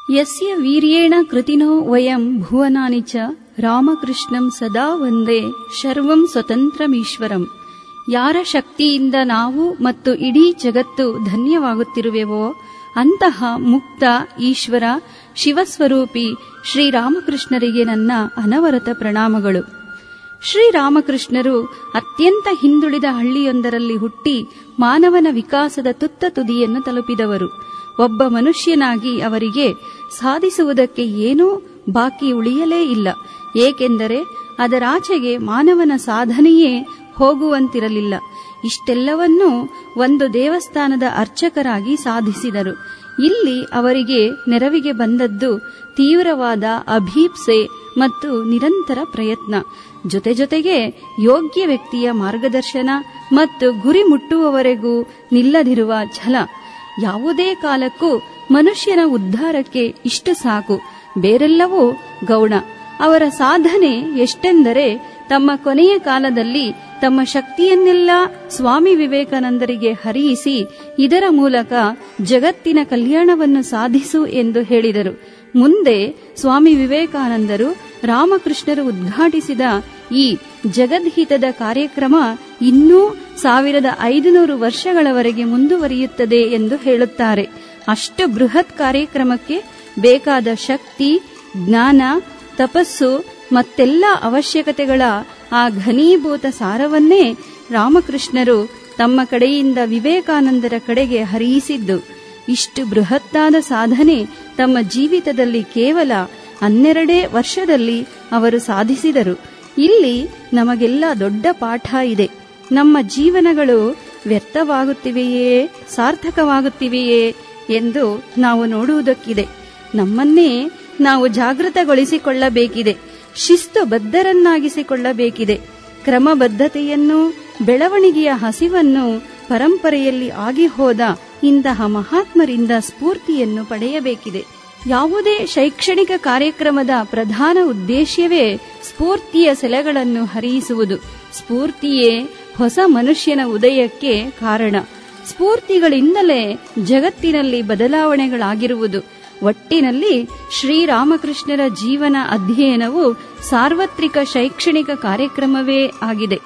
ಯಸ್ಯ ವೀರ್ಯೇಣ ಕೃತಿನೋ ವಯಂ ಭುವನಾನಿ ಚ ರಾಮಕೃಷ್ಣಂ ಸದಾ ವಂದೇ ಶರ್ವಂ ಸ್ವತಂತ್ರಮೀಶ್ವರಂ. ಯಾರ ಶಕ್ತಿಯಿಂದ ನಾವು ಮತ್ತು ಇಡೀ ಜಗತ್ತು ಧನ್ಯವಾಗುತ್ತಿರುವೆವೋ ಅಂತಹ ಮುಕ್ತ ಈಶ್ವರ ಶಿವಸ್ವರೂಪಿ ಶ್ರೀರಾಮಕೃಷ್ಣರಿಗೆ ನನ್ನ ಅನವರತ ಪ್ರಣಾಮಗಳು. ಶ್ರೀರಾಮಕೃಷ್ಣರು ಅತ್ಯಂತ ಹಿಂದುಳಿದ ಹಳ್ಳಿಯೊಂದರಲ್ಲಿ ಹುಟ್ಟಿ ಮಾನವನ ವಿಕಾಸದ ತುತ್ತ ತುದಿಯನ್ನು ತಲುಪಿದವರು. ಒಬ್ಬ ಮನುಷ್ಯನಾಗಿ ಅವರಿಗೆ ಸಾಧಿಸುವುದಕ್ಕೆ ಏನೂ ಬಾಕಿ ಉಳಿಯಲೇ ಇಲ್ಲ. ಏಕೆಂದರೆ ಅದರಾಚೆಗೆ ಮಾನವನ ಸಾಧನೆಯೇ ಹೋಗುವಂತಿರಲಿಲ್ಲ. ಇಷ್ಟೆಲ್ಲವನ್ನೂ ಒಂದು ದೇವಸ್ಥಾನದ ಅರ್ಚಕರಾಗಿ ಸಾಧಿಸಿದರು. ಇಲ್ಲಿ ಅವರಿಗೆ ನೆರವಿಗೆ ಬಂದದ್ದು ತೀವ್ರವಾದ ಅಭೀಪ್ಸೆ ಮತ್ತು ನಿರಂತರ ಪ್ರಯತ್ನ, ಜೊತೆಗೆ ಯೋಗ್ಯ ವ್ಯಕ್ತಿಯ ಮಾರ್ಗದರ್ಶನ ಮತ್ತು ಗುರಿ ಮುಟ್ಟುವವರೆಗೂ ನಿಲ್ಲದಿರುವ ಛಲ. ಯಾವುದೇ ಕಾಲಕ್ಕೂ ಮನುಷ್ಯನ ಉದ್ಧಾರಕ್ಕೆ ಇಷ್ಟು ಸಾಕು, ಬೇರೆಲ್ಲವೂ ಗೌಣ. ಅವರ ಸಾಧನೆ ಎಷ್ಟೆಂದರೆ ತಮ್ಮ ಕೊನೆಯ ಕಾಲದಲ್ಲಿ ತಮ್ಮ ಶಕ್ತಿಯನ್ನೆಲ್ಲ ಸ್ವಾಮಿ ವಿವೇಕಾನಂದರಿಗೆ ಹರಿಯಿಸಿ ಇದರ ಮೂಲಕ ಜಗತ್ತಿನ ಕಲ್ಯಾಣವನ್ನು ಸಾಧಿಸು ಎಂದು ಹೇಳಿದರು. ಮುಂದೆ ಸ್ವಾಮಿ ವಿವೇಕಾನಂದರು ರಾಮಕೃಷ್ಣರು ಉದ್ಘಾಟಿಸಿದ ಈ ಜಗದ್ಹಿತದ ಕಾರ್ಯಕ್ರಮ ಇನ್ನೂ 1500 ವರ್ಷಗಳವರೆಗೆ ಮುಂದುವರಿಯುತ್ತದೆ ಎಂದು ಹೇಳುತ್ತಾರೆ. ಅಷ್ಟು ಬೃಹತ್ ಕಾರ್ಯಕ್ರಮಕ್ಕೆ ಬೇಕಾದ ಶಕ್ತಿ, ಜ್ಞಾನ, ತಪಸ್ಸು ಮತ್ತೆಲ್ಲ ಅವಶ್ಯಕತೆಗಳ ಆ ಘನೀಭೂತ ಸಾರವನ್ನೇ ರಾಮಕೃಷ್ಣರು ತಮ್ಮ ಕಡೆಯಿಂದ ವಿವೇಕಾನಂದರ ಕಡೆಗೆ ಹರಿಯಿಸಿದ್ದು. ಇಷ್ಟು ಬೃಹತ್ತಾದ ಸಾಧನೆ ತಮ್ಮ ಜೀವಿತದಲ್ಲಿ ಕೇವಲ 12 ವರ್ಷದಲ್ಲಿ ಅವರು ಸಾಧಿಸಿದರು. ಇಲ್ಲಿ ನಮಗೆಲ್ಲ ದೊಡ್ಡ ಪಾಠ ಇದೆ. ನಮ್ಮ ಜೀವನಗಳು ವ್ಯರ್ಥವಾಗುತ್ತಿವೆಯೇ, ಸಾರ್ಥಕವಾಗುತ್ತಿವೆಯೇ ಎಂದು ನಾವು ನೋಡುವುದಕ್ಕಿದೆ. ನಮ್ಮನ್ನೇ ನಾವು ಜಾಗೃತಗೊಳಿಸಿಕೊಳ್ಳಬೇಕಿದೆ, ಶಿಸ್ತುಬದ್ಧರನ್ನಾಗಿಸಿಕೊಳ್ಳಬೇಕಿದೆ. ಕ್ರಮಬದ್ಧತೆಯನ್ನು, ಬೆಳವಣಿಗೆಯ ಹಸಿವನ್ನು, ಪರಂಪರೆಯಲ್ಲಿ ಆಗಿಹೋದ ಇಂತಹ ಮಹಾತ್ಮರಿಂದ ಸ್ಫೂರ್ತಿಯನ್ನು ಪಡೆಯಬೇಕಿದೆ. ಯಾವುದೇ ಶೈಕ್ಷಣಿಕ ಕಾರ್ಯಕ್ರಮದ ಪ್ರಧಾನ ಉದ್ದೇಶವೇ ಸ್ಫೂರ್ತಿಯ ಸೆಲೆಗಳನ್ನು ಹರಿಯಿಸುವುದು. ಸ್ಫೂರ್ತಿಯೇ ಹೊಸ ಮನುಷ್ಯನ ಉದಯಕ್ಕೆ ಕಾರಣ. ಸ್ಫೂರ್ತಿಗಳಿಂದಲೇ ಜಗತ್ತಿನಲ್ಲಿ ಬದಲಾವಣೆಗಳಾಗಿರುವುದು. ಒಟ್ಟಿನಲ್ಲಿ ಶ್ರೀರಾಮಕೃಷ್ಣರ ಜೀವನ ಅಧ್ಯಯನವು ಸಾರ್ವತ್ರಿಕ ಶೈಕ್ಷಣಿಕ ಕಾರ್ಯಕ್ರಮವೇ ಆಗಿದೆ.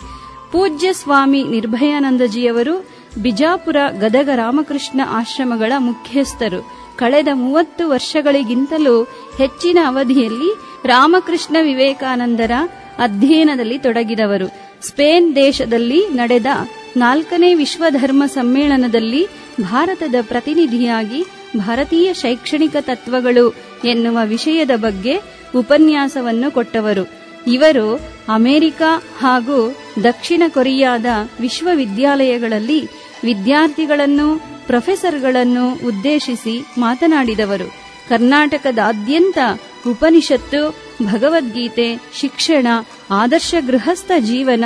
ಪೂಜ್ಯ ಸ್ವಾಮಿ ನಿರ್ಭಯಾನಂದಜಿಯವರು ಬಿಜಾಪುರ ಗದಗ ರಾಮಕೃಷ್ಣ ಆಶ್ರಮಗಳ ಮುಖ್ಯಸ್ಥರು. ಕಳೆದ 30 ವರ್ಷಗಳಿಗಿಂತಲೂ ಹೆಚ್ಚಿನ ಅವಧಿಯಲ್ಲಿ ರಾಮಕೃಷ್ಣ ವಿವೇಕಾನಂದರ ಅಧ್ಯಯನದಲ್ಲಿ ತೊಡಗಿದವರು. ಸ್ಪೇನ್ ದೇಶದಲ್ಲಿ ನಡೆದ 4ನೇ ವಿಶ್ವಧರ್ಮ ಸಮ್ಮೇಳನದಲ್ಲಿ ಭಾರತದ ಪ್ರತಿನಿಧಿಯಾಗಿ ಭಾರತೀಯ ಶೈಕ್ಷಣಿಕ ತತ್ವಗಳು ಎನ್ನುವ ವಿಷಯದ ಬಗ್ಗೆ ಉಪನ್ಯಾಸವನ್ನು ಕೊಟ್ಟವರು. ಇವರು ಅಮೆರಿಕ ಹಾಗೂ ದಕ್ಷಿಣ ಕೊರಿಯಾದ ವಿಶ್ವವಿದ್ಯಾಲಯಗಳಲ್ಲಿ ವಿದ್ಯಾರ್ಥಿಗಳನ್ನು, ಪ್ರೊಫೆಸರ್ಗಳನ್ನು ಉದ್ದೇಶಿಸಿ ಮಾತನಾಡಿದವರು. ಕರ್ನಾಟಕದಾದ್ಯಂತ ಉಪನಿಷತ್ತು, ಭಗವದ್ಗೀತೆ, ಶಿಕ್ಷಣ, ಆದರ್ಶ ಗೃಹಸ್ಥ ಜೀವನ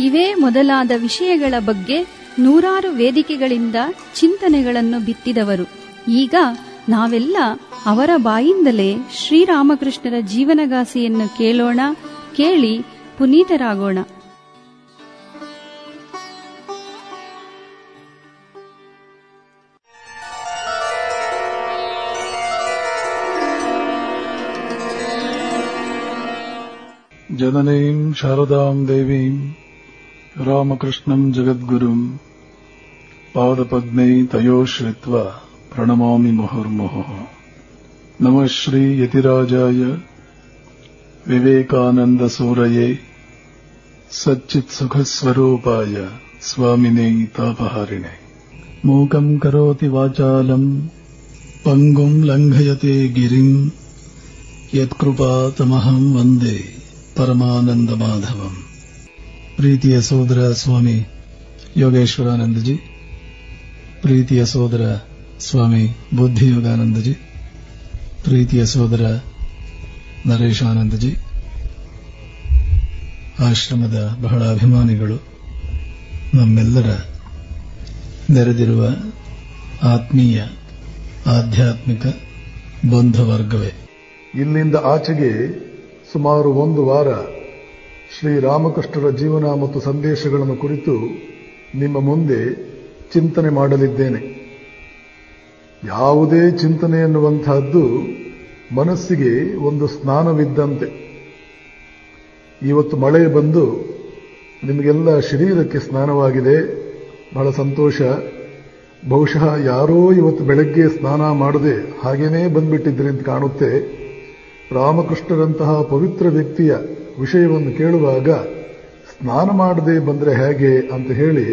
ಇವೇ ಮೊದಲಾದ ವಿಷಯಗಳ ಬಗ್ಗೆ ನೂರಾರು ವೇದಿಕೆಗಳಿಂದ ಚಿಂತನೆಗಳನ್ನು ಬಿತ್ತಿದವರು. ಈಗ ನಾವೆಲ್ಲ ಅವರ ಬಾಯಿಂದಲೇ ಶ್ರೀರಾಮಕೃಷ್ಣರ ಜೀವನಗಾಸೆಯನ್ನು ಕೇಳೋಣ, ಕೇಳಿ ಪುನೀತರಾಗೋಣ. ಜನನೀಂ ಶಾರದಾಂ ದೇವೀಂ ರಾಮಕೃಷ್ಣಂ ಜಗದ್ಗುರುಂ ಪಾದಪದ್ಮೈ ತಯೋ ಶ್ರಿತ್ವಾ ಪ್ರಣಮಾಮಿ ಮುಹುರ್ಮುಹುಃ. ನಮಃ ಶ್ರೀ ಯತಿರಾಜಾಯ ವಿವೇಕಾನಂದ ಸೂರಯೇ ಸಚ್ಚಿತ್ ಸುಖಸ್ವರೂಪಾಯ ಸ್ವಾಮಿನೇ ತಾಪಹಾರಿಣೆ. ಮೂಕಂ ಕರೋತಿ ವಾಚಾಲಂ ಪಂಗುಂ ಲಂಘಯತೆ ಗಿರಿಂ ಯತ್ಕೃಪಾತಮಹಂ ವಂದೇ ಪರಮಾನಂದ ಮಾಧವಂ. ಪ್ರೀತಿಯ ಸೋದರ ಸ್ವಾಮಿ ಯೋಗೇಶ್ವರಾನಂದಜಿ, ಪ್ರೀತಿಯ ಸೋದರ ಸ್ವಾಮಿ ಬುದ್ಧಿಯೋಗಾನಂದಜಿ, ಪ್ರೀತಿಯ ಸೋದರ ನರೇಶಾನಂದಜಿ, ಆಶ್ರಮದ ಬಹಳ ಅಭಿಮಾನಿಗಳು, ನಮ್ಮೆಲ್ಲರ ನೆರೆದಿರುವ ಆತ್ಮೀಯ ಆಧ್ಯಾತ್ಮಿಕ ಬಂಧುವರ್ಗವೇ, ಇಲ್ಲಿಂದ ಆಚೆಗೆ ಸುಮಾರು 1 ವಾರ ಶ್ರೀರಾಮಕೃಷ್ಣರ ಜೀವನ ಮತ್ತು ಸಂದೇಶಗಳನ್ನು ಕುರಿತು ನಿಮ್ಮ ಮುಂದೆ ಚಿಂತನೆ ಮಾಡಲಿದ್ದೇನೆ. ಯಾವುದೇ ಚಿಂತನೆ ಎನ್ನುವಂತಹದ್ದು ಮನಸ್ಸಿಗೆ ಒಂದು ಸ್ನಾನವಿದ್ದಂತೆ. ಇವತ್ತು ಮಳೆ ಬಂದು ನಿಮಗೆಲ್ಲ ಶರೀರಕ್ಕೆ ಸ್ನಾನವಾಗಿದೆ, ಬಹಳ ಸಂತೋಷ. ಬಹುಶಃ ಯಾರೋ ಇವತ್ತು ಬೆಳಗ್ಗೆ ಸ್ನಾನ ಮಾಡದೆ ಹಾಗೇನೇ ಬಂದ್ಬಿಟ್ಟಿದ್ರಿ ಅಂತ ಕಾಣುತ್ತೆ. ರಾಮಕೃಷ್ಣರಂತಹ ಪವಿತ್ರ ವ್ಯಕ್ತಿಯ ವಿಷಯವನ್ನು ಕೇಳುವಾಗ ಸ್ನಾನ ಮಾಡದೆ ಬಂದರೆ ಹೇಗೆ ಅಂತ ಹೇಳಿ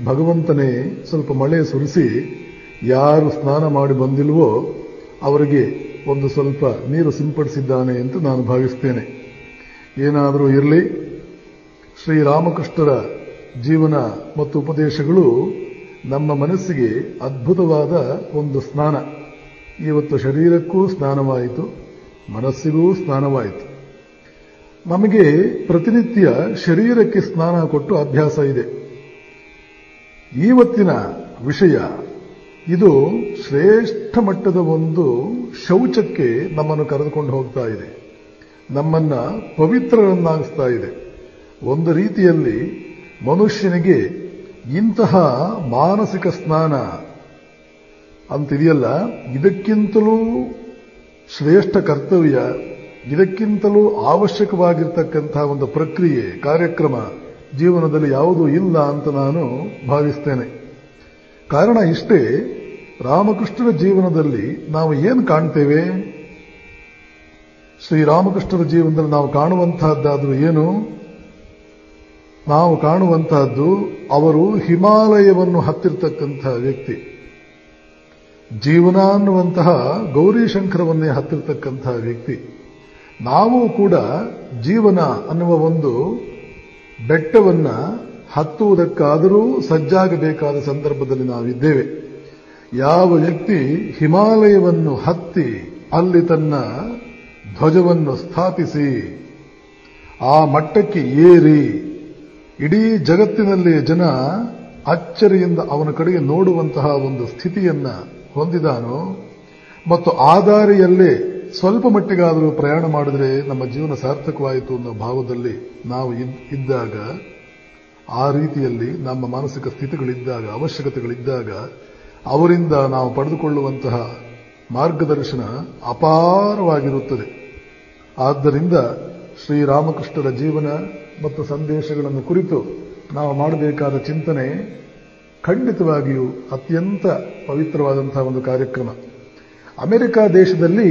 ಭಗವಂತನೇ ಸ್ವಲ್ಪ ಮಳೆ ಸುರಿಸಿ ಯಾರು ಸ್ನಾನ ಮಾಡಿ ಬಂದಿಲ್ವೋ ಅವರಿಗೆ ಒಂದು ಸ್ವಲ್ಪ ನೀರು ಸಿಂಪಡಿಸಿದ್ದಾನೆ ಅಂತ ನಾನು ಭಾವಿಸ್ತೇನೆ. ಏನಾದರೂ ಇರಲಿ, ಶ್ರೀರಾಮಕೃಷ್ಣರ ಜೀವನ ಮತ್ತು ಉಪದೇಶಗಳು ನಮ್ಮ ಮನಸ್ಸಿಗೆ ಅದ್ಭುತವಾದ ಒಂದು ಸ್ನಾನ. ಇವತ್ತು ಶರೀರಕ್ಕೂ ಸ್ನಾನವಾಯಿತು, ಮನಸ್ಸಿಗೂ ಸ್ನಾನವಾಯಿತು. ನಮಗೆ ಪ್ರತಿನಿತ್ಯ ಶರೀರಕ್ಕೆ ಸ್ನಾನ ಕೊಟ್ಟು ಅಭ್ಯಾಸ ಇದೆ. ಇವತ್ತಿನ ವಿಷಯ ಇದು ಶ್ರೇಷ್ಠ ಮಟ್ಟದ ಒಂದು ಶೌಚಕ್ಕೆ ನಮ್ಮನ್ನು ಕರೆದುಕೊಂಡು ಹೋಗ್ತಾ ಇದೆ, ನಮ್ಮನ್ನ ಪವಿತ್ರರನ್ನಾಗಿಸ್ತಾ ಇದೆ. ಒಂದು ರೀತಿಯಲ್ಲಿ ಮನುಷ್ಯನಿಗೆ ಇಂತಹ ಮಾನಸಿಕ ಸ್ನಾನ ಅಂತಿದೆಯಲ್ಲ, ಇದಕ್ಕಿಂತಲೂ ಶ್ರೇಷ್ಠ ಕರ್ತವ್ಯ, ಇದಕ್ಕಿಂತಲೂ ಅವಶ್ಯಕವಾಗಿರ್ತಕ್ಕಂತಹ ಒಂದು ಪ್ರಕ್ರಿಯೆ, ಕಾರ್ಯಕ್ರಮ ಜೀವನದಲ್ಲಿ ಯಾವುದೂ ಇಲ್ಲ ಅಂತ ನಾನು ಭಾವಿಸ್ತೇನೆ. ಕಾರಣ ಇಷ್ಟೇ, ರಾಮಕೃಷ್ಣರ ಜೀವನದಲ್ಲಿ ನಾವು ಏನು ಕಾಣ್ತೇವೆ? ಶ್ರೀರಾಮಕೃಷ್ಣರ ಜೀವನದಲ್ಲಿ ನಾವು ಕಾಣುವಂತಹದ್ದಾದರೂ ಏನು? ನಾವು ಕಾಣುವಂತಹದ್ದು ಅವರು ಹಿಮಾಲಯವನ್ನು ಹತ್ತಿರ್ತಕ್ಕಂತಹ ವ್ಯಕ್ತಿ, ಜೀವನ ಅನ್ನುವಂತಹ ಗೌರಿಶಂಕರವನ್ನೇ ಹತ್ತಿರ್ತಕ್ಕಂತಹ ವ್ಯಕ್ತಿ. ನಾವು ಕೂಡ ಜೀವನ ಅನ್ನುವ ಒಂದು ಬೆಟ್ಟವನ್ನ ಹತ್ತುವುದಕ್ಕಾದರೂ ಸಜ್ಜಾಗಬೇಕಾದ ಸಂದರ್ಭದಲ್ಲಿ ನಾವಿದ್ದೇವೆ. ಯಾವ ವ್ಯಕ್ತಿ ಹಿಮಾಲಯವನ್ನು ಹತ್ತಿ ಅಲ್ಲಿ ತನ್ನ ಧ್ವಜವನ್ನು ಸ್ಥಾಪಿಸಿ ಆ ಮಟ್ಟಕ್ಕೆ ಏರಿ ಇಡೀ ಜಗತ್ತಿನಲ್ಲಿ ಜನ ಅಚ್ಚರಿಯಿಂದ ಅವನ ಕಡೆಗೆ ನೋಡುವಂತಹ ಒಂದು ಸ್ಥಿತಿಯನ್ನ ಹೊಂದಿದಾನೋ, ಮತ್ತು ಆ ದಾರಿಯಲ್ಲೇ ಸ್ವಲ್ಪ ಮಟ್ಟಿಗಾದರೂ ಪ್ರಯಾಣ ಮಾಡಿದ್ರೆ ನಮ್ಮ ಜೀವನ ಸಾರ್ಥಕವಾಯಿತು ಅನ್ನೋ ಭಾವದಲ್ಲಿ ನಾವು ಇದ್ದಾಗ, ಆ ರೀತಿಯಲ್ಲಿ ನಮ್ಮ ಮಾನಸಿಕ ಸ್ಥಿತಿಗಳಿದ್ದಾಗ, ಅವಶ್ಯಕತೆಗಳಿದ್ದಾಗ ಅವರಿಂದ ನಾವು ಪಡೆದುಕೊಳ್ಳುವಂತಹ ಮಾರ್ಗದರ್ಶನ ಅಪಾರವಾಗಿರುತ್ತದೆ. ಆದ್ದರಿಂದ ಶ್ರೀರಾಮಕೃಷ್ಣರ ಜೀವನ ಮತ್ತು ಸಂದೇಶಗಳನ್ನು ಕುರಿತು ನಾವು ಮಾಡಬೇಕಾದ ಚಿಂತನೆ ಖಂಡಿತವಾಗಿಯೂ ಅತ್ಯಂತ ಪವಿತ್ರವಾದಂತಹ ಒಂದು ಕಾರ್ಯಕ್ರಮ. ಅಮೆರಿಕ ದೇಶದಲ್ಲಿ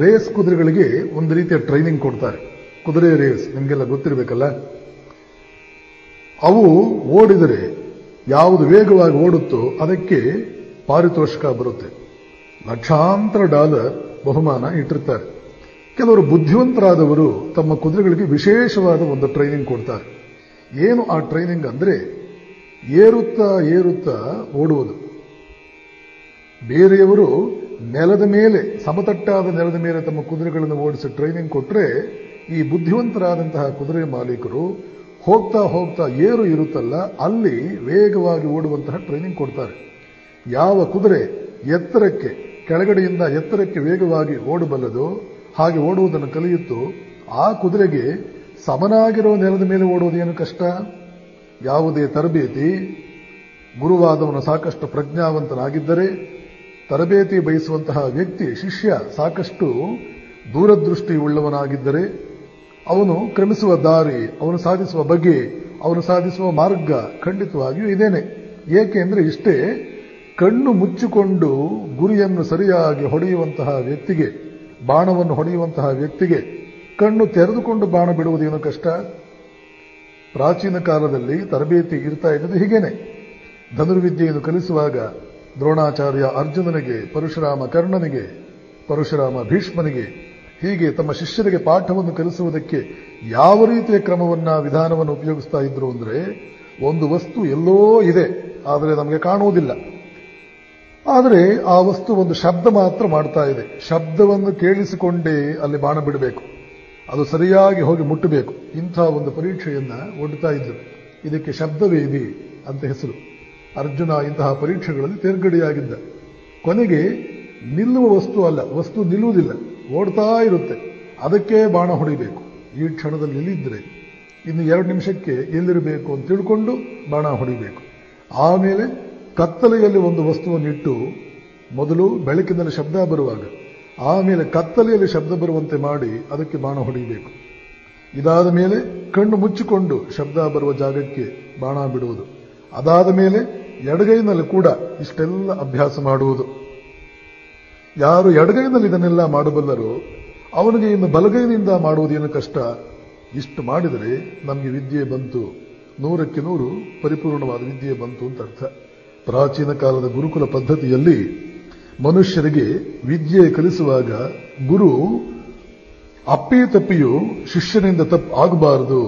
ರೇಸ್ ಕುದುರೆಗಳಿಗೆ ಒಂದು ರೀತಿಯ ಟ್ರೈನಿಂಗ್ ಕೊಡ್ತಾರೆ. ಕುದುರೆ ರೇಸ್ ನಿಮಗೆಲ್ಲ ಗೊತ್ತಿರಬೇಕಲ್ಲ. ಅವು ಓಡಿದರೆ ಯಾವುದು ವೇಗವಾಗಿ ಓಡುತ್ತೋ ಅದಕ್ಕೆ ಪಾರಿತೋಷಿಕ ಬರುತ್ತೆ, ಲಕ್ಷಾಂತರ $, ಬಹುಮಾನ ಇಟ್ಟಿರ್ತಾರೆ. ಕೆಲವರು ಬುದ್ಧಿವಂತರಾದವರು ತಮ್ಮ ಕುದುರೆಗಳಿಗೆ ವಿಶೇಷವಾದ ಒಂದು ಟ್ರೈನಿಂಗ್ ಕೊಡ್ತಾರೆ. ಏನು ಆ ಟ್ರೈನಿಂಗ್ ಅಂದ್ರೆ, ಏರುತ್ತಾ ಏರುತ್ತಾ ಓಡುವುದು. ಬೇರೆಯವರು ನೆಲದ ಮೇಲೆ, ಸಮತಟ್ಟಾದ ನೆಲದ ಮೇಲೆ ತಮ್ಮ ಕುದುರೆಗಳನ್ನು ಓಡಿಸಿ ಟ್ರೈನಿಂಗ್ ಕೊಟ್ಟರೆ, ಈ ಬುದ್ಧಿವಂತರಾದಂತಹ ಕುದುರೆ ಮಾಲೀಕರು ಹೋಗ್ತಾ ಹೋಗ್ತಾ ಏರು ಇರುತ್ತಲ್ಲ ಅಲ್ಲಿ ವೇಗವಾಗಿ ಓಡುವಂತಹ ಟ್ರೈನಿಂಗ್ ಕೊಡ್ತಾರೆ. ಯಾವ ಕುದುರೆ ಎತ್ತರಕ್ಕೆ, ಕೆಳಗಡೆಯಿಂದ ಎತ್ತರಕ್ಕೆ ವೇಗವಾಗಿ ಓಡಬಲ್ಲದೋ, ಹಾಗೆ ಓಡುವುದನ್ನು ಕಲಿಯುತ್ತೋ, ಆ ಕುದುರೆಗೆ ಸಮನಾಗಿರೋ ನೆಲದ ಮೇಲೆ ಓಡುವುದೇನು ಕಷ್ಟ. ಯಾವುದೇ ತರಬೇತಿ, ಗುರುವಾದವನು ಸಾಕಷ್ಟು ಪ್ರಜ್ಞಾವಂತನಾಗಿದ್ದರೆ, ತರಬೇತಿ ಬಯಸುವಂತಹ ವ್ಯಕ್ತಿ, ಶಿಷ್ಯ ಸಾಕಷ್ಟು ದೂರದೃಷ್ಟಿ ಉಳ್ಳವನಾಗಿದ್ದರೆ, ಅವನು ಕ್ರಮಿಸುವ ದಾರಿ, ಅವನು ಸಾಧಿಸುವ ಬಗೆ, ಅವನು ಸಾಧಿಸುವ ಮಾರ್ಗ ಖಂಡಿತವಾಗಿಯೂ ಇದೇನೆ. ಏಕೆಂದ್ರೆ ಇಷ್ಟೇ, ಕಣ್ಣು ಮುಚ್ಚಿಕೊಂಡು ಗುರಿಯನ್ನು ಸರಿಯಾಗಿ ಹೊಡೆಯುವಂತಹ ವ್ಯಕ್ತಿಗೆ, ಬಾಣವನ್ನು ಹೊಡೆಯುವಂತಹ ವ್ಯಕ್ತಿಗೆ ಕಣ್ಣು ತೆರೆದುಕೊಂಡು ಬಾಣ ಬಿಡುವುದೇನು ಕಷ್ಟ. ಪ್ರಾಚೀನ ಕಾಲದಲ್ಲಿ ತರಬೇತಿ ಇರ್ತಾ ಇದ್ದದ್ದು ಹೀಗೇನೆ. ಧನುರ್ವಿದ್ಯೆಯನ್ನು ಕಲಿಸುವಾಗ ದ್ರೋಣಾಚಾರ್ಯ ಅರ್ಜುನನಿಗೆ, ಪರಶುರಾಮ ಕರ್ಣನಿಗೆ, ಪರಶುರಾಮ ಭೀಷ್ಮನಿಗೆ, ಹೀಗೆ ತಮ್ಮ ಶಿಷ್ಯರಿಗೆ ಪಾಠವನ್ನು ಕಲಿಸುವುದಕ್ಕೆ ಯಾವ ರೀತಿಯ ಕ್ರಮವನ್ನ, ವಿಧಾನವನ್ನು ಉಪಯೋಗಿಸ್ತಾ ಇದ್ರು ಅಂದ್ರೆ, ಒಂದು ವಸ್ತು ಎಲ್ಲೋ ಇದೆ, ಆದರೆ ನಮಗೆ ಕಾಣುವುದಿಲ್ಲ. ಆದರೆ ಆ ವಸ್ತು ಒಂದು ಶಬ್ದ ಮಾತ್ರ ಮಾಡ್ತಾ ಇದೆ. ಶಬ್ದವನ್ನು ಕೇಳಿಸಿಕೊಂಡೇ ಅಲ್ಲಿ ಬಾಣ ಬಿಡಬೇಕು, ಅದು ಸರಿಯಾಗಿ ಹೋಗಿ ಮುಟ್ಟಬೇಕು. ಇಂಥ ಒಂದು ಪರೀಕ್ಷೆಯನ್ನ ಒಡ್ತಾ ಇದ್ದರು. ಇದಕ್ಕೆ ಶಬ್ದವೇದಿ ಅಂತ ಹೆಸರು. ಅರ್ಜುನ ಇಂತಹ ಪರೀಕ್ಷೆಗಳಲ್ಲಿ ತೇರ್ಗಡೆಯಾಗಿದ್ದ. ಕೊನೆಗೆ ನಿಲ್ಲುವ ವಸ್ತು ಅಲ್ಲ, ವಸ್ತು ನಿಲ್ಲುವುದಿಲ್ಲ, ಓಡ್ತಾ ಇರುತ್ತೆ, ಅದಕ್ಕೆ ಬಾಣ ಹೊಡಿಬೇಕು. ಈ ಕ್ಷಣದಲ್ಲಿ ನಿಲ್ಲಿದ್ರೆ ಇನ್ನು 2 ನಿಮಿಷಕ್ಕೆ ಎಲ್ಲಿರಬೇಕು ಅಂತ ತಿಳ್ಕೊಂಡು ಬಾಣ ಹೊಡಿಬೇಕು. ಆಮೇಲೆ ಕತ್ತಲೆಯಲ್ಲಿ ಒಂದು ವಸ್ತುವನ್ನು ಇಟ್ಟು, ಮೊದಲು ಬೆಳಕಿನಲ್ಲಿ ಶಬ್ದ ಬರುವಾಗ ಆಮೇಲೆ ಕತ್ತಲೆಯಲ್ಲಿ ಶಬ್ದ ಬರುವಂತೆ ಮಾಡಿ ಅದಕ್ಕೆ ಬಾಣ ಹೊಡೆಯಬೇಕು. ಇದಾದ ಮೇಲೆ ಕಣ್ಣು ಮುಚ್ಚಿಕೊಂಡು ಶಬ್ದ ಬರುವ ಜಾಗಕ್ಕೆ ಬಾಣ ಬಿಡುವುದು. ಅದಾದ ಮೇಲೆ ಎಡಗೈನಲ್ಲಿ ಕೂಡ ಇಷ್ಟೆಲ್ಲ ಅಭ್ಯಾಸ ಮಾಡುವುದು. ಯಾರು ಎಡಗೈನಲ್ಲಿ ಇದನ್ನೆಲ್ಲ ಮಾಡಬಲ್ಲರೋ ಅವನಿಗೆ ಇನ್ನು ಬಲಗೈನಿಂದ ಮಾಡುವುದೇನು ಕಷ್ಟ. ಇಷ್ಟು ಮಾಡಿದರೆ ನಮಗೆ ವಿದ್ಯೆ ಬಂತು, 100ಕ್ಕೆ 100 ಪರಿಪೂರ್ಣವಾದ ವಿದ್ಯೆ ಬಂತು ಅಂತ ಅರ್ಥ. ಪ್ರಾಚೀನ ಕಾಲದ ಗುರುಕುಲ ಪದ್ಧತಿಯಲ್ಲಿ ಮನುಷ್ಯರಿಗೆ ವಿದ್ಯೆ ಕಲಿಸುವಾಗ ಗುರು ಅಪ್ಪಿತಪ್ಪಿಯೂ ಶಿಷ್ಯನಿಂದ ತಪ್ಪು ಆಗಬಾರದು,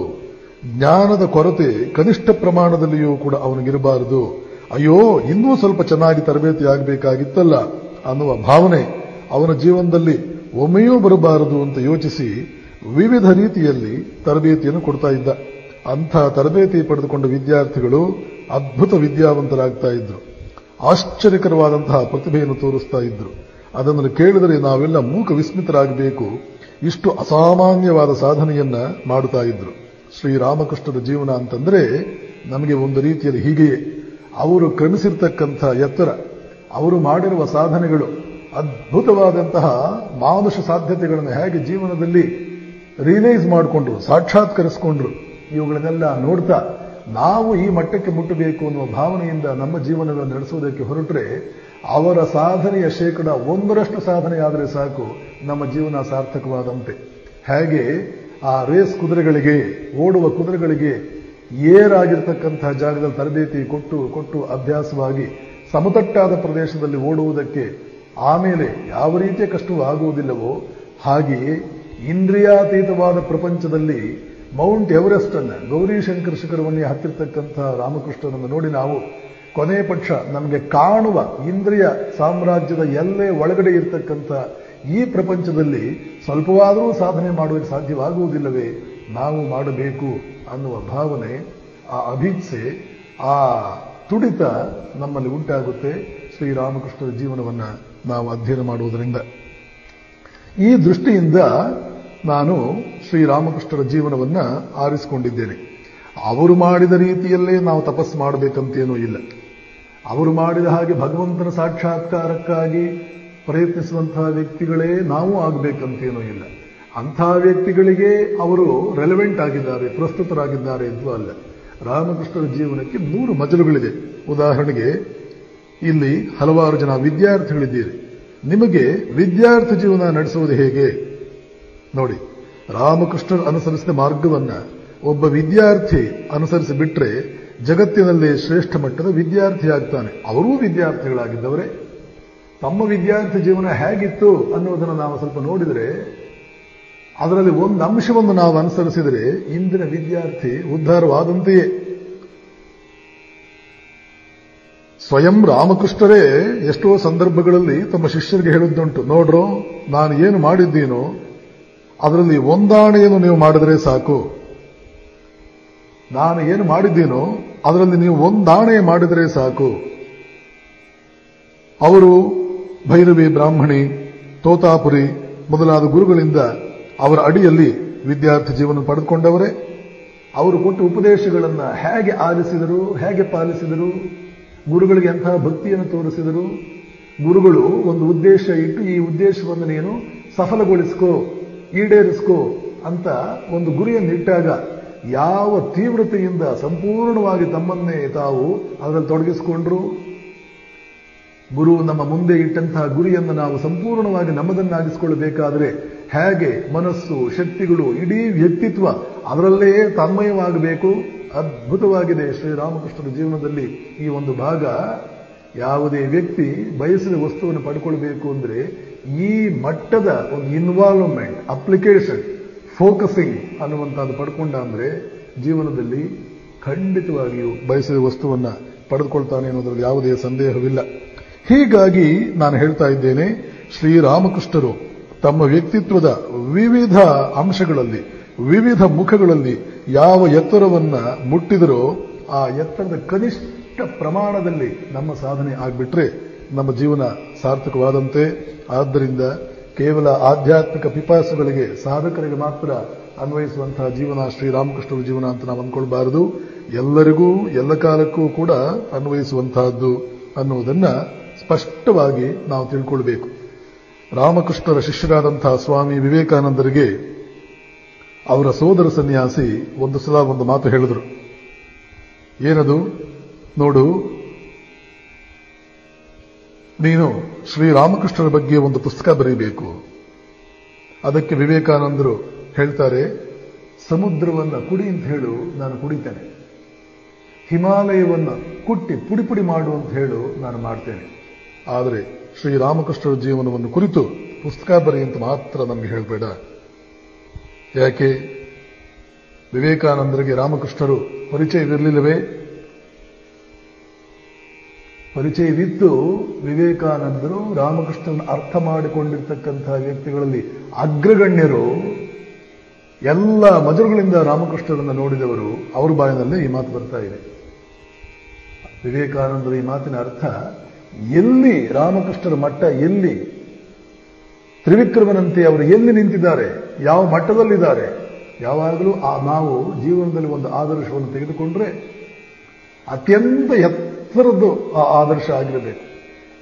ಜ್ಞಾನದ ಕೊರತೆ ಕನಿಷ್ಠ ಪ್ರಮಾಣದಲ್ಲಿಯೂ ಕೂಡ ಅವನಿಗಿರಬಾರದು, ಅಯ್ಯೋ ಇನ್ನೂ ಸ್ವಲ್ಪ ಚೆನ್ನಾಗಿ ತರಬೇತಿ ಆಗಬೇಕಾಗಿತ್ತಲ್ಲ ಅನ್ನುವ ಭಾವನೆ ಅವನ ಜೀವನದಲ್ಲಿ ಒಮ್ಮೆಯೂ ಬರಬಾರದು ಅಂತ ಯೋಚಿಸಿ ವಿವಿಧ ರೀತಿಯಲ್ಲಿ ತರಬೇತಿಯನ್ನು ಕೊಡ್ತಾ ಇದ್ದ. ಅಂಥ ತರಬೇತಿ ಪಡೆದುಕೊಂಡ ವಿದ್ಯಾರ್ಥಿಗಳು ಅದ್ಭುತ ವಿದ್ಯಾವಂತರಾಗ್ತಾ ಇದ್ರು, ಆಶ್ಚರ್ಯಕರವಾದಂತಹ ಪ್ರತಿಭೆಯನ್ನು ತೋರಿಸ್ತಾ ಇದ್ರು. ಅದನ್ನು ಕೇಳಿದರೆ ನಾವೆಲ್ಲ ಮೂಕ ವಿಸ್ಮಿತರಾಗಬೇಕು, ಇಷ್ಟು ಅಸಾಮಾನ್ಯವಾದ ಸಾಧನೆಯನ್ನ ಮಾಡುತ್ತಾ ಇದ್ರು. ಶ್ರೀರಾಮಕೃಷ್ಣರ ಜೀವನ ಅಂತಂದ್ರೆ ನಮಗೆ ಒಂದು ರೀತಿಯಲ್ಲಿ ಹೀಗೆಯೇ. ಅವರು ಕ್ರಮಿಸಿರ್ತಕ್ಕಂಥ ಎತ್ತರ, ಅವರು ಮಾಡಿರುವ ಸಾಧನೆಗಳು, ಅದ್ಭುತವಾದಂತಹ ಮಾನುಷ ಸಾಧ್ಯತೆಗಳನ್ನು ಹೇಗೆ ಜೀವನದಲ್ಲಿ ರಿಯಲೈಸ್ ಮಾಡಿಕೊಂಡ್ರು, ಸಾಕ್ಷಾತ್ಕರಿಸಿಕೊಂಡ್ರು, ಇವುಗಳನ್ನೆಲ್ಲ ನೋಡ್ತಾ ನಾವು ಈ ಮಟ್ಟಕ್ಕೆ ಮುಟ್ಟಬೇಕು ಅನ್ನುವ ಭಾವನೆಯಿಂದ ನಮ್ಮ ಜೀವನಗಳನ್ನು ನಡೆಸುವುದಕ್ಕೆ ಹೊರಟ್ರೆ ಅವರ ಸಾಧನೆಯ 1% ಸಾಧನೆ ಆದರೆ ಸಾಕು, ನಮ್ಮ ಜೀವನ ಸಾರ್ಥಕವಾದಂತೆ. ಹೇಗೆ ಆ ರೇಸ್ ಕುದುರೆಗಳಿಗೆ, ಓಡುವ ಕುದುರೆಗಳಿಗೆ ಏರಾಗಿರ್ತಕ್ಕಂತಹ ಜಾಗದಲ್ಲಿ ತರಬೇತಿ ಕೊಟ್ಟು ಅಭ್ಯಾಸವಾಗಿ ಸಮತಟ್ಟಾದ ಪ್ರದೇಶದಲ್ಲಿ ಓಡುವುದಕ್ಕೆ ಆಮೇಲೆ ಯಾವ ರೀತಿಯ ಕಷ್ಟವೂ ಆಗುವುದಿಲ್ಲವೋ, ಹಾಗೆಯೇ ಇಂದ್ರಿಯಾತೀತವಾದ ಪ್ರಪಂಚದಲ್ಲಿ ಮೌಂಟ್ ಎವರೆಸ್ಟ್ ಅನ್ನು, ಗೌರಿಶಂಕರ ಶಿಖರವನ್ನೇ ಹತ್ತಿರ್ತಕ್ಕಂತಹ ರಾಮಕೃಷ್ಣನನ್ನು ನೋಡಿ ನಾವು ಕೊನೆ ಪಕ್ಷ ನಮಗೆ ಕಾಣುವ ಇಂದ್ರಿಯ ಸಾಮ್ರಾಜ್ಯದ ಎಲ್ಲೇ ಒಳಗಡೆ ಇರತಕ್ಕಂಥ ಈ ಪ್ರಪಂಚದಲ್ಲಿ ಸ್ವಲ್ಪವಾದರೂ ಸಾಧನೆ ಮಾಡುವುದಕ್ಕೆ ಸಾಧ್ಯವಾಗುವುದಿಲ್ಲವೇ, ನಾವು ಮಾಡಬೇಕು ಅನ್ನುವ ಭಾವನೆ, ಆ ಅಭಿಚ್ಛೆ, ಆ ತುಡಿತ ನಮ್ಮಲ್ಲಿ ಉಂಟಾಗುತ್ತೆ ಶ್ರೀರಾಮಕೃಷ್ಣರ ಜೀವನವನ್ನು ನಾವು ಅಧ್ಯಯನ ಮಾಡುವುದರಿಂದ. ಈ ದೃಷ್ಟಿಯಿಂದ ನಾನು ಶ್ರೀರಾಮಕೃಷ್ಣರ ಜೀವನವನ್ನ ಆರಿಸಿಕೊಂಡಿದ್ದೇನೆ. ಅವರು ಮಾಡಿದ ರೀತಿಯಲ್ಲೇ ನಾವು ತಪಸ್ಸು ಮಾಡಬೇಕಂತೇನೂ ಇಲ್ಲ. ಅವರು ಮಾಡಿದ ಹಾಗೆ ಭಗವಂತನ ಸಾಕ್ಷಾತ್ಕಾರಕ್ಕಾಗಿ ಪ್ರಯತ್ನಿಸುವಂತಹ ವ್ಯಕ್ತಿಗಳೇ ನಾವು ಆಗಬೇಕಂತೇನೂ ಇಲ್ಲ. ಅಂಥ ವ್ಯಕ್ತಿಗಳಿಗೆ ಅವರು ರೆಲೆವೆಂಟ್ ಆಗಿದ್ದಾರೆ, ಪ್ರಸ್ತುತರಾಗಿದ್ದಾರೆ ಎಂದು ಅಲ್ಲ. ರಾಮಕೃಷ್ಣರ ಜೀವನಕ್ಕೆ 3 ಮಜಲುಗಳಿದೆ. ಉದಾಹರಣೆಗೆ ಇಲ್ಲಿ ಹಲವಾರು ಜನ ವಿದ್ಯಾರ್ಥಿಗಳಿದ್ದೀರಿ. ನಿಮಗೆ ವಿದ್ಯಾರ್ಥಿ ಜೀವನ ನಡೆಸುವುದು ಹೇಗೆ ನೋಡಿ. ರಾಮಕೃಷ್ಣರು ಅನುಸರಿಸಿದ ಮಾರ್ಗವನ್ನ ಒಬ್ಬ ವಿದ್ಯಾರ್ಥಿ ಅನುಸರಿಸಿ ಬಿಟ್ರೆ ಜಗತ್ತಿನಲ್ಲಿ ಶ್ರೇಷ್ಠ ಮಟ್ಟದ ವಿದ್ಯಾರ್ಥಿ ಆಗ್ತಾನೆ. ಅವರೂ ವಿದ್ಯಾರ್ಥಿಗಳಾಗಿದ್ದವರೇ. ತಮ್ಮ ವಿದ್ಯಾರ್ಥಿ ಜೀವನ ಹೇಗಿತ್ತು ಅನ್ನೋದನ್ನು ನಾವು ಸ್ವಲ್ಪ ನೋಡಿದರೆ, ಅದರಲ್ಲಿ ಒಂದು ಅಂಶವನ್ನು ನಾವು ಅನುಸರಿಸಿದರೆ ಇಂದಿನ ವಿದ್ಯಾರ್ಥಿ ಉದ್ಧಾರವಾದಂತೆಯೇ. ಸ್ವಯಂ ರಾಮಕೃಷ್ಣರೇ ಎಷ್ಟೋ ಸಂದರ್ಭಗಳಲ್ಲಿ ತಮ್ಮ ಶಿಷ್ಯರಿಗೆ ಹೇಳುವುದುಂಟು, ನೋಡ್ರೋ ನಾನು ಏನು ಮಾಡಿದ್ದೀನೋ ಅದರಲ್ಲಿ ಒಂದಾಣೆಯನ್ನು ನೀವು ಮಾಡಿದರೆ ಸಾಕು, ನಾನು ಏನು ಮಾಡಿದ್ದೀನೋ ಅದರಲ್ಲಿ ನೀವು ಒಂದಾಣೆ ಮಾಡಿದರೆ ಸಾಕು. ಅವರು ಭೈರವಿ ಬ್ರಾಹ್ಮಣಿ, ತೋತಾಪುರಿ ಮೊದಲಾದ ಗುರುಗಳಿಂದ ಅವರ ಅಡಿಯಲ್ಲಿ ವಿದ್ಯಾರ್ಥಿ ಜೀವನ ಪಡೆದುಕೊಂಡವರೇ. ಅವರು ಕೊಟ್ಟ ಉಪದೇಶಗಳನ್ನು ಹೇಗೆ ಆಲಿಸಿದರು, ಹೇಗೆ ಪಾಲಿಸಿದರು, ಗುರುಗಳಿಗೆ ಎಂತಹ ಭಕ್ತಿಯನ್ನು ತೋರಿಸಿದರು. ಗುರುಗಳು ಒಂದು ಉದ್ದೇಶ ಇಟ್ಟು ಈ ಉದ್ದೇಶವನ್ನು ನೀನು ಸಫಲಗೊಳಿಸ್ಕೋ, ಈಡೇರಿಸ್ಕೋ ಅಂತ ಒಂದು ಗುರಿಯನ್ನು ಇಟ್ಟಾಗ ಯಾವ ತೀವ್ರತೆಯಿಂದ ಸಂಪೂರ್ಣವಾಗಿ ತಮ್ಮನ್ನೇ ತಾವು ಅದರಲ್ಲಿ ತೊಡಗಿಸಿಕೊಂಡ್ರು. ಗುರು ನಮ್ಮ ಮುಂದೆ ಇಟ್ಟಂತಹ ಗುರಿಯನ್ನು ನಾವು ಸಂಪೂರ್ಣವಾಗಿ ನಮ್ಮದನ್ನಾಗಿಸಿಕೊಳ್ಳಬೇಕಾದರೆ ಹೇಗೆ ಮನಸ್ಸು, ಶಕ್ತಿಗಳು, ಇಡೀ ವ್ಯಕ್ತಿತ್ವ ಅದರಲ್ಲೇ ತನ್ಮಯವಾಗಬೇಕು. ಅದ್ಭುತವಾಗಿದೆ ಶ್ರೀರಾಮಕೃಷ್ಣರ ಜೀವನದಲ್ಲಿ ಈ ಒಂದು ಭಾಗ. ಯಾವುದೇ ವ್ಯಕ್ತಿ ಬಯಸಿದ ವಸ್ತುವನ್ನು ಪಡ್ಕೊಳ್ಬೇಕು ಅಂದರೆ ಈ ಮಟ್ಟದ ಒಂದು ಇನ್ವಾಲ್ವ್ಮೆಂಟ್, ಅಪ್ಲಿಕೇಶನ್, ಫೋಕಸಿಂಗ್ ಅನ್ನುವಂಥದ್ದು ಪಡ್ಕೊಂಡ ಅಂದ್ರೆ ಜೀವನದಲ್ಲಿ ಖಂಡಿತವಾಗಿಯೂ ಬಯಸಿದ ವಸ್ತುವನ್ನ ಪಡೆದುಕೊಳ್ತಾನೆ ಅನ್ನೋದ್ರಲ್ಲಿ ಯಾವುದೇ ಸಂದೇಹವಿಲ್ಲ. ಹೀಗಾಗಿ ನಾನು ಹೇಳ್ತಾ ಇದ್ದೇನೆ, ಶ್ರೀರಾಮಕೃಷ್ಣರು ತಮ್ಮ ವ್ಯಕ್ತಿತ್ವದ ವಿವಿಧ ಅಂಶಗಳಲ್ಲಿ, ವಿವಿಧ ಮುಖಗಳಲ್ಲಿ ಯಾವ ಎತ್ತರವನ್ನ ಮುಟ್ಟಿದರೋ ಆ ಎತ್ತರದ ಕನಿಷ್ಠ ಪ್ರಮಾಣದಲ್ಲಿ ನಮ್ಮ ಸಾಧನೆ ಆಗ್ಬಿಟ್ರೆ ನಮ್ಮ ಜೀವನ ಸಾರ್ಥಕವಾದಂತೆ. ಆದ್ದರಿಂದ ಕೇವಲ ಆಧ್ಯಾತ್ಮಿಕ ಪಿಪಾಸುಗಳಿಗೆ, ಸಾಧಕರಿಗೆ ಮಾತ್ರ ಅನ್ವಯಿಸುವಂತಹ ಜೀವನ ಶ್ರೀರಾಮಕೃಷ್ಣರ ಜೀವನ ಅಂತ ನಾವು ಅಂದ್ಕೊಳ್ಬಾರದು. ಎಲ್ಲರಿಗೂ ಎಲ್ಲ ಕಾಲಕ್ಕೂ ಕೂಡ ಅನ್ವಯಿಸುವಂತಹದ್ದು ಅನ್ನುವುದನ್ನ ಸ್ಪಷ್ಟವಾಗಿ ನಾವು ತಿಳ್ಕೊಳ್ಬೇಕು. ರಾಮಕೃಷ್ಣರ ಶಿಷ್ಯರಾದಂತಹ ಸ್ವಾಮಿ ವಿವೇಕಾನಂದರಿಗೆ ಅವರ ಸೋದರ ಸನ್ಯಾಸಿ ಒಂದು ಸಲ ಒಂದು ಮಾತು ಹೇಳಿದರು. ಏನದು? ನೋಡು, ನೀನು ಶ್ರೀರಾಮಕೃಷ್ಣರ ಬಗ್ಗೆ ಒಂದು ಪುಸ್ತಕ ಬರೀಬೇಕು. ಅದಕ್ಕೆ ವಿವೇಕಾನಂದರು ಹೇಳ್ತಾರೆ, ಸಮುದ್ರವನ್ನ ಕುಡಿ ಅಂತ ಹೇಳು, ನಾನು ಕುಡಿತೇನೆ. ಹಿಮಾಲಯವನ್ನ ಕುಟ್ಟಿ ಪುಡಿ ಪುಡಿ ಮಾಡು ಅಂತ ಹೇಳು, ನಾನು ಮಾಡ್ತೇನೆ. ಆದರೆ ಶ್ರೀರಾಮಕೃಷ್ಣರ ಜೀವನವನ್ನು ಕುರಿತು ಪುಸ್ತಕ ಬರಿ ಅಂತ ಮಾತ್ರ ನಮಗೆ ಹೇಳಬೇಡ. ಯಾಕೆ? ವಿವೇಕಾನಂದರಿಗೆ ರಾಮಕೃಷ್ಣರು ಪರಿಚಯವಿರಲಿಲ್ಲವೇ? ಪರಿಚಯವಿತ್ತು. ವಿವೇಕಾನಂದರು ರಾಮಕೃಷ್ಣನ ಅರ್ಥ ಮಾಡಿಕೊಂಡಿರ್ತಕ್ಕಂತಹ ವ್ಯಕ್ತಿಗಳಲ್ಲಿ ಅಗ್ರಗಣ್ಯರು. ಎಲ್ಲ ಮಜರುಗಳಿಂದ ರಾಮಕೃಷ್ಣರನ್ನು ನೋಡಿದವರು. ಅವ್ರ ಬಾಯಿನಲ್ಲೇ ಈ ಮಾತು ಬರ್ತಾ ಇದೆ. ವಿವೇಕಾನಂದರ ಈ ಮಾತಿನ ಅರ್ಥ, ಎಲ್ಲಿ ರಾಮಕೃಷ್ಣರ ಮಟ್ಟ, ಎಲ್ಲಿ ತ್ರಿವಿಕ್ರಮನಂತೆ ಅವರು ಎಲ್ಲಿ ನಿಂತಿದ್ದಾರೆ, ಯಾವ ಮಟ್ಟದಲ್ಲಿದ್ದಾರೆ. ಯಾವಾಗಲೂ ನಾವು ಜೀವನದಲ್ಲಿ ಒಂದು ಆದರ್ಶವನ್ನು ತೆಗೆದುಕೊಂಡ್ರೆ ಅತ್ಯಂತ ಎತ್ತರದ್ದು ಆ ಆದರ್ಶ ಆಗಿರಬೇಕು.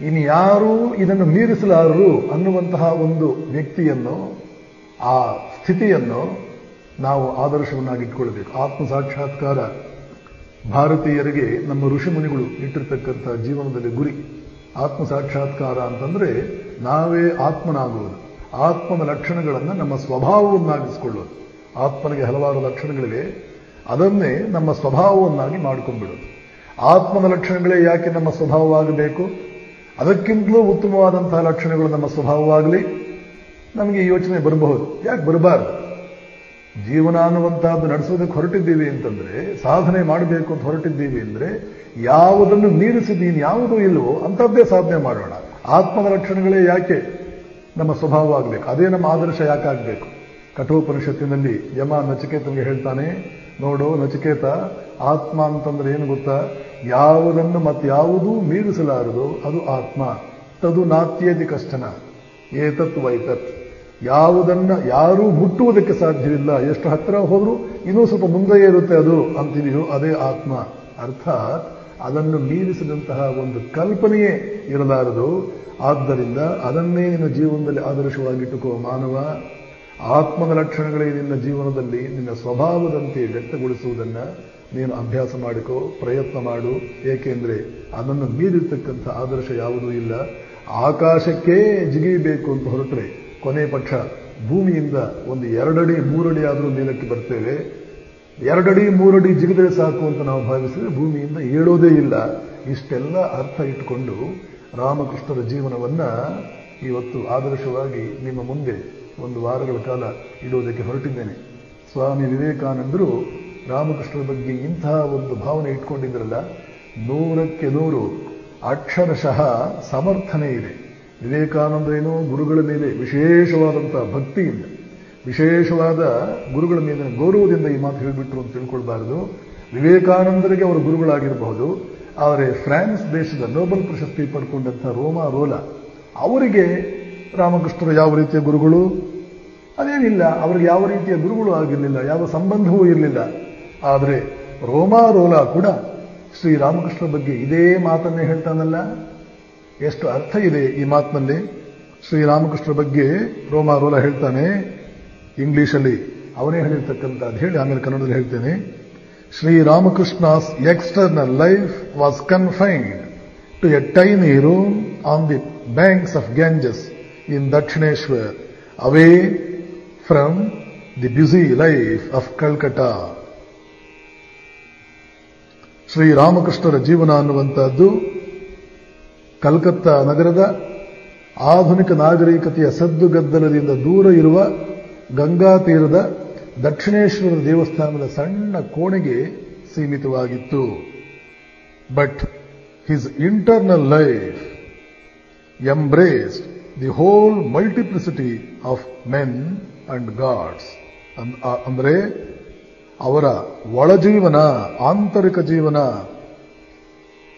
ಇನ್ನು ಯಾರೂ ಇದನ್ನು ಮೀರಿಸಲಾರರು ಅನ್ನುವಂತಹ ಒಂದು ವ್ಯಕ್ತಿಯನ್ನು, ಆ ಸ್ಥಿತಿಯನ್ನು ನಾವು ಆದರ್ಶವನ್ನಾಗಿಟ್ಕೊಳ್ಬೇಕು. ಆತ್ಮ ಸಾಕ್ಷಾತ್ಕಾರ ಭಾರತೀಯರಿಗೆ ನಮ್ಮ ಋಷಿಮುನಿಗಳು ಇಟ್ಟಿರ್ತಕ್ಕಂಥ ಜೀವನದಲ್ಲಿ ಗುರಿ. ಆತ್ಮ ಸಾಕ್ಷಾತ್ಕಾರ ಅಂತಂದ್ರೆ ನಾವೇ ಆತ್ಮನಾಗುವುದು, ಆತ್ಮನ ಲಕ್ಷಣಗಳನ್ನು ನಮ್ಮ ಸ್ವಭಾವವನ್ನಾಗಿಸಿಕೊಳ್ಳೋದು. ಆತ್ಮನಿಗೆ ಹಲವಾರು ಲಕ್ಷಣಗಳಿವೆ, ಅದನ್ನೇ ನಮ್ಮ ಸ್ವಭಾವವನ್ನಾಗಿ ಮಾಡಿಕೊಂಡ್ಬಿಡೋದು. ಆತ್ಮನ ಲಕ್ಷಣಗಳೇ ಯಾಕೆ ನಮ್ಮ ಸ್ವಭಾವವಾಗಬೇಕು? ಅದಕ್ಕಿಂತಲೂ ಉತ್ತಮವಾದಂತಹ ಲಕ್ಷಣಗಳು ನಮ್ಮ ಸ್ವಭಾವವಾಗಲಿ. ನಮಗೆ ಯೋಚನೆ ಬರಬಹುದು, ಯಾಕೆ ಬರಬಾರದು? ಜೀವನ ಅನ್ನುವಂತಹದ್ದು ನಡೆಸೋದಕ್ಕೆ ಹೊರಟಿದ್ದೀವಿ ಅಂತಂದ್ರೆ, ಸಾಧನೆ ಮಾಡಬೇಕು ಅಂತ ಹೊರಟಿದ್ದೀವಿ ಅಂದ್ರೆ, ಯಾವುದನ್ನು ಮೀರಿಸಿದೀನಿ ಯಾವುದೂ ಇಲ್ಲವೋ ಅಂಥದ್ದೇ ಸಾಧನೆ ಮಾಡೋಣ. ಆತ್ಮದ ಲಕ್ಷಣಗಳೇ ಯಾಕೆ ನಮ್ಮ ಸ್ವಭಾವವಾಗಬೇಕು? ಅದೇ ನಮ್ಮ ಆದರ್ಶ ಯಾಕಾಗಬೇಕು? ಕಠೋಪನಿಷತ್ತಿನಲ್ಲಿ ಯಮ ನಚಿಕೇತನಿಗೆ ಹೇಳ್ತಾನೆ, ನೋಡು ನಚಿಕೇತ, ಆತ್ಮ ಅಂತಂದ್ರೆ ಏನು ಗೊತ್ತಾ? ಯಾವುದನ್ನು ಮತ್ಯಾವುದೂ ಮೀರಿಸಲಾರದು ಅದು ಆತ್ಮ. ತದು ನಾತ್ಯೇತಿ ಕಷ್ಟನ ಏತತ್ ವೈತತ್. ಯಾವುದನ್ನ ಯಾರೂ ಮುಟ್ಟುವುದಕ್ಕೆ ಸಾಧ್ಯವಿಲ್ಲ, ಎಷ್ಟು ಹತ್ತಿರ ಹೋದ್ರೂ ಇನ್ನೂ ಸ್ವಲ್ಪ ಮುಂದೆ ಇರುತ್ತೆ ಅದು ಅಂತಿದೆಯೋ ಅದೇ ಆತ್ಮ. ಅರ್ಥಾತ್ ಅದನ್ನು ಮೀರಿಸಿದಂತಹ ಒಂದು ಕಲ್ಪನೆಯೇ ಇರಲಾರದು. ಆದ್ದರಿಂದ ಅದನ್ನೇ ನಿನ್ನ ಜೀವನದಲ್ಲಿ ಆದರ್ಶವಾಗಿಟ್ಟುಕೋ ಮಾನವ. ಆತ್ಮದ ಲಕ್ಷಣಗಳೇ ನಿನ್ನ ಜೀವನದಲ್ಲಿ ನಿನ್ನ ಸ್ವಭಾವದಂತೆ ವ್ಯಕ್ತಗೊಳಿಸುವುದನ್ನ ನೀನು ಅಭ್ಯಾಸ ಮಾಡಿಕೋ, ಪ್ರಯತ್ನ ಮಾಡು. ಏಕೆಂದ್ರೆ ಅದನ್ನು ಮೀರಿರ್ತಕ್ಕಂಥ ಆದರ್ಶ ಯಾವುದೂ ಇಲ್ಲ. ಆಕಾಶಕ್ಕೆ ಜಿಗಿಬೇಕು ಅಂತ ಹೊರಟ್ರೆ ಕೊನೆ ಪಕ್ಷ ಭೂಮಿಯಿಂದ ಒಂದು 2 ಅಡಿ 3 ಅಡಿ ಆದರೂ ಮೇಲಕ್ಕೆ ಬರ್ತೇವೆ. 2 ಅಡಿ 3 ಅಡಿ ಜಿಗಿದ್ರೆ ಸಾಕು ಅಂತ ನಾವು ಭಾವಿಸಿದ್ರೆ ಭೂಮಿಯಿಂದ ಏಳೋದೇ ಇಲ್ಲ. ಇಷ್ಟೆಲ್ಲ ಅರ್ಥ ಇಟ್ಟುಕೊಂಡು ರಾಮಕೃಷ್ಣರ ಜೀವನವನ್ನ ಇವತ್ತು ಆದರ್ಶವಾಗಿ ನಿಮ್ಮ ಮುಂದೆ ಒಂದು ವಾರಗಳ ಕಾಲ ಇಡುವುದಕ್ಕೆ ಹೊರಟಿದ್ದೇನೆ. ಸ್ವಾಮಿ ವಿವೇಕಾನಂದರು ರಾಮಕೃಷ್ಣರ ಬಗ್ಗೆ ಇಂತಹ ಒಂದು ಭಾವನೆ ಇಟ್ಕೊಂಡಿದ್ರಲ್ಲ, 100ಕ್ಕೆ 100 ಅಕ್ಷರಶಃ ಸಮರ್ಥನೆ ಇದೆ. ವಿವೇಕಾನಂದರೇನೋ ಗುರುಗಳ ಮೇಲೆ ವಿಶೇಷವಾದಂತಹ ಭಕ್ತಿಯಿಂದ, ವಿಶೇಷವಾದ ಗುರುಗಳ ಮೇಲೆ ಗೌರವದಿಂದ ಈ ಮಾತು ಹೇಳಿಬಿಟ್ರು ಅಂತ ತಿಳ್ಕೊಳ್ಬಾರದು. ವಿವೇಕಾನಂದರಿಗೆ ಅವರು ಗುರುಗಳಾಗಿರಬಹುದು, ಆದರೆ ಫ್ರಾನ್ಸ್ ದೇಶದ ನೋಬೆಲ್ ಪ್ರಶಸ್ತಿ ಪಡ್ಕೊಂಡಂತಹ ರೋಮಾ ರೋಲಾ ಅವರಿಗೆ ರಾಮಕೃಷ್ಣರು ಯಾವ ರೀತಿಯ ಗುರುಗಳು? ಅದೇನಿಲ್ಲ, ಅವರಿಗೆ ಯಾವ ರೀತಿಯ ಗುರುಗಳು ಆಗಿರಲಿಲ್ಲ, ಯಾವ ಸಂಬಂಧವೂ ಇರಲಿಲ್ಲ. ಆದರೆ ರೋಮಾ ರೋಲಾ ಕೂಡ ಶ್ರೀರಾಮಕೃಷ್ಣರ ಬಗ್ಗೆ ಇದೇ ಮಾತನ್ನೇ ಹೇಳ್ತಾನಲ್ಲ. ಎಷ್ಟು ಅರ್ಥ ಇದೆ ಈ ಮಾತಿನಲ್ಲಿ. ಶ್ರೀರಾಮಕೃಷ್ಣರ ಬಗ್ಗೆ ರೋಮಾ ರೋಲಾ ಹೇಳ್ತಾನೆ, ಇಂಗ್ಲಿಷಲ್ಲಿ ಅವನೇ ಹೇಳಿರ್ತಕ್ಕಂಥದ್ದು ಹೇಳಿ ಆಮೇಲೆ ಕನ್ನಡದಲ್ಲಿ ಹೇಳ್ತೇನೆ. ಶ್ರೀರಾಮಕೃಷ್ಣಸ್ external life was confined to A tiny room on the banks of Ganges in Dakshineshwar, away from the busy life of Calcutta. Shri ರಾಮಕೃಷ್ಣರ ಜೀವನ ಅನ್ನುವಂಥದ್ದು ಕಲ್ಕತ್ತಾ ನಗರದ ಆಧುನಿಕ ನಾಗರಿಕತೆಯ ಸದ್ದುಗದ್ದಲದಿಂದ ದೂರ ಇರುವ ಗಂಗಾ ತೀರದ ದಕ್ಷಿಣೇಶ್ವರ ದೇವಸ್ಥಾನದ ಸಣ್ಣ ಕೋಣೆಗೆ ಸೀಮಿತವಾಗಿತ್ತು. But his internal life embraced the whole multiplicity of men and gods. ಅಂದರೆ ಅವರ ಒಳಜೀವನ, ಆಂತರಿಕ ಜೀವನ,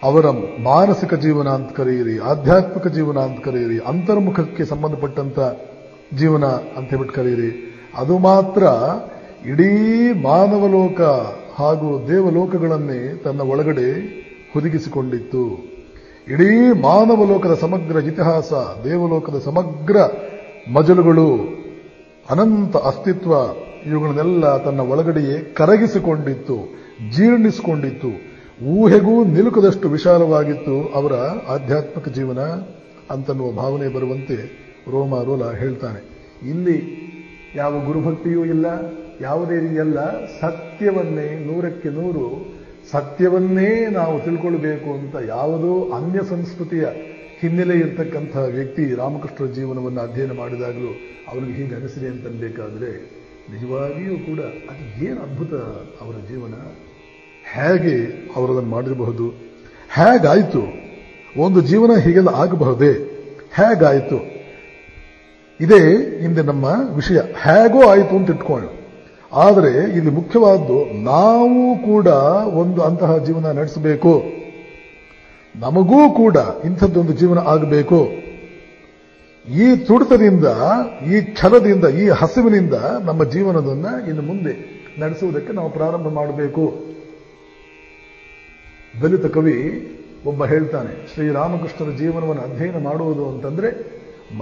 ಅವರ ಮಾನಸಿಕ ಜೀವನ ಅಂತ ಕರೆಯಿರಿ, ಆಧ್ಯಾತ್ಮಿಕ ಜೀವನ ಅಂತ ಕರೆಯಿರಿ, ಅಂತರ್ಮುಖಕ್ಕೆ ಸಂಬಂಧಪಟ್ಟಂತ ಜೀವನ ಅಂತ ಹೇಳ್ಬಿಟ್ಟು ಕರೆಯಿರಿ, ಅದು ಮಾತ್ರ ಇಡೀ ಮಾನವಲೋಕ ಹಾಗೂ ದೇವಲೋಕಗಳನ್ನೇ ತನ್ನ ಒಳಗಡೆ ಹುದುಗಿಸಿಕೊಂಡಿತ್ತು. ಇಡೀ ಮಾನವಲೋಕದ ಸಮಗ್ರ ಇತಿಹಾಸ, ದೇವಲೋಕದ ಸಮಗ್ರ ಮಜಲುಗಳು, ಅನಂತ ಅಸ್ತಿತ್ವ ಇವುಗಳನ್ನೆಲ್ಲ ತನ್ನ ಒಳಗಡೆಯೇ ಕರಗಿಸಿಕೊಂಡಿತ್ತು, ಜೀರ್ಣಿಸಿಕೊಂಡಿತ್ತು. ಊಹೆಗೂ ನಿಲುಕದಷ್ಟು ವಿಶಾಲವಾಗಿತ್ತು ಅವರ ಆಧ್ಯಾತ್ಮಿಕ ಜೀವನ ಅಂತನ್ನುವ ಭಾವನೆ ಬರುವಂತೆ ರೋಮಾರೋಲ ಹೇಳ್ತಾನೆ. ಇಲ್ಲಿ ಯಾವ ಗುರುಭಕ್ತಿಯೂ ಇಲ್ಲ, ಯಾವುದೇ ರೀತಿಯಲ್ಲ. ಸತ್ಯವನ್ನೇ 100ಕ್ಕೆ 100 ಸತ್ಯವನ್ನೇ ನಾವು ತಿಳ್ಕೊಳ್ಬೇಕು ಅಂತ ಯಾವುದೋ ಅನ್ಯ ಸಂಸ್ಕೃತಿಯ ಹಿನ್ನೆಲೆ ಇರತಕ್ಕಂತಹ ವ್ಯಕ್ತಿ ರಾಮಕೃಷ್ಣರ ಜೀವನವನ್ನು ಅಧ್ಯಯನ ಮಾಡಿದಾಗಲೂ ಅವರಿಗೆ ಹೀಗೆ ಅನಿಸಿದೆ ಅಂತನ್ಬೇಕಾದ್ರೆ ನಿಜವಾಗಿಯೂ ಕೂಡ ಅದು ಏನು ಅದ್ಭುತ ಅವರ ಜೀವನ. ಹೇಗೆ ಅವರದನ್ನು ಮಾಡಿರಬಹುದು? ಹೇಗಾಯಿತು? ಒಂದು ಜೀವನ ಹೀಗೆಲ್ಲ ಆಗಬಹುದೇ? ಹೇಗಾಯಿತು? ಇದೇ ಹಿಂದೆ ನಮ್ಮ ವಿಷಯ. ಹೇಗೋ ಆಯಿತು ಅಂತ ಇಟ್ಕೊಳ್ಳೋಣ. ಆದರೆ ಇಲ್ಲಿ ಮುಖ್ಯವಾದ್ದು ನಾವು ಕೂಡ ಒಂದು ಅಂತಹ ಜೀವನ ನಡೆಸಬೇಕು, ನಮಗೂ ಕೂಡ ಇಂಥದ್ದೊಂದು ಜೀವನ ಆಗಬೇಕು. ಈ ತುಡಿತದಿಂದ, ಈ ಛಲದಿಂದ, ಈ ಹಸಿವಿನಿಂದ ನಮ್ಮ ಜೀವನದನ್ನ ಇನ್ನು ಮುಂದೆ ನಡೆಸುವುದಕ್ಕೆ ನಾವು ಪ್ರಾರಂಭ ಮಾಡಬೇಕು. ದಲಿತ ಕವಿ ಒಬ್ಬ ಹೇಳ್ತಾನೆ, ಶ್ರೀರಾಮಕೃಷ್ಣರ ಜೀವನವನ್ನು ಅಧ್ಯಯನ ಮಾಡುವುದು ಅಂತಂದ್ರೆ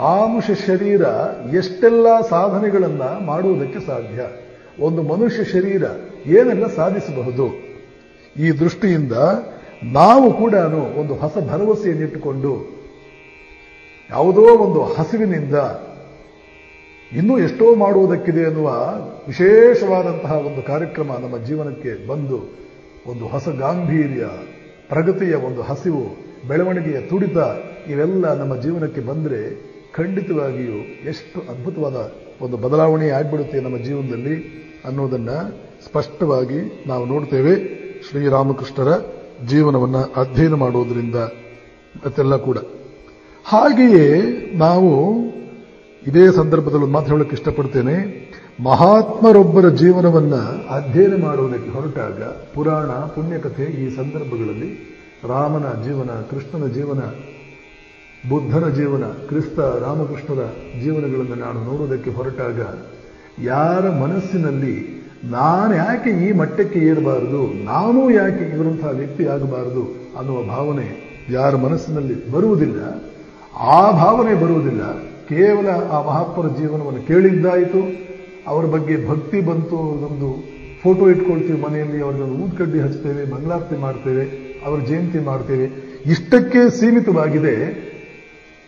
ಮಾನುಷ ಶರೀರ ಎಷ್ಟೆಲ್ಲ ಸಾಧನೆಗಳನ್ನ ಮಾಡುವುದಕ್ಕೆ ಸಾಧ್ಯ, ಒಂದು ಮನುಷ್ಯ ಶರೀರ ಏನೆಲ್ಲ ಸಾಧಿಸಬಹುದು. ಈ ದೃಷ್ಟಿಯಿಂದ ನಾವು ಕೂಡ ಒಂದು ಹೊಸ ಭರವಸೆಯನ್ನಿಟ್ಟುಕೊಂಡು ಯಾವುದೋ ಒಂದು ಹಸಿವಿನಿಂದ ಇನ್ನೂ ಎಷ್ಟೋ ಮಾಡುವುದಕ್ಕಿದೆ ಅನ್ನುವ ವಿಶೇಷವಾದಂತಹ ಒಂದು ಕಾರ್ಯಕ್ರಮ ನಮ್ಮ ಜೀವನಕ್ಕೆ ಬಂದು ಒಂದು ಹೊಸ ಗಾಂಭೀರ್ಯ, ಪ್ರಗತಿಯ ಒಂದು ಹಸಿವು, ಬೆಳವಣಿಗೆಯ ತುಡಿತ ಇವೆಲ್ಲ ನಮ್ಮ ಜೀವನಕ್ಕೆ ಬಂದರೆ ಖಂಡಿತವಾಗಿಯೂ ಎಷ್ಟು ಅದ್ಭುತವಾದ ಒಂದು ಬದಲಾವಣೆ ಆಗ್ಬಿಡುತ್ತೆ ನಮ್ಮ ಜೀವನದಲ್ಲಿ ಅನ್ನೋದನ್ನ ಸ್ಪಷ್ಟವಾಗಿ ನಾವು ನೋಡ್ತೇವೆ ಶ್ರೀರಾಮಕೃಷ್ಣರ ಜೀವನವನ್ನ ಅಧ್ಯಯನ ಮಾಡುವುದರಿಂದ ಮತ್ತೆಲ್ಲ ಕೂಡ. ಹಾಗೆಯೇ ನಾವು ಇದೇ ಸಂದರ್ಭದಲ್ಲಿ ಒಂದು ಮಾತು ಹೇಳಕ್ಕೆ ಇಷ್ಟಪಡ್ತೇನೆ. ಮಹಾತ್ಮರೊಬ್ಬರ ಜೀವನವನ್ನ ಅಧ್ಯಯನ ಮಾಡುವುದಕ್ಕೆ ಹೊರಟಾಗ ಪುರಾಣ, ಪುಣ್ಯಕಥೆ ಈ ಸಂದರ್ಭಗಳಲ್ಲಿ ರಾಮನ ಜೀವನ, ಕೃಷ್ಣನ ಜೀವನ, ಬುದ್ಧನ ಜೀವನ, ಕ್ರಿಸ್ತ ರಾಮಕೃಷ್ಣರ ಜೀವನಗಳನ್ನು ನಾನು ನೋಡುವುದಕ್ಕೆ ಹೊರಟಾಗ ಯಾರ ಮನಸ್ಸಿನಲ್ಲಿ ನಾನು ಯಾಕೆ ಈ ಮಟ್ಟಕ್ಕೆ ಏರಬಾರದು, ನಾನು ಯಾಕೆ ಇವರಂತಹ ವ್ಯಕ್ತಿ ಆಗಬಾರದು ಅನ್ನುವ ಭಾವನೆ ಯಾರ ಮನಸ್ಸಿನಲ್ಲಿ ಬರುವುದಿಲ್ಲ, ಆ ಭಾವನೆ ಬರುವುದಿಲ್ಲ. ಕೇವಲ ಆ ಮಹಾತ್ಮರ ಜೀವನವನ್ನು ಕೇಳಿದ್ದಾಯಿತು, ಅವರ ಬಗ್ಗೆ ಭಕ್ತಿ ಬಂತು, ಒಂದು ಫೋಟೋ ಇಟ್ಕೊಳ್ತೀವಿ ಮನೆಯಲ್ಲಿ, ಅವ್ರಿಗೊಂದು ಊದ್ಕಡ್ಡಿ ಹಚ್ತೇವೆ, ಮಂಗಳಾರತಿ ಮಾಡ್ತೇವೆ, ಅವರ ಜಯಂತಿ ಮಾಡ್ತೇವೆ, ಇಷ್ಟಕ್ಕೆ ಸೀಮಿತವಾಗಿದೆ.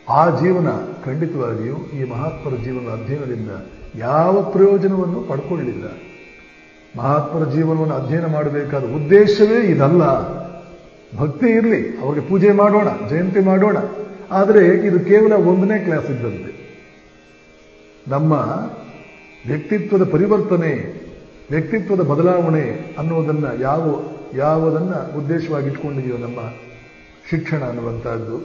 ಆ ಜೀವನ ಖಂಡಿತವಾಗಿಯೂ ಈ ಮಹಾತ್ಮರ ಜೀವನದ ಅಧ್ಯಯನದಿಂದ ಯಾವ ಪ್ರಯೋಜನವನ್ನು ಪಡ್ಕೊಳ್ಳಿಲ್ಲ. ಮಹಾತ್ಮರ ಜೀವನವನ್ನು ಅಧ್ಯಯನ ಮಾಡಬೇಕಾದ ಉದ್ದೇಶವೇ ಇದಲ್ಲ. ಭಕ್ತಿ ಇರಲಿ, ಅವರಿಗೆ ಪೂಜೆ ಮಾಡೋಣ, ಜಯಂತಿ ಮಾಡೋಣ, ಆದರೆ ಇದು ಕೇವಲ 1ನೇ ಕ್ಲಾಸ್ ಇದ್ದಂತೆ. ನಮ್ಮ ವ್ಯಕ್ತಿತ್ವದ ಪರಿವರ್ತನೆ, ವ್ಯಕ್ತಿತ್ವದ ಬದಲಾವಣೆ ಅನ್ನೋದನ್ನ ಯಾವುದನ್ನ ಉದ್ದೇಶವಾಗಿ ಇಟ್ಕೊಂಡಿದೆಯೋ ನಮ್ಮ ಶಿಕ್ಷಣ ಅನ್ನುವಂತಹದ್ದು,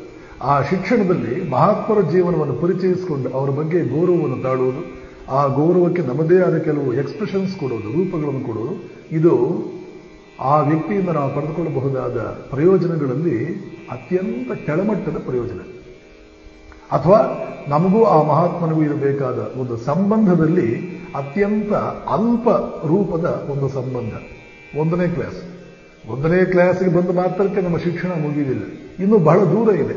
ಆ ಶಿಕ್ಷಣದಲ್ಲಿ ಮಹಾತ್ಮರ ಜೀವನವನ್ನು ಪರಿಚಯಿಸಿಕೊಂಡು ಅವರ ಬಗ್ಗೆ ಗೌರವವನ್ನು ತಾಳುವುದು, ಆ ಗೌರವಕ್ಕೆ ನಮ್ಮದೇ ಆದ ಕೆಲವು ಎಕ್ಸ್ಪ್ರೆಷನ್ಸ್ ಕೊಡೋದು, ರೂಪಗಳನ್ನು ಕೊಡೋದು, ಇದು ಆ ವ್ಯಕ್ತಿಯಿಂದ ನಾವು ಪಡೆದುಕೊಳ್ಳಬಹುದಾದ ಪ್ರಯೋಜನಗಳಲ್ಲಿ ಅತ್ಯಂತ ಕೆಳಮಟ್ಟದ ಪ್ರಯೋಜನ. ಅಥವಾ ನಮಗೂ ಆ ಮಹಾತ್ಮನಿಗೂ ಇರಬೇಕಾದ ಒಂದು ಸಂಬಂಧದಲ್ಲಿ ಅತ್ಯಂತ ಅಲ್ಪ ರೂಪದ ಒಂದು ಸಂಬಂಧ. 1ನೇ ಕ್ಲಾಸ್, 1ನೇ ಕ್ಲಾಸ್ಗೆ ಬಂದ ಮಾತ್ರಕ್ಕೆ ನಮ್ಮ ಶಿಕ್ಷಣ ಮುಗಿದಿಲ್ಲ, ಇನ್ನು ಬಹಳ ದೂರ ಇದೆ.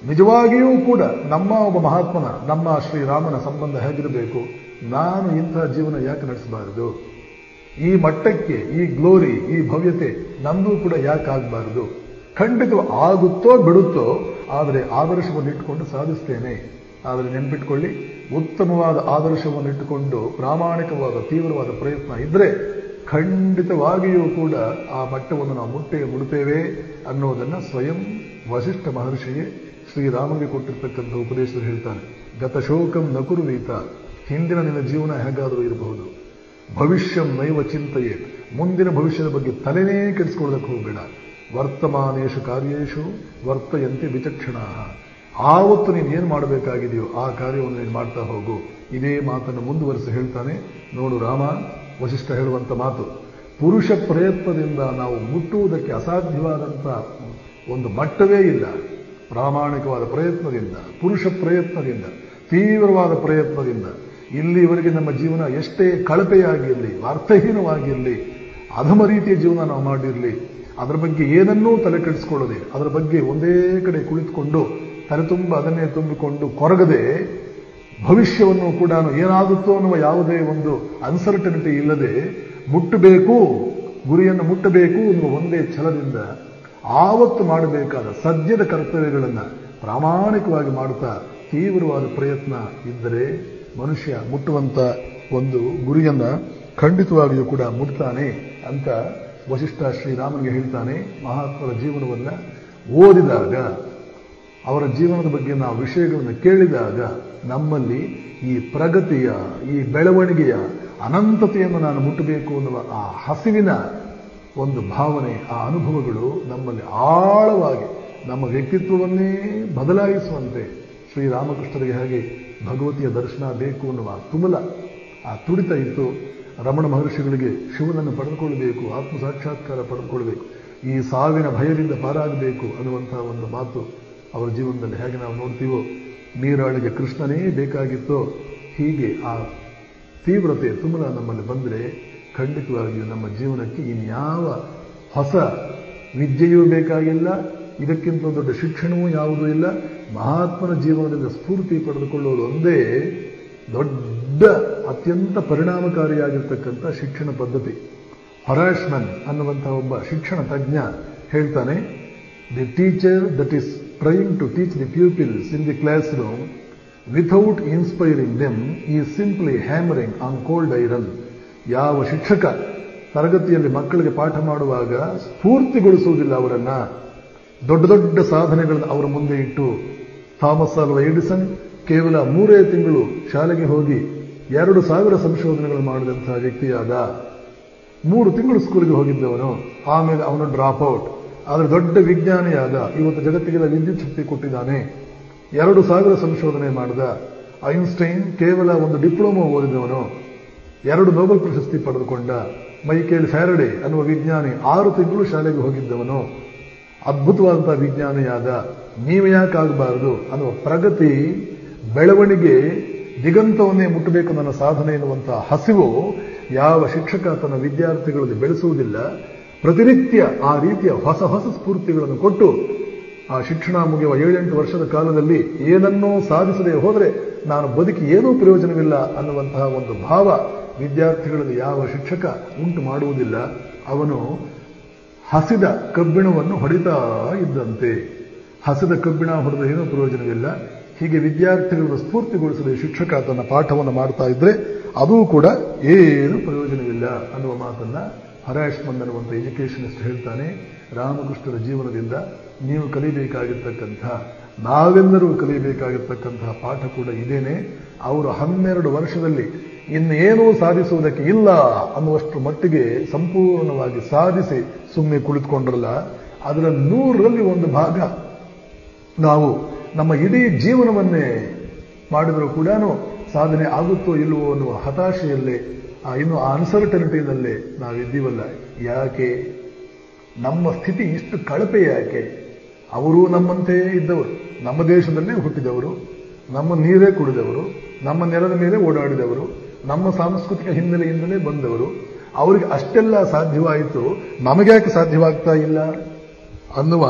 ನಿಜವಾಗಿಯೂ ಕೂಡ ನಮ್ಮ ಒಬ್ಬ ಮಹಾತ್ಮನ, ನಮ್ಮ ಶ್ರೀರಾಮನ ಸಂಬಂಧ ಹೇಗಿರಬೇಕು, ನಾನು ಇಂತಹ ಜೀವನ ಯಾಕೆ ನಡೆಸಬಾರದು, ಈ ಮಟ್ಟಕ್ಕೆ, ಈ ಗ್ಲೋರಿ, ಈ ಭವ್ಯತೆ ನಮ್ದು ಕೂಡ ಯಾಕೆ ಆಗಬಾರದು. ಖಂಡಿತ ಆಗುತ್ತೋ ಬಿಡುತ್ತೋ, ಆದರೆ ಆದರ್ಶವನ್ನು ಇಟ್ಟುಕೊಂಡು ಸಾಧಿಸ್ತೇನೆ. ಆದರೆ ನೆನ್ಪಿಟ್ಕೊಳ್ಳಿ, ಉತ್ತಮವಾದ ಆದರ್ಶವನ್ನು ಇಟ್ಟುಕೊಂಡು ಪ್ರಾಮಾಣಿಕವಾದ ತೀವ್ರವಾದ ಪ್ರಯತ್ನ ಇದ್ರೆ ಖಂಡಿತವಾಗಿಯೂ ಕೂಡ ಆ ಮಟ್ಟವನ್ನು ನಾವು ಮುಟ್ಟುತ್ತೇವೆ ಅನ್ನೋದನ್ನ ಸ್ವಯಂ ವಸಿಷ್ಠ ಮಹರ್ಷಿಯೇ ಶ್ರೀರಾಮನಿಗೆ ಕೊಟ್ಟಿರ್ತಕ್ಕಂಥ ಉಪದೇಶರು ಹೇಳ್ತಾನೆ. ಗತಶೋಕಂ ನಕುರುವೀತ, ಹಿಂದಿನ ನಿನ್ನ ಜೀವನ ಹೇಗಾದರೂ ಇರಬಹುದು, ಭವಿಷ್ಯಂ ನೈವ ಚಿಂತೆಯೇ, ಮುಂದಿನ ಭವಿಷ್ಯದ ಬಗ್ಗೆ ತಲೆನೇ ಕೆಡಿಸ್ಕೊಳ್ಳೋದಕ್ಕೆ ಹೋಗಬೇಡ. ವರ್ತಮಾನೇಶು ಕಾರ್ಯೇಶು ವರ್ತಯಂತೆ ವಿಚಕ್ಷಣಾ, ಆವತ್ತು ನೀನು ಏನು ಮಾಡಬೇಕಾಗಿದೆಯೋ ಆ ಕಾರ್ಯವನ್ನು ನೀನು ಮಾಡ್ತಾ ಹೋಗು. ಇದೇ ಮಾತನ್ನು ಮುಂದುವರೆಸಿ ಹೇಳ್ತಾನೆ. ನೋಡು ರಾಮ, ವಸಿಷ್ಠ ಹೇಳುವಂತ ಮಾತು, ಪುರುಷ ಪ್ರಯತ್ನದಿಂದ ನಾವು ಮುಟ್ಟುವುದಕ್ಕೆ ಅಸಾಧ್ಯವಾದಂಥ ಒಂದು ಮಟ್ಟವೇ ಇಲ್ಲ. ಪ್ರಾಮಾಣಿಕವಾದ ಪ್ರಯತ್ನದಿಂದ, ಪುರುಷ ಪ್ರಯತ್ನದಿಂದ, ತೀವ್ರವಾದ ಪ್ರಯತ್ನದಿಂದ ಇಲ್ಲಿವರೆಗೆ ನಮ್ಮ ಜೀವನ ಎಷ್ಟೇ ಕಳಪೆಯಾಗಿರಲಿ, ಅರ್ಥಹೀನವಾಗಿರಲಿ, ಅಧಮ ರೀತಿಯ ಜೀವನ ನಾವು ಮಾಡಿರಲಿ, ಅದರ ಬಗ್ಗೆ ಏನನ್ನೂ ತಲೆ ಕೆಡಿಸ್ಕೊಳ್ಳದೆ, ಅದರ ಬಗ್ಗೆ ಒಂದೇ ಕಡೆ ಕುಳಿತುಕೊಂಡು ತಲೆ ತುಂಬ ಅದನ್ನೇ ತುಂಬಿಕೊಂಡು ಕೊರಗದೆ ಭವಿಷ್ಯವನ್ನು ಕೂಡ ಏನಾಗುತ್ತೋ ಅನ್ನುವ ಯಾವುದೇ ಒಂದು ಅನ್ಸರ್ಟನಿಟಿ ಇಲ್ಲದೆ ಮುಟ್ಟಬೇಕು, ಗುರಿಯನ್ನು ಮುಟ್ಟಬೇಕು ಎನ್ನುವ ಒಂದೇ ಛಲದಿಂದ ಆವತ್ತು ಮಾಡಬೇಕಾದ ಸದ್ಯದ ಕರ್ತವ್ಯಗಳನ್ನು ಪ್ರಾಮಾಣಿಕವಾಗಿ ಮಾಡುತ್ತಾ ತೀವ್ರವಾದ ಪ್ರಯತ್ನ ಇದ್ದರೆ ಮನುಷ್ಯ ಮುಟ್ಟುವಂತ ಒಂದು ಗುರಿಯನ್ನ ಖಂಡಿತವಾಗಿಯೂ ಕೂಡ ಮುಟ್ತಾನೆ ಅಂತ ವಸಿಷ್ಠ ಶ್ರೀರಾಮನಿಗೆ ಹೇಳ್ತಾನೆ. ಮಹಾತ್ಮರ ಜೀವನವನ್ನ ಓದಿದಾಗ, ಅವರ ಜೀವನದ ಬಗ್ಗೆ ನಾವು ವಿಷಯಗಳನ್ನು ಕೇಳಿದಾಗ ನಮ್ಮಲ್ಲಿ ಈ ಪ್ರಗತಿಯ, ಈ ಬೆಳವಣಿಗೆಯ ಅನಂತತೆಯನ್ನು ನಾನು ಮುಟ್ಟಬೇಕು ಅನ್ನುವ ಆ ಹಸಿವಿನ ಒಂದು ಭಾವನೆ, ಆ ಅನುಭವಗಳು ನಮ್ಮಲ್ಲಿ ಆಳವಾಗಿ ನಮ್ಮ ವ್ಯಕ್ತಿತ್ವವನ್ನೇ ಬದಲಾಯಿಸುವಂತೆ ಶ್ರೀರಾಮಕೃಷ್ಣರಿಗೆ ಹಾಗೆ ಭಗವತಿಯ ದರ್ಶನ ಬೇಕು ಅನ್ನುವ ತುಮಲ, ಆ ತುಡಿತ ಇತ್ತು. ರಮಣ ಮಹರ್ಷಿಗಳಿಗೆ ಶಿವನನ್ನು ಪಡೆದುಕೊಳ್ಳಬೇಕು, ಆತ್ಮ ಸಾಕ್ಷಾತ್ಕಾರ ಪಡೆದುಕೊಳ್ಳಬೇಕು, ಈ ಸಾವಿನ ಭಯದಿಂದ ಪಾರಾಗಬೇಕು ಅನ್ನುವಂತಹ ಒಂದು ಮಾತು ಅವರ ಜೀವನದಲ್ಲಿ ಹೇಗೆ ನಾವು ನೋಡ್ತೀವೋ, ನೀರಾಳಿಗೆ ಕೃಷ್ಣನೇ ಬೇಕಾಗಿತ್ತೋ ಹೀಗೆ ಆ ತೀವ್ರತೆ ತುಮಲ ನಮ್ಮಲ್ಲಿ ಬಂದರೆ ಖಂಡಿತವಾಗಿಯೂ ನಮ್ಮ ಜೀವನಕ್ಕೆ ಇನ್ಯಾವ ಹೊಸ ವಿದ್ಯೆಯೂ ಬೇಕಾಗಿಲ್ಲ, ಇದಕ್ಕಿಂತ ದೊಡ್ಡ ಶಿಕ್ಷಣವೂ ಯಾವುದೂ ಇಲ್ಲ. ಮಹಾತ್ಮನ ಜೀವನದಿಂದ ಸ್ಫೂರ್ತಿ ಪಡೆದುಕೊಳ್ಳುವುದು ಒಂದೇ ದೊಡ್ಡ ಅತ್ಯಂತ ಪರಿಣಾಮಕಾರಿಯಾಗಿರ್ತಕ್ಕಂಥ ಶಿಕ್ಷಣ ಪದ್ಧತಿ. ಹೊರಾಶ್ಮನ್ ಅನ್ನುವಂತಹ ಒಬ್ಬ ಶಿಕ್ಷಣ ತಜ್ಞ ಹೇಳ್ತಾನೆ, the teacher that is trying to teach the pupils in the classroom without inspiring them is simply hammering on cold iron. ಯಾವ ಶಿಕ್ಷಕ ತರಗತಿಯಲ್ಲಿ ಮಕ್ಕಳಿಗೆ ಪಾಠ ಮಾಡುವಾಗ ಸ್ಫೂರ್ತಿಗೊಳಿಸುವುದಿಲ್ಲ ಅವರನ್ನ, ದೊಡ್ಡ ದೊಡ್ಡ ಸಾಧನೆಗಳನ್ನು ಅವರ ಮುಂದೆ ಇಟ್ಟು, ಥಾಮಸ್ ಆಲ್ವಾ ಎಡಿಸನ್ ಕೇವಲ 3 ತಿಂಗಳು ಶಾಲೆಗೆ ಹೋಗಿ 2,000 ಸಂಶೋಧನೆಗಳು ಮಾಡಿದಂತಹ ವ್ಯಕ್ತಿಯಾದ, 3 ತಿಂಗಳು ಸ್ಕೂಲ್ಗೆ ಹೋಗಿದ್ದವನು, ಆಮೇಲೆ ಅವನು ಡ್ರಾಪ್ ಔಟ್. ಆದರೆ ದೊಡ್ಡ ವಿಜ್ಞಾನಿಯಾದ, ಇವತ್ತು ಜಗತ್ತಿಗೆಲ್ಲ ವಿದ್ಯುತ್ ಶಕ್ತಿ ಕೊಟ್ಟಿದ್ದಾನೆ, 2,000 ಸಂಶೋಧನೆ ಮಾಡಿದ. ಐನ್ಸ್ಟೈನ್ ಕೇವಲ ಒಂದು ಡಿಪ್ಲೊಮಾ ಓದಿದವನು, 2 ನೊಬೆಲ್ ಪ್ರಶಸ್ತಿ ಪಡೆದುಕೊಂಡ. ಮೈಕೇಲ್ ಫ್ಯಾರಡೆ ಅನ್ನುವ ವಿಜ್ಞಾನಿ 6 ತಿಂಗಳು ಶಾಲೆಗೆ ಹೋಗಿದ್ದವನು, ಅದ್ಭುತವಾದಂತಹ ವಿಜ್ಞಾನಿಯಾದ. ನೀವು ಯಾಕಾಗಬಾರದು ಅನ್ನುವ ಪ್ರಗತಿ, ಬೆಳವಣಿಗೆ, ದಿಗಂತವನ್ನೇ ಮುಟ್ಟಬೇಕು ನನ್ನ ಸಾಧನೆ ಎನ್ನುವಂತಹ ಹಸಿವು ಯಾವ ಶಿಕ್ಷಕ ತನ್ನ ವಿದ್ಯಾರ್ಥಿಗಳಲ್ಲಿ ಬೆಳೆಸುವುದಿಲ್ಲ. ಪ್ರತಿನಿತ್ಯ ಆ ರೀತಿಯ ಹೊಸ ಹೊಸ ಸ್ಫೂರ್ತಿಗಳನ್ನು ಕೊಟ್ಟು ಆ ಶಿಕ್ಷಣ ಮುಗಿಯುವ 7-8 ವರ್ಷದ ಕಾಲದಲ್ಲಿ ಏನನ್ನೋ ಸಾಧಿಸದೆ ಹೋದರೆ ನಾನು ಬದುಕಿ ಏನೂ ಪ್ರಯೋಜನವಿಲ್ಲ ಅನ್ನುವಂತಹ ಒಂದು ಭಾವ ವಿದ್ಯಾರ್ಥಿಗಳಲ್ಲಿ ಯಾವ ಶಿಕ್ಷಕ ಉಂಟು ಮಾಡುವುದಿಲ್ಲ. ಅವನು ಹಸಿದ ಕಬ್ಬಿಣವನ್ನು ಹೊಡಿತಾ ಇದ್ದಂತೆ. ಹಸಿದ ಕಬ್ಬಿಣ ಹೊಡೆದ ಏನೂ ಪ್ರಯೋಜನವಿಲ್ಲ. ಹೀಗೆ ವಿದ್ಯಾರ್ಥಿಗಳನ್ನು ಸ್ಫೂರ್ತಿಗೊಳಿಸದೆ ಶಿಕ್ಷಕ ತನ್ನ ಪಾಠವನ್ನು ಮಾಡ್ತಾ ಇದ್ರೆ ಅದೂ ಕೂಡ ಏನು ಪ್ರಯೋಜನವಿಲ್ಲ ಅನ್ನುವ ಮಾತನ್ನ ಹರಾಶ್ಮನ್ ಅನ್ನುವಂಥ ಎಜುಕೇಷನಿಸ್ಟ್ ಹೇಳ್ತಾನೆ. ರಾಮಕೃಷ್ಣರ ಜೀವನದಿಂದ ನೀವು ಕಲಿಬೇಕಾಗಿರ್ತಕ್ಕಂಥ, ನಾವೆಲ್ಲರೂ ಕಲಿಬೇಕಾಗಿರ್ತಕ್ಕಂತಹ ಪಾಠ ಕೂಡ ಇದೇನೆ. ಅವರು 12 ವರ್ಷದಲ್ಲಿ ಇನ್ನೇನೂ ಸಾಧಿಸುವುದಕ್ಕೆ ಇಲ್ಲ ಅನ್ನುವಷ್ಟು ಮಟ್ಟಿಗೆ ಸಂಪೂರ್ಣವಾಗಿ ಸಾಧಿಸಿ ಸುಮ್ಮನೆ ಕುಳಿತುಕೊಂಡ್ರಲ್ಲ, ಅದರ 100ರಲ್ಲಿ 1 ಭಾಗ ನಾವು ನಮ್ಮ ಇಡೀ ಜೀವನವನ್ನೇ ಮಾಡಿದರೂ ಕೂಡ ಸಾಧನೆ ಆಗುತ್ತೋ ಇಲ್ಲವೋ ಅನ್ನುವ ಹತಾಶೆಯಲ್ಲೇ, ಇನ್ನು ಆ ಅನ್ಸರ್ಟನಿಟಿನಲ್ಲೇ ನಾವಿದ್ದೀವಲ್ಲ. ಯಾಕೆ ನಮ್ಮ ಸ್ಥಿತಿ ಇಷ್ಟು ಕಳಪೆ? ಯಾಕೆ? ಅವರೂ ನಮ್ಮಂತೆ ಇದ್ದವರು, ನಮ್ಮ ದೇಶದಲ್ಲೇ ಹುಟ್ಟಿದವರು, ನಮ್ಮ ನೀರೇ ಕುಡಿದವರು, ನಮ್ಮ ನೆಲದ ಮೇಲೆ ಓಡಾಡಿದವರು, ನಮ್ಮ ಸಾಂಸ್ಕೃತಿಕ ಹಿನ್ನೆಲೆಯಿಂದಲೇ ಬಂದವರು. ಅವರಿಗೆ ಅಷ್ಟೆಲ್ಲ ಸಾಧ್ಯವಾಯಿತು, ನಮಗ್ಯಾಕೆ ಸಾಧ್ಯವಾಗ್ತಾ ಇಲ್ಲ ಅನ್ನುವ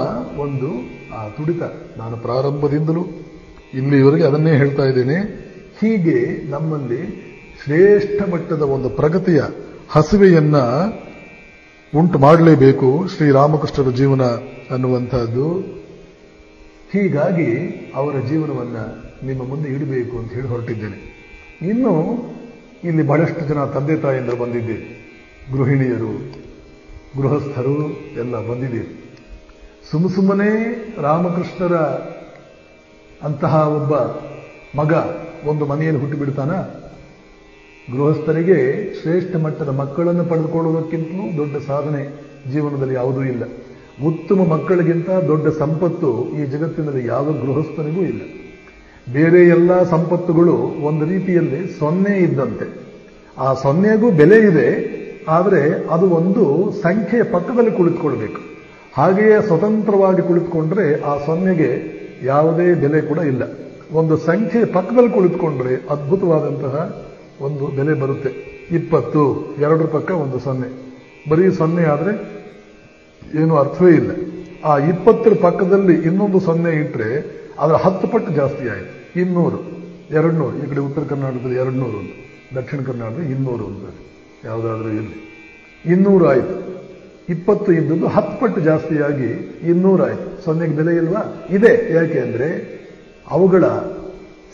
ಒಂದು ಆ ತುಡಿತ ನಾನು ಪ್ರಾರಂಭದಿಂದಲೂ ಇಲ್ಲಿಯವರೆಗೆ ಅದನ್ನೇ ಹೇಳ್ತಾ ಇದ್ದೇನೆ. ಹೀಗೆ ನಮ್ಮಲ್ಲಿ ಶ್ರೇಷ್ಠ ಮಟ್ಟದ ಒಂದು ಪ್ರಗತಿಯ ಹಸಿವೆಯನ್ನ ಉಂಟು ಮಾಡಲೇಬೇಕು ಶ್ರೀರಾಮಕೃಷ್ಣರ ಜೀವನ ಅನ್ನುವಂಥದ್ದು. ಹೀಗಾಗಿ ಅವರ ಜೀವನವನ್ನ ನಿಮ್ಮ ಮುಂದೆ ಇಡಬೇಕು ಅಂತ ಹೇಳಿ ಹೊರಟಿದ್ದೇನೆ. ಇನ್ನು ಇಲ್ಲಿ ಬಹಳಷ್ಟು ಜನ ತಂದೆ ತಾಯಿಯಂದರು ಬಂದಿದ್ದೀರಿ, ಗೃಹಿಣಿಯರು, ಗೃಹಸ್ಥರು ಎಲ್ಲ ಬಂದಿದ್ದೀರಿ. ಸುಮ್ಮನೆ ರಾಮಕೃಷ್ಣರ ಅಂತಹ ಒಬ್ಬ ಮಗ ಒಂದು ಮನೆಯಲ್ಲಿ ಹುಟ್ಟಿಬಿಡ್ತಾನ? ಗೃಹಸ್ಥರಿಗೆ ಶ್ರೇಷ್ಠ ಮಟ್ಟದ ಮಕ್ಕಳನ್ನು ಪಡೆದುಕೊಳ್ಳುವುದಕ್ಕಿಂತಲೂ ದೊಡ್ಡ ಸಾಧನೆ ಜೀವನದಲ್ಲಿ ಯಾವುದೂ ಇಲ್ಲ. ಉತ್ತಮ ಮಕ್ಕಳಿಗಿಂತ ದೊಡ್ಡ ಸಂಪತ್ತು ಈ ಜಗತ್ತಿನಲ್ಲಿ ಯಾವ ಗೃಹಸ್ಥನಿಗೂ ಇಲ್ಲ. ಬೇರೆ ಎಲ್ಲ ಸಂಪತ್ತುಗಳು ಒಂದು ರೀತಿಯಲ್ಲಿ 0 ಇದ್ದಂತೆ. ಆ 0ಗೂ ಬೆಲೆ ಇದೆ, ಆದರೆ ಅದು ಒಂದು ಸಂಖ್ಯೆಯ ಪಕ್ಕದಲ್ಲಿ ಕುಳಿತುಕೊಳ್ಬೇಕು. ಹಾಗೆಯೇ ಸ್ವತಂತ್ರವಾಗಿ ಕುಳಿತುಕೊಂಡ್ರೆ ಆ 0ಗೆ ಯಾವುದೇ ಬೆಲೆ ಕೂಡ ಇಲ್ಲ. ಒಂದು ಸಂಖ್ಯೆಯ ಪಕ್ಕದಲ್ಲಿ ಕುಳಿತುಕೊಂಡ್ರೆ ಅದ್ಭುತವಾದಂತಹ ಒಂದು ಬೆಲೆ ಬರುತ್ತೆ. 20, 2 ಪಕ್ಕ ಒಂದು 0, ಬರೀ 0 ಆದರೆ ಏನು ಅರ್ಥವೇ ಇಲ್ಲ. ಆ 20 ಪಕ್ಕದಲ್ಲಿ ಇನ್ನೊಂದು 0 ಇಟ್ಟರೆ ಅದರ 10 ಪಟ್ಟು ಜಾಸ್ತಿ ಆಯಿತು, 200. 200, ಈ ಕಡೆ ಉತ್ತರ ಕರ್ನಾಟಕದಲ್ಲಿ 200 ಉಂಟು, ದಕ್ಷಿಣ ಕರ್ನಾಟಕದಲ್ಲಿ 200 ಉಂಟು. ಯಾವುದಾದ್ರೂ ಇರಲಿ, 200 ಆಯಿತು. 20 ಇದ್ದದ್ದು 10 ಪಟ್ಟು ಜಾಸ್ತಿಯಾಗಿ 200 ಆಯಿತು. 0ಗೆ ಬೆಲೆ ಇಲ್ವಾ? ಇದೆ. ಯಾಕೆ ಅಂದ್ರೆ ಅವುಗಳ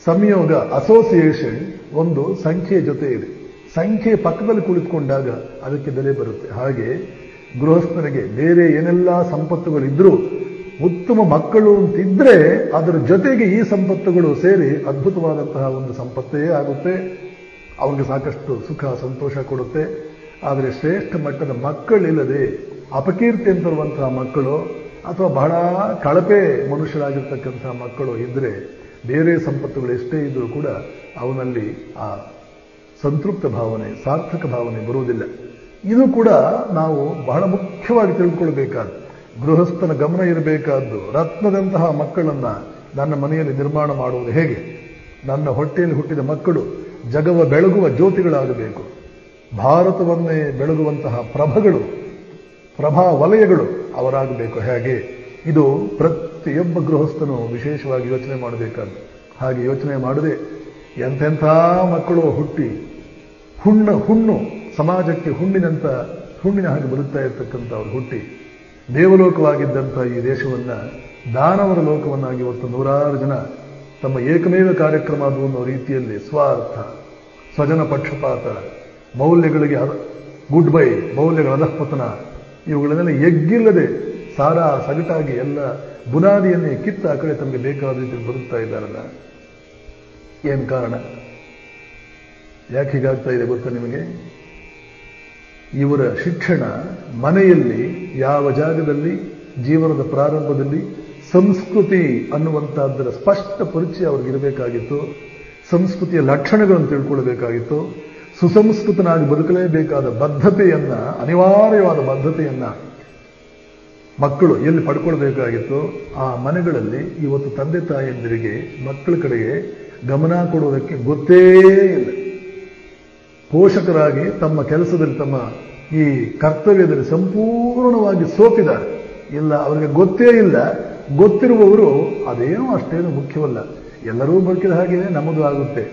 ಸಂಯೋಗ, ಅಸೋಸಿಯೇಷನ್ ಒಂದು ಸಂಖ್ಯೆ ಜೊತೆ ಇದೆ. ಸಂಖ್ಯೆ ಪಕ್ಕದಲ್ಲಿ ಕುಳಿತುಕೊಂಡಾಗ ಅದಕ್ಕೆ ಬೆಲೆ ಬರುತ್ತೆ. ಹಾಗೆ ಗೃಹಸ್ಥನಿಗೆ ಬೇರೆ ಏನೆಲ್ಲ ಸಂಪತ್ತುಗಳಿದ್ರೂ ಉತ್ತಮ ಮಕ್ಕಳು ಅಂತಿದ್ರೆ ಅದರ ಜೊತೆಗೆ ಈ ಸಂಪತ್ತುಗಳು ಸೇರಿ ಅದ್ಭುತವಾದಂತಹ ಒಂದು ಸಂಪತ್ತೇ ಆಗುತ್ತೆ. ಅವನಿಗೆ ಸಾಕಷ್ಟು ಸುಖ ಸಂತೋಷ ಕೊಡುತ್ತೆ. ಆದರೆ ಶ್ರೇಷ್ಠ ಮಟ್ಟದ ಮಕ್ಕಳಿಲ್ಲದೆ ಅಪಕೀರ್ತಿ ಅಂತಿರುವಂತಹ ಮಕ್ಕಳು ಅಥವಾ ಬಹಳ ಕಳಪೆ ಮನುಷ್ಯರಾಗಿರ್ತಕ್ಕಂತಹ ಮಕ್ಕಳು ಇದ್ರೆ ಬೇರೆ ಸಂಪತ್ತುಗಳು ಎಷ್ಟೇ ಇದ್ರೂ ಕೂಡ ಅವನಲ್ಲಿ ಆ ಸಂತೃಪ್ತ ಭಾವನೆ, ಸಾರ್ಥಕ ಭಾವನೆ ಬರುವುದಿಲ್ಲ. ಇದು ಕೂಡ ನಾವು ಬಹಳ ಮುಖ್ಯವಾಗಿ ತಿಳ್ಕೊಳ್ಬೇಕಾದ, ಗೃಹಸ್ಥನ ಗಮನ ಇರಬೇಕಾದ್ದು. ರತ್ನದಂತಹ ಮಕ್ಕಳನ್ನ ನನ್ನ ಮನೆಯಲ್ಲಿ ನಿರ್ಮಾಣ ಮಾಡುವುದು ಹೇಗೆ? ನನ್ನ ಹೊಟ್ಟೆಯಲ್ಲಿ ಹುಟ್ಟಿದ ಮಕ್ಕಳು ಜಗವ ಬೆಳಗುವ ಜ್ಯೋತಿಗಳಾಗಬೇಕು, ಭಾರತವನ್ನೇ ಬೆಳಗುವಂತಹ ಪ್ರಭಾ ವಲಯಗಳು ಅವರಾಗಬೇಕು. ಹೇಗೆ? ಇದು ಪ್ರತಿಯೊಬ್ಬ ಗೃಹಸ್ಥನು ವಿಶೇಷವಾಗಿ ಯೋಚನೆ ಮಾಡಬೇಕಾದ್ದು. ಹಾಗೆ ಯೋಚನೆ ಮಾಡದೆ ಎಂತೆಂಥ ಮಕ್ಕಳು ಹುಟ್ಟಿ ಹುಣ್ಣು ಸಮಾಜಕ್ಕೆ ಹುಣ್ಣಿನ ಹಾಗೆ ಬದುಕ್ತಾ ಇರ್ತಕ್ಕಂಥವ್ರು ಹುಟ್ಟಿ ದೇವಲೋಕವಾಗಿದ್ದಂಥ ಈ ದೇಶವನ್ನ ದಾನವರ ಲೋಕವನ್ನಾಗಿ ಇವತ್ತು 100 ಜನ ತಮ್ಮ ಏಕಮೇವ ಕಾರ್ಯಕ್ರಮ ಅದು ಅನ್ನೋ ರೀತಿಯಲ್ಲಿ ಸ್ವಾರ್ಥ, ಸ್ವಜನ ಪಕ್ಷಪಾತ, ಮೌಲ್ಯಗಳಿಗೆ ಗುಡ್ ಬೈ, ಮೌಲ್ಯಗಳ ಅಧಃಪತನ, ಇವುಗಳನ್ನೆಲ್ಲ ಎಗ್ಗಿಲ್ಲದೆ ಸಾರಾ ಸಗಟಾಗಿ ಎಲ್ಲ ಬುನಾದಿಯನ್ನೇ ಕಿತ್ತ ಆ ಕಡೆ ತಮಗೆ ಬೇಕಾದ ರೀತಿಯಲ್ಲಿ ಬದುಕ್ತಾ ಇದ್ದಾರಲ್ಲ. ಏನ್ ಕಾರಣ? ಯಾಕೆ ಹೀಗಾಗ್ತಾ ಇದೆ ಗೊತ್ತಾ ನಿಮಗೆ? ಇವರ ಶಿಕ್ಷಣ ಮನೆಯಲ್ಲಿ ಯಾವ ಜಾಗದಲ್ಲಿ ಜೀವನದ ಪ್ರಾರಂಭದಲ್ಲಿ ಸಂಸ್ಕೃತಿ ಅನ್ನುವಂತಹದ್ದರ ಸ್ಪಷ್ಟ ಪರಿಚಯ ಅವ್ರಿಗಿರಬೇಕಾಗಿತ್ತು. ಸಂಸ್ಕೃತಿಯ ಲಕ್ಷಣಗಳನ್ನು ತಿಳ್ಕೊಳ್ಬೇಕಾಗಿತ್ತು. ಸುಸಂಸ್ಕೃತನಾಗಿ ಬದುಕಲೇಬೇಕಾದ ಬದ್ಧತೆಯನ್ನ, ಅನಿವಾರ್ಯವಾದ ಬದ್ಧತೆಯನ್ನ ಮಕ್ಕಳು ಎಲ್ಲಿ ಪಡ್ಕೊಳ್ಬೇಕಾಗಿತ್ತು ಆ ಮನೆಗಳಲ್ಲಿ ಇವತ್ತು ತಂದೆ ತಾಯಿಯಂದಿರಿಗೆ ಮಕ್ಕಳ ಕಡೆಗೆ ಗಮನ ಕೊಡುವುದಕ್ಕೆ ಗೊತ್ತೇ ಇಲ್ಲ. ಪೋಷಕರಾಗಿ ತಮ್ಮ ಕೆಲಸದಲ್ಲಿ, ತಮ್ಮ ಈ ಕರ್ತವ್ಯದಲ್ಲಿ ಸಂಪೂರ್ಣವಾಗಿ ಸೋತಿದ್ದಾರೆ. ಇಲ್ಲ, ಅವರಿಗೆ ಗೊತ್ತೇ ಇಲ್ಲ. ಗೊತ್ತಿರುವವರು ಅದೇನೋ ಅಷ್ಟೇನು ಮುಖ್ಯವಲ್ಲ, ಎಲ್ಲರೂ ಬದುಕಿದ ಹಾಗೆ ನಮ್ಮದು ಆಗುತ್ತೆ.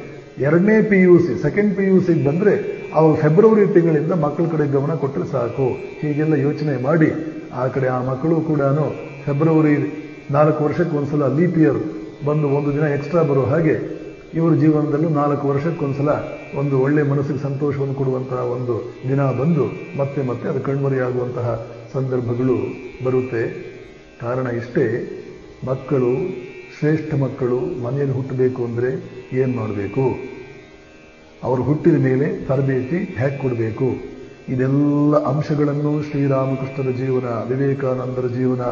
2ನೇ PUC, ಸೆಕೆಂಡ್ PUCಗೆ ಬಂದ್ರೆ ಅವರು ಫೆಬ್ರವರಿ ತಿಂಗಳಿಂದ ಮಕ್ಕಳ ಕಡೆ ಗಮನ ಕೊಟ್ಟರೆ ಸಾಕು. ಹೀಗೆಲ್ಲ ಯೋಚನೆ ಮಾಡಿ ಆ ಕಡೆ ಆ ಮಕ್ಕಳು ಕೂಡ ಫೆಬ್ರವರಿ 4 ವರ್ಷಕ್ಕೆ ಒಂದ್ಸಲ ಲೀಪ್ ಇಯರ್ ಬಂದು 1 ದಿನ ಎಕ್ಸ್ಟ್ರಾ ಬರೋ ಹಾಗೆ ಇವರ ಜೀವನದಲ್ಲೂ 4 ವರ್ಷಕ್ಕೊಂದ್ಸಲ ಒಂದು ಒಳ್ಳೆ ಮನಸ್ಸಿಗೆ ಸಂತೋಷವನ್ನು ಕೊಡುವಂತಹ ಒಂದು ದಿನ ಬಂದು ಮತ್ತೆ ಮತ್ತೆ ಅದು ಕಣ್ಮರೆಯಾಗುವಂತಹ ಸಂದರ್ಭಗಳು ಬರುತ್ತೆ. ಕಾರಣ ಇಷ್ಟೇ, ಮಕ್ಕಳು, ಶ್ರೇಷ್ಠ ಮಕ್ಕಳು ಮನೆಯಲ್ಲಿ ಹುಟ್ಟಬೇಕು ಅಂದ್ರೆ ಏನ್ ಮಾಡಬೇಕು? ಅವರು ಹುಟ್ಟಿದ ಮೇಲೆ ತರಬೇತಿ ಹೇಗೆ ಕೊಡಬೇಕು? ಇದೆಲ್ಲ ಅಂಶಗಳನ್ನು ಶ್ರೀರಾಮಕೃಷ್ಣರ ಜೀವನ, ವಿವೇಕಾನಂದರ ಜೀವನ,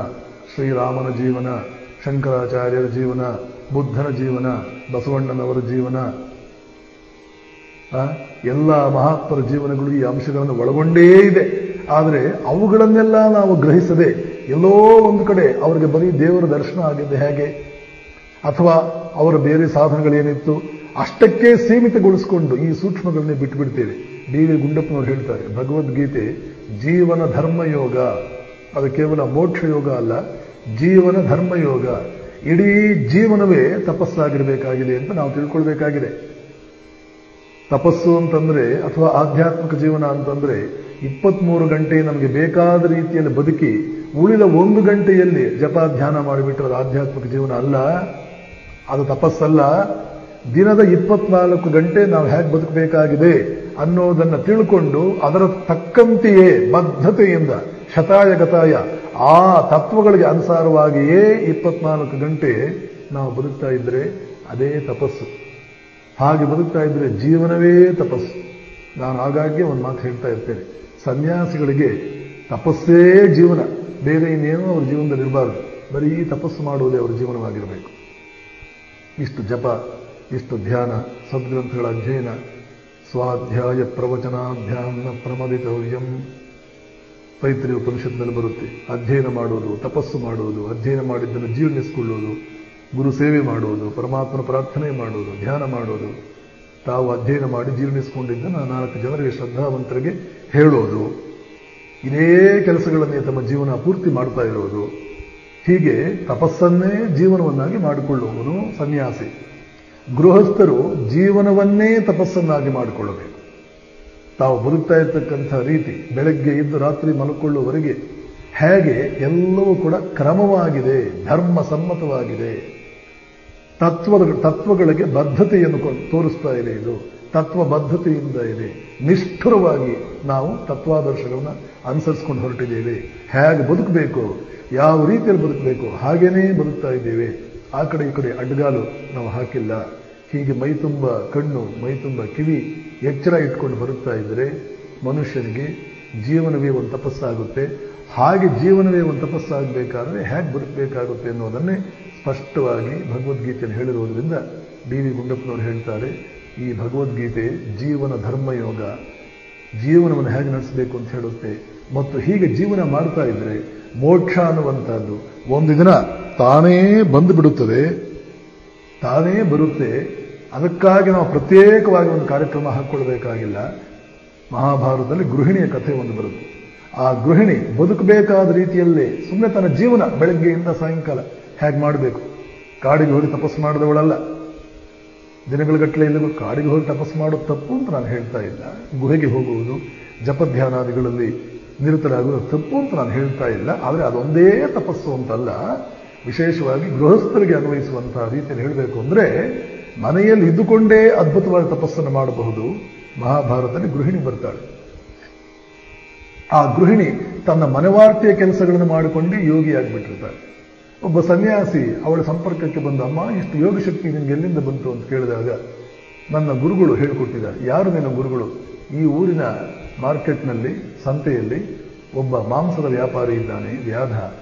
ಶ್ರೀರಾಮನ ಜೀವನ, ಶಂಕರಾಚಾರ್ಯರ ಜೀವನ, ಬುದ್ಧನ ಜೀವನ, ಬಸವಣ್ಣನವರ ಜೀವನ, ಎಲ್ಲ ಮಹಾತ್ಮರ ಜೀವನಗಳು ಈ ಅಂಶಗಳನ್ನು ಒಳಗೊಂಡೇ ಇದೆ. ಆದರೆ ಅವುಗಳನ್ನೆಲ್ಲ ನಾವು ಗ್ರಹಿಸದೆ ಎಲ್ಲೋ ಒಂದು ಕಡೆ ಅವರಿಗೆ ಬರೀ ದೇವರ ದರ್ಶನ ಆಗಿದ್ದೆ ಹೇಗೆ, ಅಥವಾ ಅವರ ಬೇರೆ ಸಾಧನಗಳೇನಿತ್ತು ಅಷ್ಟಕ್ಕೆ ಸೀಮಿತಗೊಳಿಸಿಕೊಂಡು ಈ ಸೂಕ್ಷ್ಮಗಳನ್ನೇ ಬಿಟ್ಟುಬಿಡ್ತೇವೆ. ಡಿ.ವಿ. ಗುಂಡಪ್ಪನವರು ಹೇಳ್ತಾರೆ, ಭಗವದ್ಗೀತೆ ಜೀವನ ಧರ್ಮಯೋಗ, ಅದು ಕೇವಲ ಮೋಕ್ಷ ಯೋಗ ಅಲ್ಲ, ಜೀವನ ಧರ್ಮಯೋಗ. ಇಡೀ ಜೀವನವೇ ತಪಸ್ಸಾಗಿರಬೇಕಾಗಿದೆ ಅಂತ ನಾವು ತಿಳ್ಕೊಳ್ಬೇಕಾಗಿದೆ. ತಪಸ್ಸು ಅಂತಂದ್ರೆ ಅಥವಾ ಆಧ್ಯಾತ್ಮಿಕ ಜೀವನ ಅಂತಂದ್ರೆ 23 ಗಂಟೆ ನಮಗೆ ಬೇಕಾದ ರೀತಿಯಲ್ಲಿ ಬದುಕಿ ಉಳಿದ 1 ಗಂಟೆಯಲ್ಲಿ ಜಪ ಧ್ಯಾನ ಮಾಡಿಬಿಟ್ರೆ ಆಧ್ಯಾತ್ಮಿಕ ಜೀವನ ಅಲ್ಲ, ಅದು ತಪಸ್ಸಲ್ಲ. ದಿನದ 24 ಗಂಟೆ ನಾವು ಹೇಗೆ ಬದುಕಬೇಕಾಗಿದೆ ಅನ್ನೋದನ್ನ ತಿಳ್ಕೊಂಡು ಅದರ ತಕ್ಕಂತೆಯೇ ಬದ್ಧತೆಯಿಂದ ಶತಾಯ ಗತಾಯ ಆ ತತ್ವಗಳಿಗೆ ಅನುಸಾರವಾಗಿಯೇ 24 ಗಂಟೆ ನಾವು ಬದುಕ್ತಾ ಇದ್ರೆ ಅದೇ ತಪಸ್ಸು. ಹಾಗೆ ಬದುಕ್ತಾ ಇದ್ರೆ ಜೀವನವೇ ತಪಸ್ಸು. ನಾನು ಆಗಾಗ್ಗೆ ಒಂದು ಮಾತು ಹೇಳ್ತಾ ಇರ್ತೇನೆ, ಸನ್ಯಾಸಿಗಳಿಗೆ ತಪಸ್ಸೇ ಜೀವನ, ಬೇರೆ ಇನ್ನೇನೋ ಅವ್ರ ಜೀವನದಲ್ಲಿ ಇರಬಾರ್ದು, ಬರೀ ತಪಸ್ಸು ಮಾಡುವುದೇ ಅವರ ಜೀವನವಾಗಿರಬೇಕು. ಇಷ್ಟು ಜಪ, ಇಷ್ಟು ಧ್ಯಾನ, ಸದ್ಗ್ರಂಥಗಳ ಅಧ್ಯಯನ, ಸ್ವಾಧ್ಯಾಯ ಪ್ರವಚನಾಧ್ಯಾನ ಪ್ರಮದಿತವ್ಯಂ, ತೈತ್ರಿಯ ಉಪನಿಷತ್ನಲ್ಲಿ ಬರುತ್ತೆ. ಅಧ್ಯಯನ ಮಾಡುವುದು, ತಪಸ್ಸು ಮಾಡುವುದು, ಅಧ್ಯಯನ ಮಾಡಿದ್ದನ್ನು ಜೀರ್ಣಿಸಿಕೊಳ್ಳುವುದು, ಗುರು ಸೇವೆ ಮಾಡುವುದು, ಪರಮಾತ್ಮನ ಪ್ರಾರ್ಥನೆ ಮಾಡುವುದು, ಧ್ಯಾನ ಮಾಡುವುದು, ತಾವು ಅಧ್ಯಯನ ಮಾಡಿ ಜೀರ್ಣಿಸಿಕೊಂಡಿದ್ದನ್ನು 4 ಜನರಿಗೆ ಶ್ರದ್ಧಾವಂತರಿಗೆ ಹೇಳೋದು, ಇದೇ ಕೆಲಸಗಳನ್ನೇ ತಮ್ಮ ಜೀವನ ಪೂರ್ತಿ ಮಾಡ್ತಾ ಇರೋದು. ಹೀಗೆ ತಪಸ್ಸನ್ನೇ ಜೀವನವನ್ನಾಗಿ ಮಾಡಿಕೊಳ್ಳುವವನು ಸನ್ಯಾಸಿ. ಗೃಹಸ್ಥರು ಜೀವನವನ್ನೇ ತಪಸ್ಸನ್ನಾಗಿ ಮಾಡಿಕೊಳ್ಳಬೇಕು. ತಾವು ಬದುಕ್ತಾ ಇರ್ತಕ್ಕಂಥ ರೀತಿ, ಬೆಳಗ್ಗೆ ಎದ್ದು ರಾತ್ರಿ ಮಲ್ಕೊಳ್ಳುವವರೆಗೆ ಹೇಗೆ ಎಲ್ಲವೂ ಕೂಡ ಕ್ರಮವಾಗಿದೆ, ಧರ್ಮ ಸಮ್ಮತವಾಗಿದೆ, ತತ್ವಗಳಿಗೆ ಬದ್ಧತೆಯನ್ನು ತೋರಿಸ್ತಾ ಇದೆ. ಇದು ತತ್ವಬದ್ಧತೆಯಿಂದ ಇದೆ. ನಿಷ್ಠುರವಾಗಿ ನಾವು ತತ್ವಾದರ್ಶಗಳನ್ನ ಅನುಸರಿಸ್ಕೊಂಡು ಹೊರಟಿದ್ದೇವೆ. ಹೇಗೆ ಬದುಕಬೇಕು, ಯಾವ ರೀತಿಯಲ್ಲಿ ಬದುಕಬೇಕು ಹಾಗೇನೇ ಬದುಕ್ತಾ ಇದ್ದೇವೆ. ಆ ಕಡೆ ಈ ಕಡೆ ಅಡ್ಡಗಾಲು ನಾವು ಹಾಕಿಲ್ಲ. ಹೀಗೆ ಮೈತುಂಬ ಕಣ್ಣು, ಮೈತುಂಬ ಕಿವಿ ಎಚ್ಚರ ಇಟ್ಕೊಂಡು ಬರುತ್ತಾ ಇದ್ದರೆ ಮನುಷ್ಯನಿಗೆ ಜೀವನವೇ ಒಂದು ತಪಸ್ಸಾಗುತ್ತೆ. ಹಾಗೆ ಜೀವನವೇ ಒಂದು ತಪಸ್ಸಾಗಬೇಕಾದ್ರೆ ಹೇಗೆ ಬದುಕಬೇಕಾಗುತ್ತೆ ಅನ್ನೋದನ್ನೇ ಸ್ಪಷ್ಟವಾಗಿ ಭಗವದ್ಗೀತೆಯನ್ನು ಹೇಳಿರುವುದರಿಂದ ಡಿ ವಿ ಗುಂಡಪ್ಪನವರು ಹೇಳ್ತಾರೆ, ಈ ಭಗವದ್ಗೀತೆ ಜೀವನ ಧರ್ಮಯೋಗ, ಜೀವನವನ್ನು ಹೇಗೆ ನಡೆಸಬೇಕು ಅಂತ ಹೇಳುತ್ತೆ. ಮತ್ತು ಹೀಗೆ ಜೀವನ ಮಾಡ್ತಾ ಇದ್ರೆ ಮೋಕ್ಷ ಅನ್ನುವಂಥದ್ದು ಒಂದು ದಿನ ತಾನೇ ಬಂದು ಬಿಡುತ್ತದೆ, ತಾನೇ ಬರುತ್ತೆ. ಅದಕ್ಕಾಗಿ ನಾವು ಪ್ರತ್ಯೇಕವಾಗಿ ಒಂದು ಕಾರ್ಯಕ್ರಮ ಹಾಕ್ಕೊಳ್ಬೇಕಾಗಿಲ್ಲ. ಮಹಾಭಾರತದಲ್ಲಿ ಗೃಹಿಣಿಯ ಕಥೆ ಒಂದು ಬರುತ್ತೆ. ಆ ಗೃಹಿಣಿ ಬದುಕಬೇಕಾದ ರೀತಿಯಲ್ಲೇ ಸುಮ್ಮನೆ ತನ್ನ ಜೀವನ ಬೆಳಗ್ಗೆಯಿಂದ ಸಾಯಂಕಾಲ ಹೇಗೆ ಮಾಡಬೇಕು. ಕಾಡಿಗೆ ಹೋಗಿ ತಪಸ್ಸು ಮಾಡಿದವಳಲ್ಲ, ದಿನಗಳ ಇಲ್ಲೂ ಕಾಡಿಗೆ ಹೋಗಿ ತಪಸ್ಸು ಮಾಡೋದು ತಪ್ಪು ಅಂತ ನಾನು ಹೇಳ್ತಾ ಇಲ್ಲ. ಗುಹೆಗೆ ಹೋಗುವುದು, ಜಪಧ್ಯಾನಾದಿಗಳಲ್ಲಿ ನಿರತರಾಗುವುದು ತಪ್ಪು ಅಂತ ನಾನು ಹೇಳ್ತಾ ಇಲ್ಲ. ಆದರೆ ಅದೊಂದೇ ತಪಸ್ಸು ಅಂತಲ್ಲ. ವಿಶೇಷವಾಗಿ ಗೃಹಸ್ಥರಿಗೆ ಅನ್ವಯಿಸುವಂತಹ ರೀತಿಯಲ್ಲಿ ಹೇಳಬೇಕು ಅಂದ್ರೆ ಮನೆಯಲ್ಲಿ ಇದ್ದುಕೊಂಡೇ ಅದ್ಭುತವಾದ ತಪಸ್ಸನ್ನು ಮಾಡಬಹುದು. ಮಹಾಭಾರತದಲ್ಲಿ ಗೃಹಿಣಿ ಬರ್ತಾಳೆ. ಆ ಗೃಹಿಣಿ ತನ್ನ ಮನೆವಾರ್ತೆಯ ಕೆಲಸಗಳನ್ನು ಮಾಡಿಕೊಂಡು ಯೋಗಿಯಾಗಿಬಿಟ್ಟಿರ್ತಾಳೆ. ಒಬ್ಬ ಸನ್ಯಾಸಿ ಅವಳ ಸಂಪರ್ಕಕ್ಕೆ ಬಂದು, ಅಮ್ಮ ಇಷ್ಟು ಯೋಗ ಶಕ್ತಿ ನಿಮ್ಗೆ ಎಲ್ಲಿಂದ ಬಂತು ಅಂತ ಕೇಳಿದಾಗ, ನನ್ನ ಗುರುಗಳು ಹೇಳಿಕೊಟ್ಟಿದ್ದಾರೆ. ಯಾರು ನಿನ್ನ ಗುರುಗಳು? ಈ ಊರಿನ ಮಾರ್ಕೆಟ್ನಲ್ಲಿ, ಸಂತೆಯಲ್ಲಿ ಒಬ್ಬ ಮಾಂಸದ ವ್ಯಾಪಾರಿ ಇದ್ದಾನೆ, ವ್ಯಾಧ,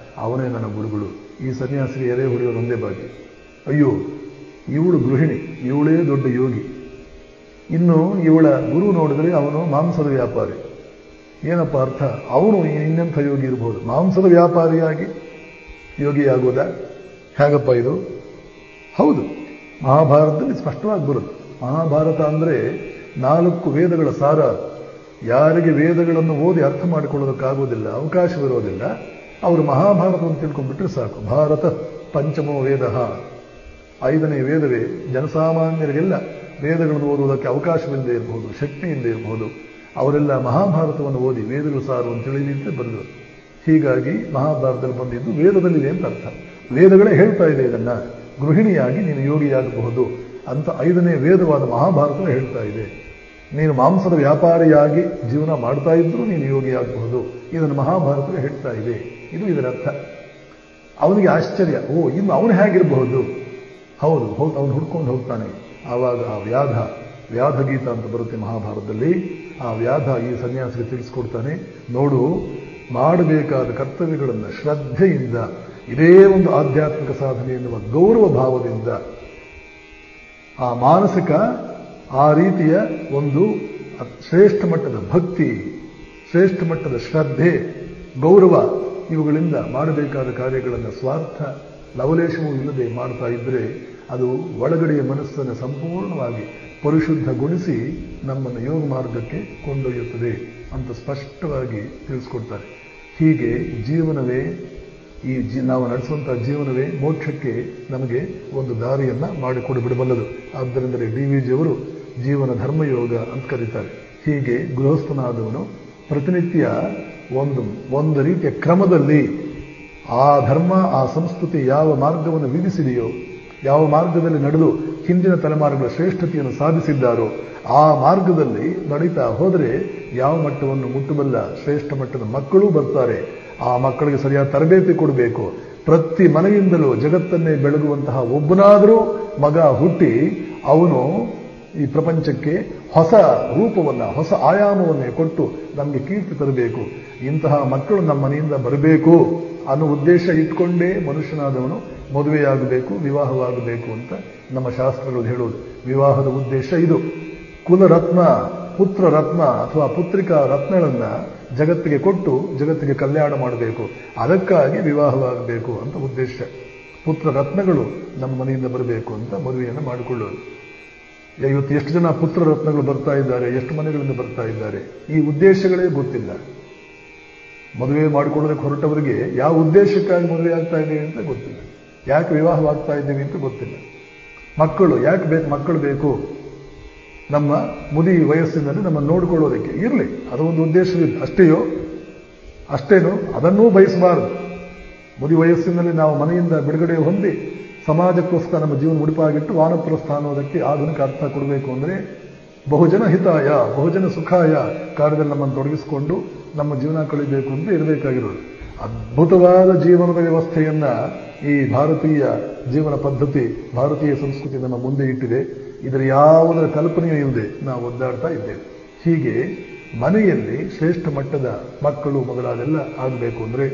ಅವನೇ ನನ್ನ ಗುರುಗಳು. ಈ ಸನ್ಯಾಸಿಗೆ ಎದೆ ಹೊಡೆಯೋದು ಒಂದೇ ಬಾಕಿ. ಅಯ್ಯೋ, ಇವಳು ಗೃಹಿಣಿ, ಇವಳೇ ದೊಡ್ಡ ಯೋಗಿ. ಇನ್ನು ಇವಳ ಗುರು ನೋಡಿದ್ರೆ ಅವನು ಮಾಂಸದ ವ್ಯಾಪಾರಿ. ಏನಪ್ಪ ಅರ್ಥ? ಅವನು ಇನ್ನೆಂಥ ಯೋಗಿ ಇರಬಹುದು, ಮಾಂಸದ ವ್ಯಾಪಾರಿಯಾಗಿ ಯೋಗಿಯಾಗೋದ? ಹೇಗಪ್ಪ ಇದು? ಹೌದು, ಮಹಾಭಾರತದಲ್ಲಿ ಸ್ಪಷ್ಟವಾಗಿ ಬರುತ್ತೆ. ಮಹಾಭಾರತ ಅಂದ್ರೆ 4 ವೇದಗಳ ಸಾರ. ಯಾರಿಗೆ ವೇದಗಳನ್ನು ಓದಿ ಅರ್ಥ ಮಾಡಿಕೊಳ್ಳೋದಕ್ಕಾಗೋದಿಲ್ಲ, ಅವಕಾಶವಿರೋದಿಲ್ಲ, ಅವರು ಮಹಾಭಾರತವನ್ನು ತಿಳ್ಕೊಂಡ್ಬಿಟ್ರೆ ಸಾಕು. ಭಾರತ ಪಂಚಮೋ ವೇದ, 5ನೇ ವೇದವೇ. ಜನಸಾಮಾನ್ಯರಿಗೆಲ್ಲ ವೇದಗಳನ್ನು ಓದುವುದಕ್ಕೆ ಅವಕಾಶವಿಲ್ಲದೆ ಇರಬಹುದು, ಶಕ್ತಿ ಇಲ್ಲದೆ ಇರಬಹುದು. ಅವರೆಲ್ಲ ಮಹಾಭಾರತವನ್ನು ಓದಿ ವೇದಗಳ ಸಾರವನ್ನು ತಿಳಿಯಲಿಕ್ಕೆ ಬಂದರು. ಹೀಗಾಗಿ ಮಹಾಭಾರತದಲ್ಲಿ ಬಂದಿದ್ದು ವೇದದಲ್ಲಿದೆ ಅಂತ ಅರ್ಥ. ವೇದಗಳೇ ಹೇಳ್ತಾ ಇದೆ ಇದನ್ನ, ಗೃಹಿಣಿಯಾಗಿ ನೀನು ಯೋಗಿಯಾಗಬಹುದು ಅಂತ 5ನೇ ವೇದವಾದ ಮಹಾಭಾರತ ಹೇಳ್ತಾ ಇದೆ. ನೀನು ಮಾಂಸದ ವ್ಯಾಪಾರಿಯಾಗಿ ಜೀವನ ಮಾಡ್ತಾ ಇದ್ರು ನೀನು ಯೋಗಿಯಾಗಬಹುದು, ಇದನ್ನು ಮಹಾಭಾರತ ಹೇಳ್ತಾ ಇದೆ. ಇದು ಇದರ ಅರ್ಥ. ಅವನಿಗೆ ಆಶ್ಚರ್ಯ, ಓ ಇನ್ನು ಅವನು ಹೇಗಿರಬಹುದು? ಹೌದು, ಅವನು ಹುಡ್ಕೊಂಡು ಹೋಗ್ತಾನೆ. ಆವಾಗ ಆ ವ್ಯಾಧ ಗೀತ ಅಂತ ಬರುತ್ತೆ ಮಹಾಭಾರತದಲ್ಲಿ. ಆ ವ್ಯಾಧ ಈ ಸನ್ಯಾಸಿಗೆ ತಿಳಿಸ್ಕೊಡ್ತಾನೆ, ನೋಡು, ಮಾಡಬೇಕಾದ ಕರ್ತವ್ಯಗಳನ್ನು ಶ್ರದ್ಧೆಯಿಂದ, ಇದೇ ಒಂದು ಆಧ್ಯಾತ್ಮಿಕ ಸಾಧನೆ ಎನ್ನುವ ಗೌರವ ಭಾವದಿಂದ, ಆ ಮಾನಸಿಕ ಆ ರೀತಿಯ ಒಂದು ಶ್ರೇಷ್ಠ ಮಟ್ಟದ ಭಕ್ತಿ, ಶ್ರೇಷ್ಠ ಮಟ್ಟದ ಶ್ರದ್ಧೆ, ಗೌರವ, ಇವುಗಳಿಂದ ಮಾಡಬೇಕಾದ ಕಾರ್ಯಗಳನ್ನು ಸ್ವಾರ್ಥ ಲವಲೇಶವೂ ಇಲ್ಲದೆ ಮಾಡ್ತಾ ಇದ್ರೆ ಅದು ಒಳಗಡೆಯ ಮನಸ್ಸನ್ನು ಸಂಪೂರ್ಣವಾಗಿ ಪರಿಶುದ್ಧಗೊಳಿಸಿ ನಮ್ಮನ್ನು ಯೋಗ ಮಾರ್ಗಕ್ಕೆ ಕೊಂಡೊಯ್ಯುತ್ತದೆ ಅಂತ ಸ್ಪಷ್ಟವಾಗಿ ತಿಳಿಸ್ಕೊಡ್ತಾರೆ. ಹೀಗೆ ಜೀವನವೇ, ನಾವು ನಡೆಸುವಂತಹ ಜೀವನವೇ ಮೋಕ್ಷಕ್ಕೆ ನಮಗೆ ಒಂದು ದಾರಿಯನ್ನ ಮಾಡಿಕೊಡು ಬಿಡಬಲ್ಲದು. ಆದ್ದರಿಂದಲೇ ಡಿ ವಿ ಜಿಯವರು ಜೀವನ ಧರ್ಮಯೋಗ ಅಂತ ಕರೀತಾರೆ. ಹೀಗೆ ಗೃಹಸ್ಥನಾದವನು ಪ್ರತಿನಿತ್ಯ ಒಂದು ರೀತಿಯ ಕ್ರಮದಲ್ಲಿ ಆ ಧರ್ಮ, ಆ ಸಂಸ್ಕೃತಿ ಯಾವ ಮಾರ್ಗವನ್ನು ವಿಧಿಸಿದೆಯೋ, ಯಾವ ಮಾರ್ಗದಲ್ಲಿ ನಡೆದು ಹಿಂದಿನ ತಲೆಮಾರುಗಳ ಶ್ರೇಷ್ಠತೆಯನ್ನು ಸಾಧಿಸಿದ್ದಾರೋ ಆ ಮಾರ್ಗದಲ್ಲಿ ನಡೀತಾ ಹೋದರೆ ಯಾವ ಮಟ್ಟವನ್ನು ಮುಟ್ಟಬಲ್ಲ ಶ್ರೇಷ್ಠ ಮಟ್ಟದ ಮಕ್ಕಳೂ ಬರ್ತಾರೆ. ಆ ಮಕ್ಕಳಿಗೆ ಸರಿಯಾದ ತರಬೇತಿ ಕೊಡಬೇಕು. ಪ್ರತಿ ಮನೆಯಿಂದಲೂ ಜಗತ್ತನ್ನೇ ಬೆಳಗುವಂತಹ ಒಬ್ಬನಾದರೂ ಮಗ ಹುಟ್ಟಿ ಅವನು ಈ ಪ್ರಪಂಚಕ್ಕೆ ಹೊಸ ರೂಪವನ್ನ, ಹೊಸ ಆಯಾಮವನ್ನೇ ಕೊಟ್ಟು ನಮಗೆ ಕೀರ್ತಿ ತರಬೇಕು. ಇಂತಹ ಮಕ್ಕಳು ನಮ್ಮ ಮನೆಯಿಂದ ಬರಬೇಕು ಅನ್ನೋ ಉದ್ದೇಶ ಇಟ್ಕೊಂಡೇ ಮನುಷ್ಯನಾದವನು ಮದುವೆಯಾಗಬೇಕು, ವಿವಾಹವಾಗಬೇಕು ಅಂತ ನಮ್ಮ ಶಾಸ್ತ್ರಗಳು ಹೇಳೋದು. ವಿವಾಹದ ಉದ್ದೇಶ ಇದು. ಕುಲರತ್ನ, ಪುತ್ರ ರತ್ನ ಅಥವಾ ಪುತ್ರಿಕಾ ರತ್ನಗಳನ್ನ ಜಗತ್ತಿಗೆ ಕೊಟ್ಟು ಜಗತ್ತಿಗೆ ಕಲ್ಯಾಣ ಮಾಡಬೇಕು. ಅದಕ್ಕಾಗಿ ವಿವಾಹವಾಗಬೇಕು ಅಂತ ಉದ್ದೇಶ. ಪುತ್ರ ರತ್ನಗಳು ನಮ್ಮ ಮನೆಯಿಂದ ಬರಬೇಕು ಅಂತ ಮದುವೆಯನ್ನು ಮಾಡಿಕೊಳ್ಳೋದು. ಇವತ್ತು ಎಷ್ಟು ಜನ ಪುತ್ರ ರತ್ನಗಳು ಬರ್ತಾ ಇದ್ದಾರೆ, ಎಷ್ಟು ಮನೆಗಳಿಂದ ಬರ್ತಾ ಇದ್ದಾರೆ, ಈ ಉದ್ದೇಶಗಳೇ ಗೊತ್ತಿಲ್ಲ. ಮದುವೆ ಮಾಡಿಕೊಳ್ಳೋದಕ್ಕೆ ಹೊರಟವರಿಗೆ ಯಾವ ಉದ್ದೇಶಕ್ಕಾಗಿ ಮದುವೆ ಆಗ್ತಾ ಇದ್ದೀವಿ ಅಂತ ಗೊತ್ತಿಲ್ಲ, ಯಾಕೆ ವಿವಾಹವಾಗ್ತಾ ಇದ್ದೀವಿ ಅಂತ ಗೊತ್ತಿಲ್ಲ. ಮಕ್ಕಳು ಯಾಕೆ ಮಕ್ಕಳು ಬೇಕು? ನಮ್ಮ ಮುದಿ ವಯಸ್ಸಿನಲ್ಲಿ ನಮ್ಮನ್ನು ನೋಡಿಕೊಳ್ಳೋದಕ್ಕೆ ಇರಲಿ, ಅದು ಒಂದು ಉದ್ದೇಶವಿದೆ. ಅಷ್ಟೇನು ಅದನ್ನೂ ಬಯಸಬಾರದು. ಮುದಿ ವಯಸ್ಸಿನಲ್ಲಿ ನಾವು ಮನೆಯಿಂದ ಬಿಡುಗಡೆ ಹೊಂದಿ ಸಮಾಜಕ್ಕೋಸ್ಕರ ನಮ್ಮ ಜೀವನ ಮುಡಿಪಾಗಿಟ್ಟು ವಾನಪ್ರಸ್ಥ ಅನ್ನೋದಕ್ಕೆ ಆಧುನಿಕ ಅರ್ಥ ಕೊಡಬೇಕು ಅಂದರೆ ಬಹುಜನ ಹಿತಾಯ ಬಹುಜನ ಸುಖಾಯ ಕಾರ್ಯದಲ್ಲಿ ನಮ್ಮನ್ನು ತೊಡಗಿಸಿಕೊಂಡು ನಮ್ಮ ಜೀವನ ಕಳಿಬೇಕು ಅಂತ ಇರಬೇಕಾಗಿರೋದು. ಅದ್ಭುತವಾದ ಜೀವನದ ವ್ಯವಸ್ಥೆಯನ್ನ ಈ ಭಾರತೀಯ ಜೀವನ ಪದ್ಧತಿ, ಭಾರತೀಯ ಸಂಸ್ಕೃತಿ ನಮ್ಮ ಮುಂದೆ ಇಟ್ಟಿದೆ. ಇದರ ಯಾವುದರ ಕಲ್ಪನೆಯೂ ಇಲ್ಲದೆ ನಾವು ಒದ್ದಾಡ್ತಾ ಇದ್ದೇವೆ. ಹೀಗೆ ಮನೆಯಲ್ಲಿ ಶ್ರೇಷ್ಠ ಮಟ್ಟದ ಮಕ್ಕಳು ಮೊದಲಾದೆಲ್ಲ ಆಗಬೇಕು ಅಂದರೆ,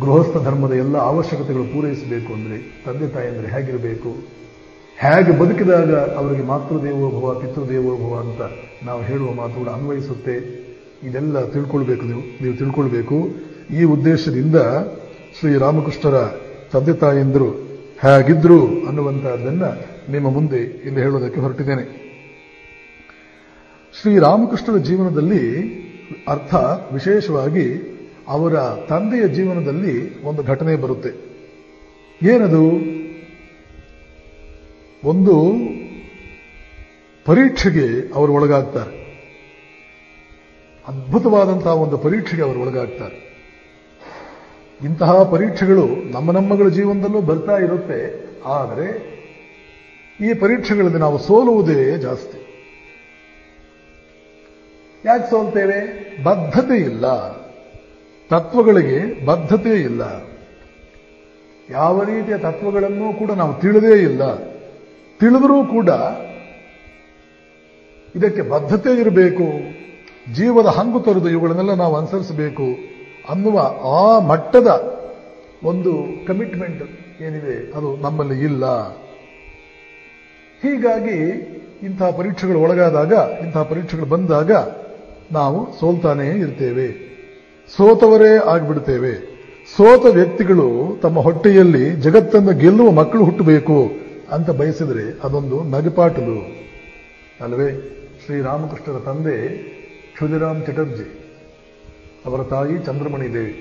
ಗೃಹಸ್ಥ ಧರ್ಮದ ಎಲ್ಲ ಅವಶ್ಯಕತೆಗಳು ಪೂರೈಸಬೇಕು ಅಂದರೆ ತಂದೆ ತಾಯಿಯಂದರೆ ಹೇಗಿರಬೇಕು, ಹೇಗೆ ಬದುಕಿದಾಗ ಅವರಿಗೆ ಮಾತೃದೇವೋಭವ ಪಿತೃದೇವೋಭವ ಅಂತ ನಾವು ಹೇಳುವ ಮಾತು ಕೂಡ ಅನ್ವಯಿಸುತ್ತೆ. ಇದೆಲ್ಲ ತಿಳ್ಕೊಳ್ಬೇಕು, ನೀವು ತಿಳ್ಕೊಳ್ಬೇಕು. ಈ ಉದ್ದೇಶದಿಂದ ಶ್ರೀರಾಮಕೃಷ್ಣರ ತಂದೆ ತಾಯಿಯಂದರು ಹೇಗಿದ್ರು ಅನ್ನುವಂತಹದ್ದನ್ನ ನಿಮ್ಮ ಮುಂದೆ ಇಲ್ಲಿ ಹೇಳೋದಕ್ಕೆ ಹೊರಟಿದ್ದೇನೆ. ಶ್ರೀರಾಮಕೃಷ್ಣರ ಜೀವನದಲ್ಲಿ ಅರ್ಥ ವಿಶೇಷವಾಗಿ ಅವರ ತಂದೆಯ ಜೀವನದಲ್ಲಿ ಒಂದು ಘಟನೆ ಬರುತ್ತೆ. ಏನದು? ಒಂದು ಪರೀಕ್ಷೆಗೆ ಅವರು ಒಳಗಾಗ್ತಾರೆ. ಅದ್ಭುತವಾದಂತಹ ಒಂದು ಪರೀಕ್ಷೆಗೆ ಅವರು ಒಳಗಾಗ್ತಾರೆ. ಇಂತಹ ಪರೀಕ್ಷೆಗಳು ನಮ್ಮಗಳ ಜೀವನದಲ್ಲೂ ಬರ್ತಾ ಇರುತ್ತೆ. ಆದರೆ ಈ ಪರೀಕ್ಷೆಗಳಲ್ಲಿ ನಾವು ಸೋಲುವುದೇ ಜಾಸ್ತಿ. ಯಾಕೆ ಸೋಲ್ತೇವೆ? ಬದ್ಧತೆ ಇಲ್ಲ, ತತ್ವಗಳಿಗೆ ಬದ್ಧತೆ ಇಲ್ಲ. ಯಾವ ರೀತಿಯ ತತ್ವಗಳನ್ನೂ ಕೂಡ ನಾವು ತಿಳಿದೇ ಇಲ್ಲ. ತಿಳಿದರೂ ಕೂಡ ಇದಕ್ಕೆ ಬದ್ಧತೆ ಇರಬೇಕು, ಜೀವದ ಹಂಗು ತೊರೆದು ಇವುಗಳನ್ನೆಲ್ಲ ನಾವು ಅನುಸರಿಸಬೇಕು ಅನ್ನುವ ಆ ಮಟ್ಟದ ಒಂದು ಕಮಿಟ್ಮೆಂಟ್ ಏನಿದೆ ಅದು ನಮ್ಮಲ್ಲಿ ಇಲ್ಲ. ಹೀಗಾಗಿ ಇಂತಹ ಪರೀಕ್ಷೆಗಳು ಒಳಗಾದಾಗ, ಇಂತಹ ಪರೀಕ್ಷೆಗಳು ಬಂದಾಗ ನಾವು ಸೋಲ್ತಾನೇ ಇರ್ತೇವೆ, ಸೋತವರೇ ಆಗಿಬಿಡ್ತೇವೆ. ಸೋತ ವ್ಯಕ್ತಿಗಳು ತಮ್ಮ ಹೊಟ್ಟೆಯಲ್ಲಿ ಜಗತ್ತನ್ನು ಗೆಲ್ಲುವ ಮಕ್ಕಳು ಹುಟ್ಟಬೇಕು ಅಂತ ಬಯಸಿದರೆ ಅದೊಂದು ನಗೆಪಾಟಲು ಅಲ್ಲವೇ? ಶ್ರೀರಾಮಕೃಷ್ಣರ ತಂದೆ ಕ್ಷುದಿರಾಮ್ ಚಟರ್ಜಿ, ಅವರ ತಾಯಿ ಚಂದ್ರಮಣಿ ದೇವಿ.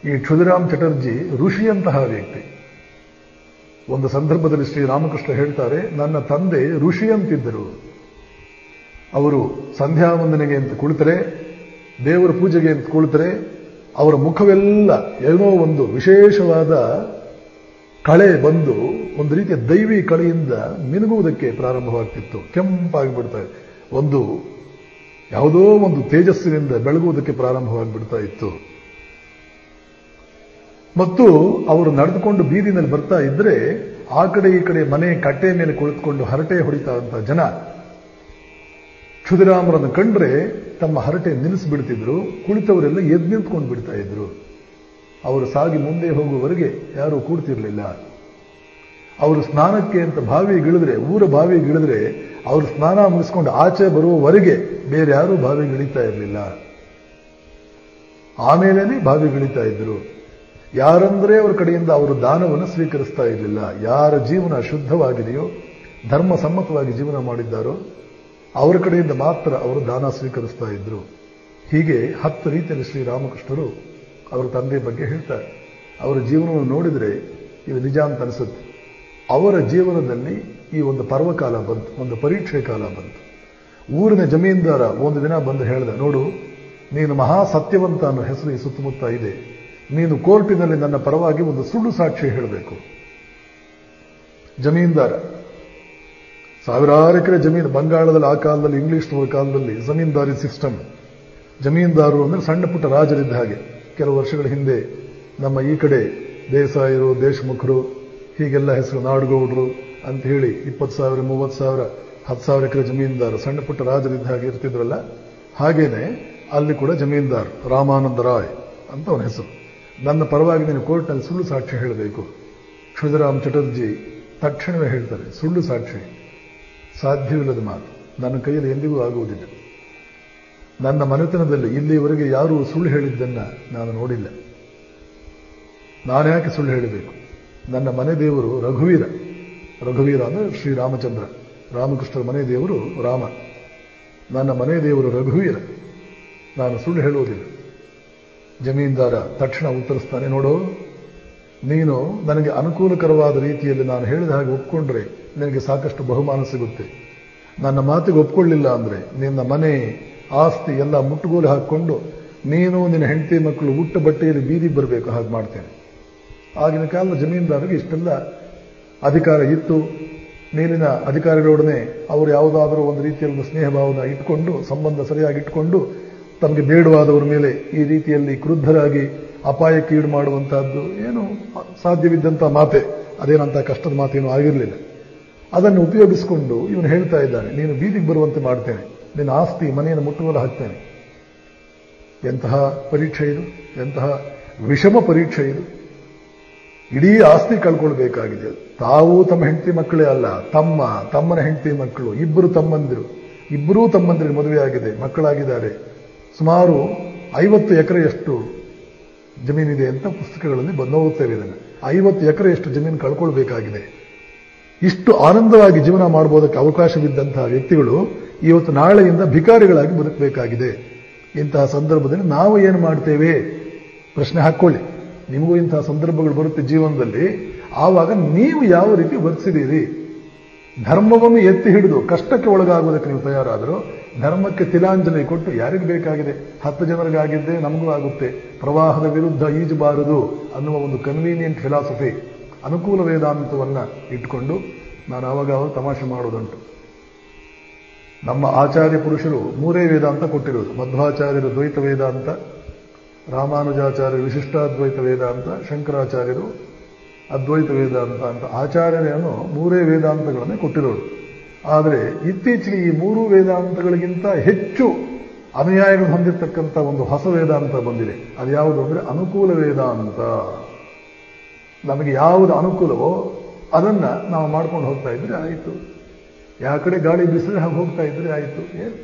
ಈ ಕ್ಷುದಿರಾಮ್ ಚಟರ್ಜಿ ಋಷಿಯಂತಹ ವ್ಯಕ್ತಿ. ಒಂದು ಸಂದರ್ಭದಲ್ಲಿ ಶ್ರೀರಾಮಕೃಷ್ಣ ಹೇಳ್ತಾರೆ, ನನ್ನ ತಂದೆ ಋಷಿಯಂತಿದ್ದರು. ಅವರು ಸಂಧ್ಯಾ ವಂದನೆಗೆ ಅಂತ ಕುಳಿತರೆ, ದೇವರ ಪೂಜೆಗೆ ಅಂತ ಕುಳಿತರೆ ಅವರ ಮುಖವೆಲ್ಲ ಏನೋ ಒಂದು ವಿಶೇಷವಾದ ಕಳೆ ಬಂದು ಒಂದು ರೀತಿಯ ದೈವಿ ಕಳೆಯಿಂದ ಮಿನುಗುವುದಕ್ಕೆ ಪ್ರಾರಂಭವಾಗ್ತಿತ್ತು. ಕೆಂಪಾಗಿಬಿಡ್ತಾ ಇತ್ತು, ಒಂದು ಯಾವುದೋ ಒಂದು ತೇಜಸ್ಸಿನಿಂದ ಬೆಳಗುವುದಕ್ಕೆ ಪ್ರಾರಂಭವಾಗಿಬಿಡ್ತಾ ಇತ್ತು. ಮತ್ತು ಅವರು ನಡೆದುಕೊಂಡು ಬೀದಿನಲ್ಲಿ ಬರ್ತಾ ಇದ್ರೆ ಆ ಕಡೆ ಈ ಕಡೆ ಮನೆ ಕಟ್ಟೆ ಮೇಲೆ ಕುಳಿತುಕೊಂಡು ಹರಟೆ ಹೊಡಿತಾ ಅಂತ ಜನ ಕ್ಷುದಿರಾಮರನ್ನು ಕಂಡ್ರೆ ತಮ್ಮ ಹರಟೆ ನಿಲ್ಲಿಸಿಬಿಡ್ತಿದ್ರು. ಕುಳಿತವರೆಲ್ಲ ಎದ್ದು ನಿಂತ್ಕೊಂಡು ಬಿಡ್ತಾ ಇದ್ರು. ಅವರು ಸಾಗಿ ಮುಂದೆ ಹೋಗುವವರೆಗೆ ಯಾರೂ ಕೂಡ್ತಿರ್ಲಿಲ್ಲ. ಅವರು ಸ್ನಾನಕ್ಕೆ ಅಂತ ಬಾವಿಗಿಳಿದ್ರೆ, ಊರ ಬಾವಿಗಿಳಿದ್ರೆ ಅವರು ಸ್ನಾನ ಮುಗಿಸ್ಕೊಂಡು ಆಚೆ ಬರುವವರೆಗೆ ಬೇರೆ ಯಾರೂ ಬಾವಿಗಿಳಿತಾ ಇರಲಿಲ್ಲ. ಆಮೇಲೆ ಬಾವಿಗಿಳಿತಾ ಇದ್ರು. ಯಾರಂದ್ರೆ ಅವರ ಕಡೆಯಿಂದ ಅವರು ದಾನವನ್ನು ಸ್ವೀಕರಿಸ್ತಾ ಇರಲಿಲ್ಲ. ಯಾರ ಜೀವನ ಶುದ್ಧವಾಗಿದೆಯೋ, ಧರ್ಮ ಸಮ್ಮತವಾಗಿ ಜೀವನ ಮಾಡಿದ್ದಾರೋ ಅವರ ಕಡೆಯಿಂದ ಮಾತ್ರ ಅವರು ದಾನ ಸ್ವೀಕರಿಸ್ತಾ ಇದ್ರು. ಹೀಗೆ 10 ರೀತಿಯಲ್ಲಿ ಶ್ರೀರಾಮಕೃಷ್ಣರು ಅವರ ತಂದೆ ಬಗ್ಗೆ ಹೇಳ್ತಾರೆ. ಅವರ ಜೀವನವನ್ನು ನೋಡಿದರೆ ಇದು ನಿಜ ಅಂತ ಅನಿಸುತ್ತೆ. ಅವರ ಜೀವನದಲ್ಲಿ ಈ ಒಂದು ಪರ್ವಕಾಲ ಬಂತು, ಒಂದು ಪರೀಕ್ಷೆ ಕಾಲ ಬಂತು. ಊರಿನ ಜಮೀನ್ದಾರ ಒಂದು ದಿನ ಬಂದು ಹೇಳ್ದ, ನೋಡು, ನೀನು ಮಹಾ ಸತ್ಯವಂತ ಅನ್ನೋ ಹೆಸರು ಈ ಸುತ್ತಮುತ್ತ ಇದೆ. ನೀನು ಕೋರ್ಟಿನಲ್ಲಿ ನನ್ನ ಪರವಾಗಿ ಒಂದು ಸುಳ್ಳು ಸಾಕ್ಷಿ ಹೇಳಬೇಕು. ಜಮೀನ್ದಾರ, ಸಾವಿರಾರು ಎಕರೆ ಜಮೀನು ಬಂಗಾಳದಲ್ಲಿ, ಆ ಕಾಲದಲ್ಲಿ ಇಂಗ್ಲಿಷ್ನವರ ಕಾಲದಲ್ಲಿ ಜಮೀನ್ದಾರಿ ಸಿಸ್ಟಮ್. ಜಮೀನ್ದಾರರು ಅಂದ್ರೆ ಸಣ್ಣ ಪುಟ್ಟ ರಾಜರಿದ್ದ ಹಾಗೆ. ಕೆಲವು ವರ್ಷಗಳ ಹಿಂದೆ ನಮ್ಮ ಈ ಕಡೆ ದೇಸಾಯರು, ದೇಶಮುಖರು, ಹೀಗೆಲ್ಲ ಹೆಸರು, ನಾಡಗೌಡರು ಅಂತ ಹೇಳಿ 20,000, 30,000, 10,000 ಎಕರೆ ಜಮೀನ್ದಾರ ಸಣ್ಣ ಪುಟ್ಟ ರಾಜರಿದ್ದ ಹಾಗೆ ಇರ್ತಿದ್ರಲ್ಲ, ಹಾಗೇನೆ ಅಲ್ಲಿ ಕೂಡ ಜಮೀನ್ದಾರ್ ರಾಮಾನಂದ ರಾಯ್ ಅಂತ ಅವನ ಹೆಸರು. ನನ್ನ ಪರವಾಗಿ ನೀನು ಕೋರ್ಟ್ನಲ್ಲಿ ಸುಳ್ಳು ಸಾಕ್ಷಿ ಹೇಳಬೇಕು. ಕ್ಷುದಿರಾಮ್ ಚಟರ್ಜಿ ತಕ್ಷಣವೇ ಹೇಳ್ತಾರೆ, ಸುಳ್ಳು ಸಾಕ್ಷಿ ಸಾಧ್ಯವಿಲ್ಲದ ಮಾತು, ನನ್ನ ಕೈಯಲ್ಲಿ ಎಂದಿಗೂ ಆಗುವುದಿಲ್ಲ. ನನ್ನ ಮನೆತನದಲ್ಲಿ ಇಲ್ಲಿವರೆಗೆ ಯಾರೂ ಸುಳ್ಳು ಹೇಳಿದ್ದನ್ನ ನಾನು ನೋಡಿಲ್ಲ. ನಾನ್ಯಾಕೆ ಸುಳ್ಳು ಹೇಳಬೇಕು? ನನ್ನ ಮನೆ ದೇವರು ರಘುವೀರ. ರಘುವೀರ ಅಂದ್ರೆ ಶ್ರೀರಾಮಚಂದ್ರ. ರಾಮಕೃಷ್ಣರ ಮನೆ ದೇವರು ರಾಮ. ನನ್ನ ಮನೆ ದೇವರು ರಘುವೀರ. ನಾನು ಸುಳ್ಳು ಹೇಳುವುದಿಲ್ಲ. ಜಮೀನ್ದಾರ ತಕ್ಷಣ ಉತ್ತರಿಸ್ತಾನೆ, ನೋಡು, ನೀನು ನನಗೆ ಅನುಕೂಲಕರವಾದ ರೀತಿಯಲ್ಲಿ ನಾನು ಹೇಳಿದ ಹಾಗೆ ಒಪ್ಕೊಂಡ್ರೆ ನಿನಗೆ ಸಾಕಷ್ಟು ಬಹುಮಾನ ಸಿಗುತ್ತೆ. ನನ್ನ ಮಾತಿಗೆ ಒಪ್ಕೊಳ್ಳಿಲ್ಲ ಅಂದ್ರೆ ನಿನ್ನ ಮನೆ ಆಸ್ತಿ ಎಲ್ಲ ಮುಟ್ಟುಗೋಲು ಹಾಕಿಕೊಂಡು ನೀನು ನಿನ್ನ ಹೆಂಡತಿ ಮಕ್ಕಳು ಉಟ್ಟ ಬಟ್ಟೆಯಲ್ಲಿ ಬೀದಿಗೆ ಬರಬೇಕು, ಹಾಗೆ ಮಾಡ್ತೇನೆ. ಆಗಿನ ಕಾಲದ ಜಮೀನ್ದಾರರಿಗೆ ಇಷ್ಟೆಲ್ಲ ಅಧಿಕಾರ ಇತ್ತು. ಮೇಲಿನ ಅಧಿಕಾರಿಗಳೊಡನೆ ಅವರು ಯಾವುದಾದರೂ ಒಂದು ರೀತಿಯಲ್ಲಿ ಸ್ನೇಹ ಭಾವನ ಇಟ್ಕೊಂಡು, ಸಂಬಂಧ ಸರಿಯಾಗಿ ಇಟ್ಕೊಂಡು, ತಮಗೆ ಬೇಡವಾದವರ ಮೇಲೆ ಈ ರೀತಿಯಲ್ಲಿ ಕ್ರುದ್ಧರಾಗಿ ಅಪಾಯಕ್ಕೆ ಈಡು ಮಾಡುವಂತಹದ್ದು ಏನು ಸಾಧ್ಯವಿದ್ದಂಥ ಮಾತೆ, ಅದೇನಂತ ಕಷ್ಟದ ಮಾತೇನೂ ಆಗಿರಲಿಲ್ಲ. ಅದನ್ನು ಉಪಯೋಗಿಸಿಕೊಂಡು ಇವನು ಹೇಳ್ತಾ ಇದ್ದಾನೆ, ನೀನು ಬೀದಿಗೆ ಬರುವಂತೆ ಮಾಡ್ತೇನೆ, ನಿನ್ನ ಆಸ್ತಿ ಮನೆಯನ್ನು ಮುಟ್ಟುಗೋಲು ಹಾಕ್ತೇನೆ. ಎಂತಹ ಪರೀಕ್ಷೆ ಇದು, ಎಂತಹ ವಿಷಮ ಪರೀಕ್ಷೆ ಇದು. ಇಡೀ ಆಸ್ತಿ ಕಳ್ಕೊಳ್ಬೇಕಾಗಿದೆ. ತಾವು ತಮ್ಮ ಹೆಂಡತಿ ಮಕ್ಕಳೇ ಅಲ್ಲ, ತಮ್ಮನ ಹೆಂಡತಿ ಮಕ್ಕಳು, ಇಬ್ಬರೂ ತಮ್ಮಂದಿರಿಗೆ ಮದುವೆ ಆಗಿದೆ, ಮಕ್ಕಳಾಗಿದ್ದಾರೆ. ಸುಮಾರು 50 ಎಕರೆಯಷ್ಟು ಜಮೀನಿದೆ ಅಂತ ಪುಸ್ತಕಗಳಲ್ಲಿ ಓದುತ್ತೇವೆ. ಇದನ್ನು 50 ಎಕರೆಯಷ್ಟು ಜಮೀನು ಕಳ್ಕೊಳ್ಬೇಕಾಗಿದೆ. ಇಷ್ಟು ಆನಂದವಾಗಿ ಜೀವನ ಮಾಡಬಹುದಕ್ಕೆ ಅವಕಾಶವಿದ್ದಂತಹ ವ್ಯಕ್ತಿಗಳು ಇವತ್ತು ನಾಳೆಯಿಂದ ಭಿಕಾರಿಗಳಾಗಿ ಬದುಕಬೇಕಾಗಿದೆ. ಇಂತಹ ಸಂದರ್ಭದಲ್ಲಿ ನಾವು ಏನು ಮಾಡ್ತೇವೆ ಪ್ರಶ್ನೆ ಹಾಕೊಳ್ಳಿ. ನಿಮಗೂ ಇಂತಹ ಸಂದರ್ಭಗಳು ಬರುತ್ತೆ ಜೀವನದಲ್ಲಿ. ಆವಾಗ ನೀವು ಯಾವ ರೀತಿ ವರ್ತಿಸಿದ್ದೀರಿ? ಧರ್ಮವನ್ನು ಎತ್ತಿ ಹಿಡಿದು ಕಷ್ಟಕ್ಕೆ ಒಳಗಾಗುವುದಕ್ಕೆ ನೀವು ತಯಾರಾದರೂ ಧರ್ಮಕ್ಕೆ ತಿಲಾಂಜಲಿ ಕೊಟ್ಟು ಯಾರಿಗೆ ಬೇಕಾಗಿದೆ, 10 ಜನರಿಗಾಗಿದ್ದೇ ನಮಗೂ ಆಗುತ್ತೆ, ಪ್ರವಾಹದ ವಿರುದ್ಧ ಈಜಬಾರದು ಅನ್ನುವ ಒಂದು ಕನ್ವೀನಿಯಂಟ್ ಫಿಲಾಸಫಿ, ಅನುಕೂಲ ವೇದಾಂತವನ್ನ ಇಟ್ಕೊಂಡು ನಾನು ಆವಾಗ ತಮಾಷೆ ಮಾಡೋದುಂಟು. ನಮ್ಮ ಆಚಾರ್ಯ ಪುರುಷರು 3 ವೇದಾಂತ ಕೊಟ್ಟಿರೋದು. ಮಧ್ವಾಚಾರ್ಯರು ದ್ವೈತ ವೇದಾಂತ, ರಾಮಾನುಜಾಚಾರ್ಯರು ವಿಶಿಷ್ಟಾದ್ವೈತ ವೇದಾಂತ, ಶಂಕರಾಚಾರ್ಯರು ಅದ್ವೈತ ವೇದಾಂತ ಅಂತ ಆಚಾರ್ಯರೇನು 3 ವೇದಾಂತಗಳನ್ನೇ ಕೊಟ್ಟಿರೋರು. ಆದರೆ ಇತ್ತೀಚೆಗೆ ಈ 3 ವೇದಾಂತಗಳಿಗಿಂತ ಹೆಚ್ಚು ಅನುಯಾಯಿಗಳು ಹೊಂದಿರತಕ್ಕಂಥ ಒಂದು ಹೊಸ ವೇದಾಂತ ಬಂದಿದೆ. ಅದು ಯಾವುದು ಅಂದ್ರೆ ಅನುಕೂಲ ವೇದಾಂತ. ನಮಗೆ ಯಾವುದು ಅನುಕೂಲವೋ ಅದನ್ನ ನಾವು ಮಾಡ್ಕೊಂಡು ಹೋಗ್ತಾ ಇದ್ರೆ ಆಯಿತು. ಯಾವ ಕಡೆ ಗಾಳಿ ಬೀಸಿದ್ರೆ ಹಾಗೆ ಹೋಗ್ತಾ ಇದ್ರೆ ಆಯಿತು.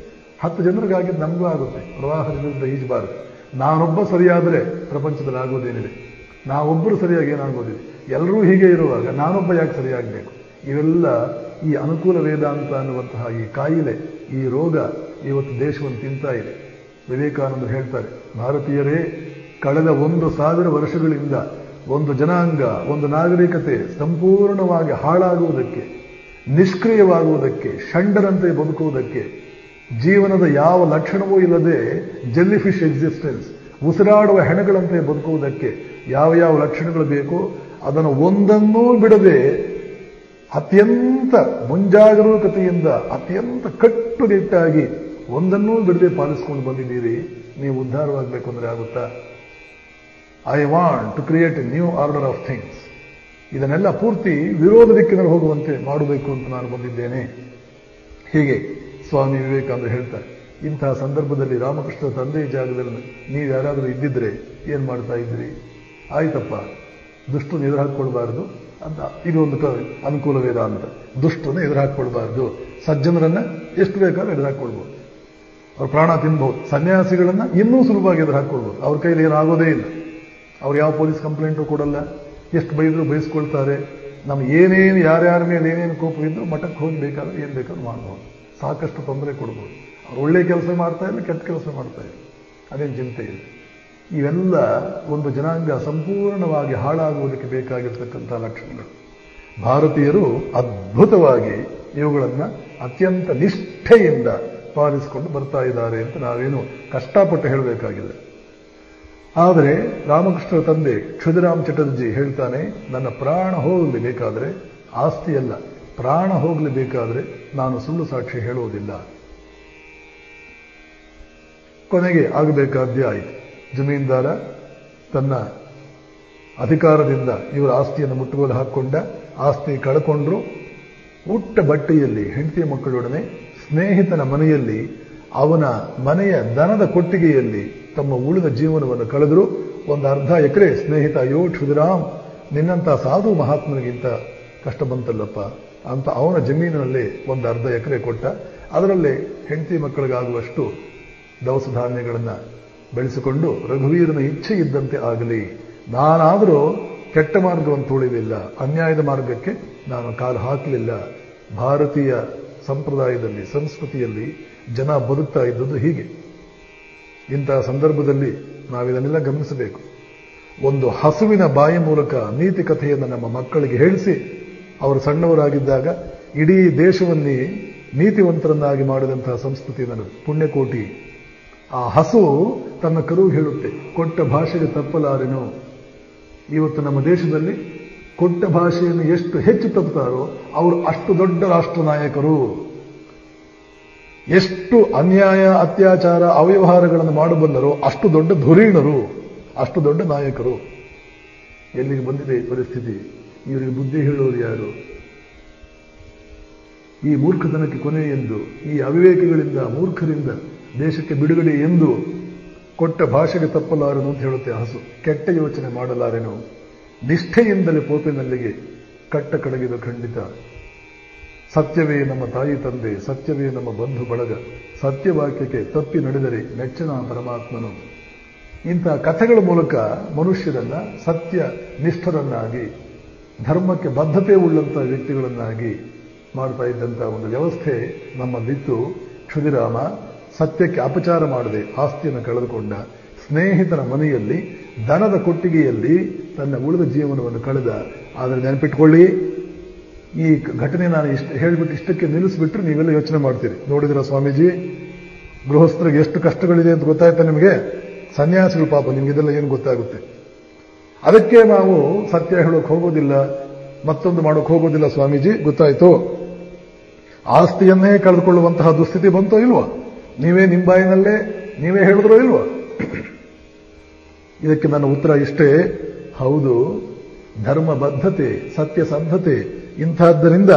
10 ಜನರಿಗಾಗಿದ್ದು ನಮಗೂ ಆಗುತ್ತೆ. ಪ್ರವಾಹದ ವಿರುದ್ಧ ಈಜಬಾರದು. ನಾನೊಬ್ಬ ಸರಿಯಾದರೆ ಪ್ರಪಂಚದಲ್ಲಿ ಆಗೋದೇನಿದೆ, ನಾವೊಬ್ಬರು ಸರಿಯಾಗಿ ಏನಾಗೋದಿದೆ. ಎಲ್ಲರೂ ಹೀಗೆ ಇರುವಾಗ ನಾನೊಬ್ಬ ಯಾಕೆ ಸರಿಯಾಗಬೇಕು? ಇವೆಲ್ಲ ಈ ಅನುಕೂಲ ವೇದಾಂತ ಅನ್ನುವಂತಹ ಈ ಕಾಯಿಲೆ, ಈ ರೋಗ ಇವತ್ತು ದೇಶವನ್ನು ತಿಂತಾ ಇದೆ. ವಿವೇಕಾನಂದರು ಹೇಳ್ತಾರೆ, ಭಾರತೀಯರೇ, ಕಳೆದ 1000 ವರ್ಷಗಳಿಂದ ಒಂದು ಜನಾಂಗ, ಒಂದು ನಾಗರಿಕತೆ ಸಂಪೂರ್ಣವಾಗಿ ಹಾಳಾಗುವುದಕ್ಕೆ, ನಿಷ್ಕ್ರಿಯವಾಗುವುದಕ್ಕೆ, ಷಂಡರಂತೆ ಬದುಕುವುದಕ್ಕೆ, ಜೀವನದ ಯಾವ ಲಕ್ಷಣವೂ ಇಲ್ಲದೆ ಜೆಲ್ಲಿಫಿಶ್ ಎಕ್ಸಿಸ್ಟೆನ್ಸ್, ಉಸಿರಾಡುವ ಹೆಣಗಳಂತೆ ಬದುಕುವುದಕ್ಕೆ ಯಾವ ಯಾವ ಲಕ್ಷಣಗಳು ಬೇಕೋ ಅದನ್ನು ಒಂದನ್ನೂ ಬಿಡದೆ ಅತ್ಯಂತ ಮುಂಜಾಗರೂಕತೆಯಿಂದ, ಅತ್ಯಂತ ಕಟ್ಟುನಿಟ್ಟಾಗಿ ಒಂದನ್ನೂ ಬಿಡದೆ ಪಾಲಿಸಿಕೊಂಡು ಬಂದಿದ್ದೀರಿ. ನೀವು ಉದ್ಧಾರವಾಗಬೇಕು ಅಂದ್ರೆ ಆಗುತ್ತಾ? I want to create a new order of things. ಇದನ್ನೆಲ್ಲ ಪೂರ್ತಿ ವಿರೋಧ ದಿಕ್ಕಿನಲ್ಲಿ ಹೋಗುವಂತೆ ಮಾಡಬೇಕು ಅಂತ ನಾನು ಬಂದಿದ್ದೇನೆ. ಹೀಗೆ ಸ್ವಾಮಿ ವಿವೇಕಾನಂದರು ಹೇಳ್ತಾರೆ. ಇಂತಹ ಸಂದರ್ಭದಲ್ಲಿ ರಾಮಕೃಷ್ಣ ತಂದೆ ಜಾಗದಲ್ಲಿ ನೀವು ಯಾರಾದರೂ ಇದ್ದಿದ್ರೆ ಏನ್ ಮಾಡ್ತಾ ಇದ್ರಿ? ಆಯ್ತಪ್ಪ, ದುಷ್ಟನ್ನು ಎದುರು ಹಾಕೊಳ್ಬಾರ್ದು ಅಂತ ಇದು ಒಂದು ಅನುಕೂಲ ವೇದಾಂತ. ದುಷ್ಟರನ್ನ ಎದುರು ಹಾಕೊಳ್ಬಾರ್ದು, ಸಜ್ಜನರನ್ನ ಎಷ್ಟು ಬೇಕಾದ್ರೂ ಎದುರು ಹಾಕೊಳ್ಬಹುದು, ಅವ್ರ ಪ್ರಾಣ ತಿನ್ಬಹುದು. ಸನ್ಯಾಸಿಗಳನ್ನ ಇನ್ನೂ ಸುಲಭವಾಗಿ ಎದುರು ಹಾಕೊಳ್ಬಹುದು, ಅವ್ರ ಕೈಲಿ ಏನಾಗೋದೇ ಇಲ್ಲ. ಅವ್ರು ಯಾವ ಪೊಲೀಸ್ ಕಂಪ್ಲೇಂಟು ಕೊಡಲ್ಲ, ಎಷ್ಟು ಬೈದ್ರು ಬಯಸ್ಕೊಳ್ತಾರೆ. ನಮ್ಗೆ ಏನೇನು ಯಾರ್ಯಾರ ಮೇಲೆ ಏನೇನು ಕೋಪವಿದ್ರು ಮಠಕ್ಕೆ ಹೋಗಿ ಬೇಕಾದ್ರೆ ಏನ್ ಬೇಕಾದ್ರೂ ಮಾಡಬಹುದು, ಸಾಕಷ್ಟು ತೊಂದರೆ ಕೊಡ್ಬೋದು. ಅವ್ರು ಒಳ್ಳೆ ಕೆಲಸ ಮಾಡ್ತಾ ಇಲ್ಲ, ಕೆಟ್ಟ ಕೆಲಸ ಮಾಡ್ತಾ ಇಲ್ಲ, ಅದೇನು ಚಿಂತೆ ಇಲ್ಲ. ಇವೆಲ್ಲ ಒಂದು ಜನಾಂಗ ಸಂಪೂರ್ಣವಾಗಿ ಹಾಳಾಗುವುದಕ್ಕೆ ಬೇಕಾಗಿರ್ತಕ್ಕಂಥ ಲಕ್ಷಣಗಳು. ಭಾರತೀಯರು ಅದ್ಭುತವಾಗಿ ಇವುಗಳನ್ನು ಅತ್ಯಂತ ನಿಷ್ಠೆಯಿಂದ ಪಾಲಿಸಿಕೊಂಡು ಬರ್ತಾ ಇದ್ದಾರೆ ಅಂತ ನಾವೇನು ಕಷ್ಟಪಟ್ಟು ಹೇಳಬೇಕಾಗಿಲ್ಲ. ಆದರೆ ರಾಮಕೃಷ್ಣರ ತಂದೆ ಕ್ಷುದಿರಾಮ್ ಚಟರ್ಜಿ ಹೇಳ್ತಾನೆ, ನನ್ನ ಪ್ರಾಣ ಹೋಗಲಿ ಬೇಕಾದರೆ, ಆಸ್ತಿಯಲ್ಲ ಪ್ರಾಣ ಹೋಗಲಿ ಬೇಕಾದರೆ ನಾನು ಸುಳ್ಳು ಸಾಕ್ಷಿ ಹೇಳುವುದಿಲ್ಲ. ಕೊನೆಗೆ ಆಗಬೇಕಾದ್ದೇ ಆಯಿತು. ಜಮೀನ್ದಾರ ತನ್ನ ಅಧಿಕಾರದಿಂದ ಇವರ ಆಸ್ತಿಯನ್ನು ಮುಟ್ಟುಗೋಲು ಹಾಕಿಕೊಂಡ, ಆಸ್ತಿ ಕಳ್ಕೊಂಡ್ರು. ಉಟ್ಟ ಬಟ್ಟೆಯಲ್ಲಿ ಹೆಂಡತಿ ಮಕ್ಕಳೊಡನೆ ಸ್ನೇಹಿತನ ಮನೆಯಲ್ಲಿ, ಅವನ ಮನೆಯ ದನದ ಕೊಟ್ಟಿಗೆಯಲ್ಲಿ ತಮ್ಮ ಉಳಿದ ಜೀವನವನ್ನು ಕಳೆದ್ರು. ಒಂದು ಅರ್ಧ ಎಕರೆ ಸ್ನೇಹಿತ, ಅಯ್ಯೋ ಕ್ಷುದಿರಾಮ್, ನಿನ್ನಂತ ಸಾಧು ಮಹಾತ್ಮನಿಗಿಂತ ಕಷ್ಟ ಬಂತಲ್ಲಪ್ಪ ಅಂತ ಅವನ ಜಮೀನಿನಲ್ಲಿ ಒಂದು ಅರ್ಧ ಎಕರೆ ಕೊಟ್ಟ. ಅದರಲ್ಲೇ ಹೆಂಡತಿ ಮಕ್ಕಳಿಗಾಗುವಷ್ಟು ದವಸ ಧಾನ್ಯಗಳನ್ನು ಬೆಳೆಸಿಕೊಂಡು, ರಘುವೀರನ ಇಚ್ಛೆ ಇದ್ದಂತೆ ಆಗಲಿ, ನಾನಾದರೂ ಕೆಟ್ಟ ಮಾರ್ಗವನ್ನು ತುಳಿಲಿಲ್ಲ, ಅನ್ಯಾಯದ ಮಾರ್ಗಕ್ಕೆ ನಾನು ಕಾಲು ಹಾಕಲಿಲ್ಲ. ಭಾರತೀಯ ಸಂಪ್ರದಾಯದಲ್ಲಿ, ಸಂಸ್ಕೃತಿಯಲ್ಲಿ ಜನ ಬದುಕ್ತಾ ಇದ್ದದ್ದು ಹೀಗೆ. ಇಂತಹ ಸಂದರ್ಭದಲ್ಲಿ ನಾವಿದನ್ನೆಲ್ಲ ಗಮನಿಸಬೇಕು. ಒಂದು ಹಸುವಿನ ಬಾಯಿ ಮೂಲಕ ನೀತಿ ಕಥೆಯನ್ನು ನಮ್ಮ ಮಕ್ಕಳಿಗೆ ಹೇಳಿಸಿ, ಅವರು ಸಣ್ಣವರಾಗಿದ್ದಾಗ ಇಡೀ ದೇಶವನ್ನೇ ನೀತಿವಂತರನ್ನಾಗಿ ಮಾಡಿದಂತಹ ಸಂಸ್ಕೃತಿ ನನ್ನದು, ಪುಣ್ಯಕೋಟಿ. ಆ ಹಸು ತನ್ನ ಕರು ಹೇಳುತ್ತೆ, ಕೊಟ್ಟ ಭಾಷೆಗೆ ತಪ್ಪಲಾರೆನು. ಇವತ್ತು ನಮ್ಮ ದೇಶದಲ್ಲಿ ಕೊಟ್ಟ ಭಾಷೆಯನ್ನು ಎಷ್ಟು ಹೆಚ್ಚು ತಪ್ಪುತ್ತಾರೋ ಅವರು ಅಷ್ಟು ದೊಡ್ಡ ರಾಷ್ಟ್ರ ನಾಯಕರು. ಎಷ್ಟು ಅನ್ಯಾಯ, ಅತ್ಯಾಚಾರ, ಅವ್ಯವಹಾರಗಳನ್ನು ಮಾಡಬಲ್ಲರೋ ಅಷ್ಟು ದೊಡ್ಡ ಧುರೀಣರು, ಅಷ್ಟು ದೊಡ್ಡ ನಾಯಕರು. ಎಲ್ಲಿಗೆ ಬಂದಿದೆ ಈ ಪರಿಸ್ಥಿತಿ? ಇವರಿಗೆ ಬುದ್ಧಿ ಹೇಳೋರು ಯಾರು? ಈ ಮೂರ್ಖತನಕ್ಕೆ ಕೊನೆ ಎಂದು, ಈ ಅವಿವೇಕಿಗಳಿಂದ, ಮೂರ್ಖರಿಂದ ದೇಶಕ್ಕೆ ಬಿಡುಗಡೆ ಎಂದು ಕೊಟ್ಟ ಭಾಷೆಗೆ ತಪ್ಪಲಾರೆನು ಅಂತ ಹೇಳುತ್ತೆ ಹಸು. ಕೆಟ್ಟ ಯೋಚನೆ ಮಾಡಲಾರೆನು, ನಿಷ್ಠೆಯಿಂದಲೇ ಪೋಪಿನಲ್ಲಿಗೆ ಕಟ್ಟ ಕಡಗಿದ ಖಂಡಿತ. ಸತ್ಯವೇ ನಮ್ಮ ತಾಯಿ ತಂದೆ, ಸತ್ಯವೇ ನಮ್ಮ ಬಂಧು ಬಳಗ, ಸತ್ಯವಾಕ್ಯಕ್ಕೆ ತಪ್ಪಿ ನಡೆದರೆ ಮೆಚ್ಚನ ಪರಮಾತ್ಮನು. ಇಂತಹ ಕಥೆಗಳ ಮೂಲಕ ಮನುಷ್ಯರನ್ನ ಸತ್ಯ ನಿಷ್ಠರನ್ನಾಗಿ, ಧರ್ಮಕ್ಕೆ ಬದ್ಧತೆ ಉಳ್ಳಂತಹ ವ್ಯಕ್ತಿಗಳನ್ನಾಗಿ ಮಾಡ್ತಾ ಇದ್ದಂತಹ ಒಂದು ವ್ಯವಸ್ಥೆ ನಮ್ಮಲ್ಲಿತ್ತು. ಕ್ಷುದಿರಾಮ ಸತ್ಯಕ್ಕೆ ಅಪಚಾರ ಮಾಡದೆ ಆಸ್ತಿಯನ್ನು ಕಳೆದುಕೊಂಡ, ಸ್ನೇಹಿತನ ಮನೆಯಲ್ಲಿ ದನದ ಕೊಟ್ಟಿಗೆಯಲ್ಲಿ ತನ್ನ ಉಳಿದ ಜೀವನವನ್ನು ಕಳೆದ. ಆದರೆ ನೆನಪಿಟ್ಕೊಳ್ಳಿ, ಈ ಘಟನೆ ನಾನು ಹೇಳ್ಬಿಟ್ಟು ಇಷ್ಟಕ್ಕೆ ನಿಲ್ಲಿಸ್ಬಿಟ್ರೆ ನೀವೆಲ್ಲ ಯೋಚನೆ ಮಾಡ್ತೀರಿ. ನೋಡಿದಿರ ಸ್ವಾಮೀಜಿ, ಗೃಹಸ್ಥರಿಗೆ ಎಷ್ಟು ಕಷ್ಟಗಳಿದೆ ಅಂತ ಗೊತ್ತಾಯ್ತಾ ನಿಮಗೆ? ಸನ್ಯಾಸಿಗಳು ಪಾಪ ನಿಮ್ಗಿದೆಲ್ಲ ಏನು ಗೊತ್ತಾಗುತ್ತೆ. ಅದಕ್ಕೆ ನಾವು ಸತ್ಯ ಹೇಳೋಕೆ ಹೋಗೋದಿಲ್ಲ, ಮತ್ತೊಂದು ಮಾಡೋಕೆ ಹೋಗೋದಿಲ್ಲ ಸ್ವಾಮೀಜಿ, ಗೊತ್ತಾಯ್ತು. ಆಸ್ತಿಯನ್ನೇ ಕಳೆದುಕೊಳ್ಳುವಂತಹ ದುಸ್ಥಿತಿ ಬಂತೋ ಇಲ್ವಾ? ನೀವೇ ನಿಂಬಾಯಿನಲ್ಲೇ ನೀವೇ ಹೇಳಿದ್ರೋ ಇಲ್ವಾ? ಇದಕ್ಕೆ ನನ್ನ ಉತ್ತರ ಇಷ್ಟೇ, ಹೌದು. ಧರ್ಮ ಬದ್ಧತೆ, ಸತ್ಯಸಂಧತೆ ಇಂತಹದ್ದರಿಂದ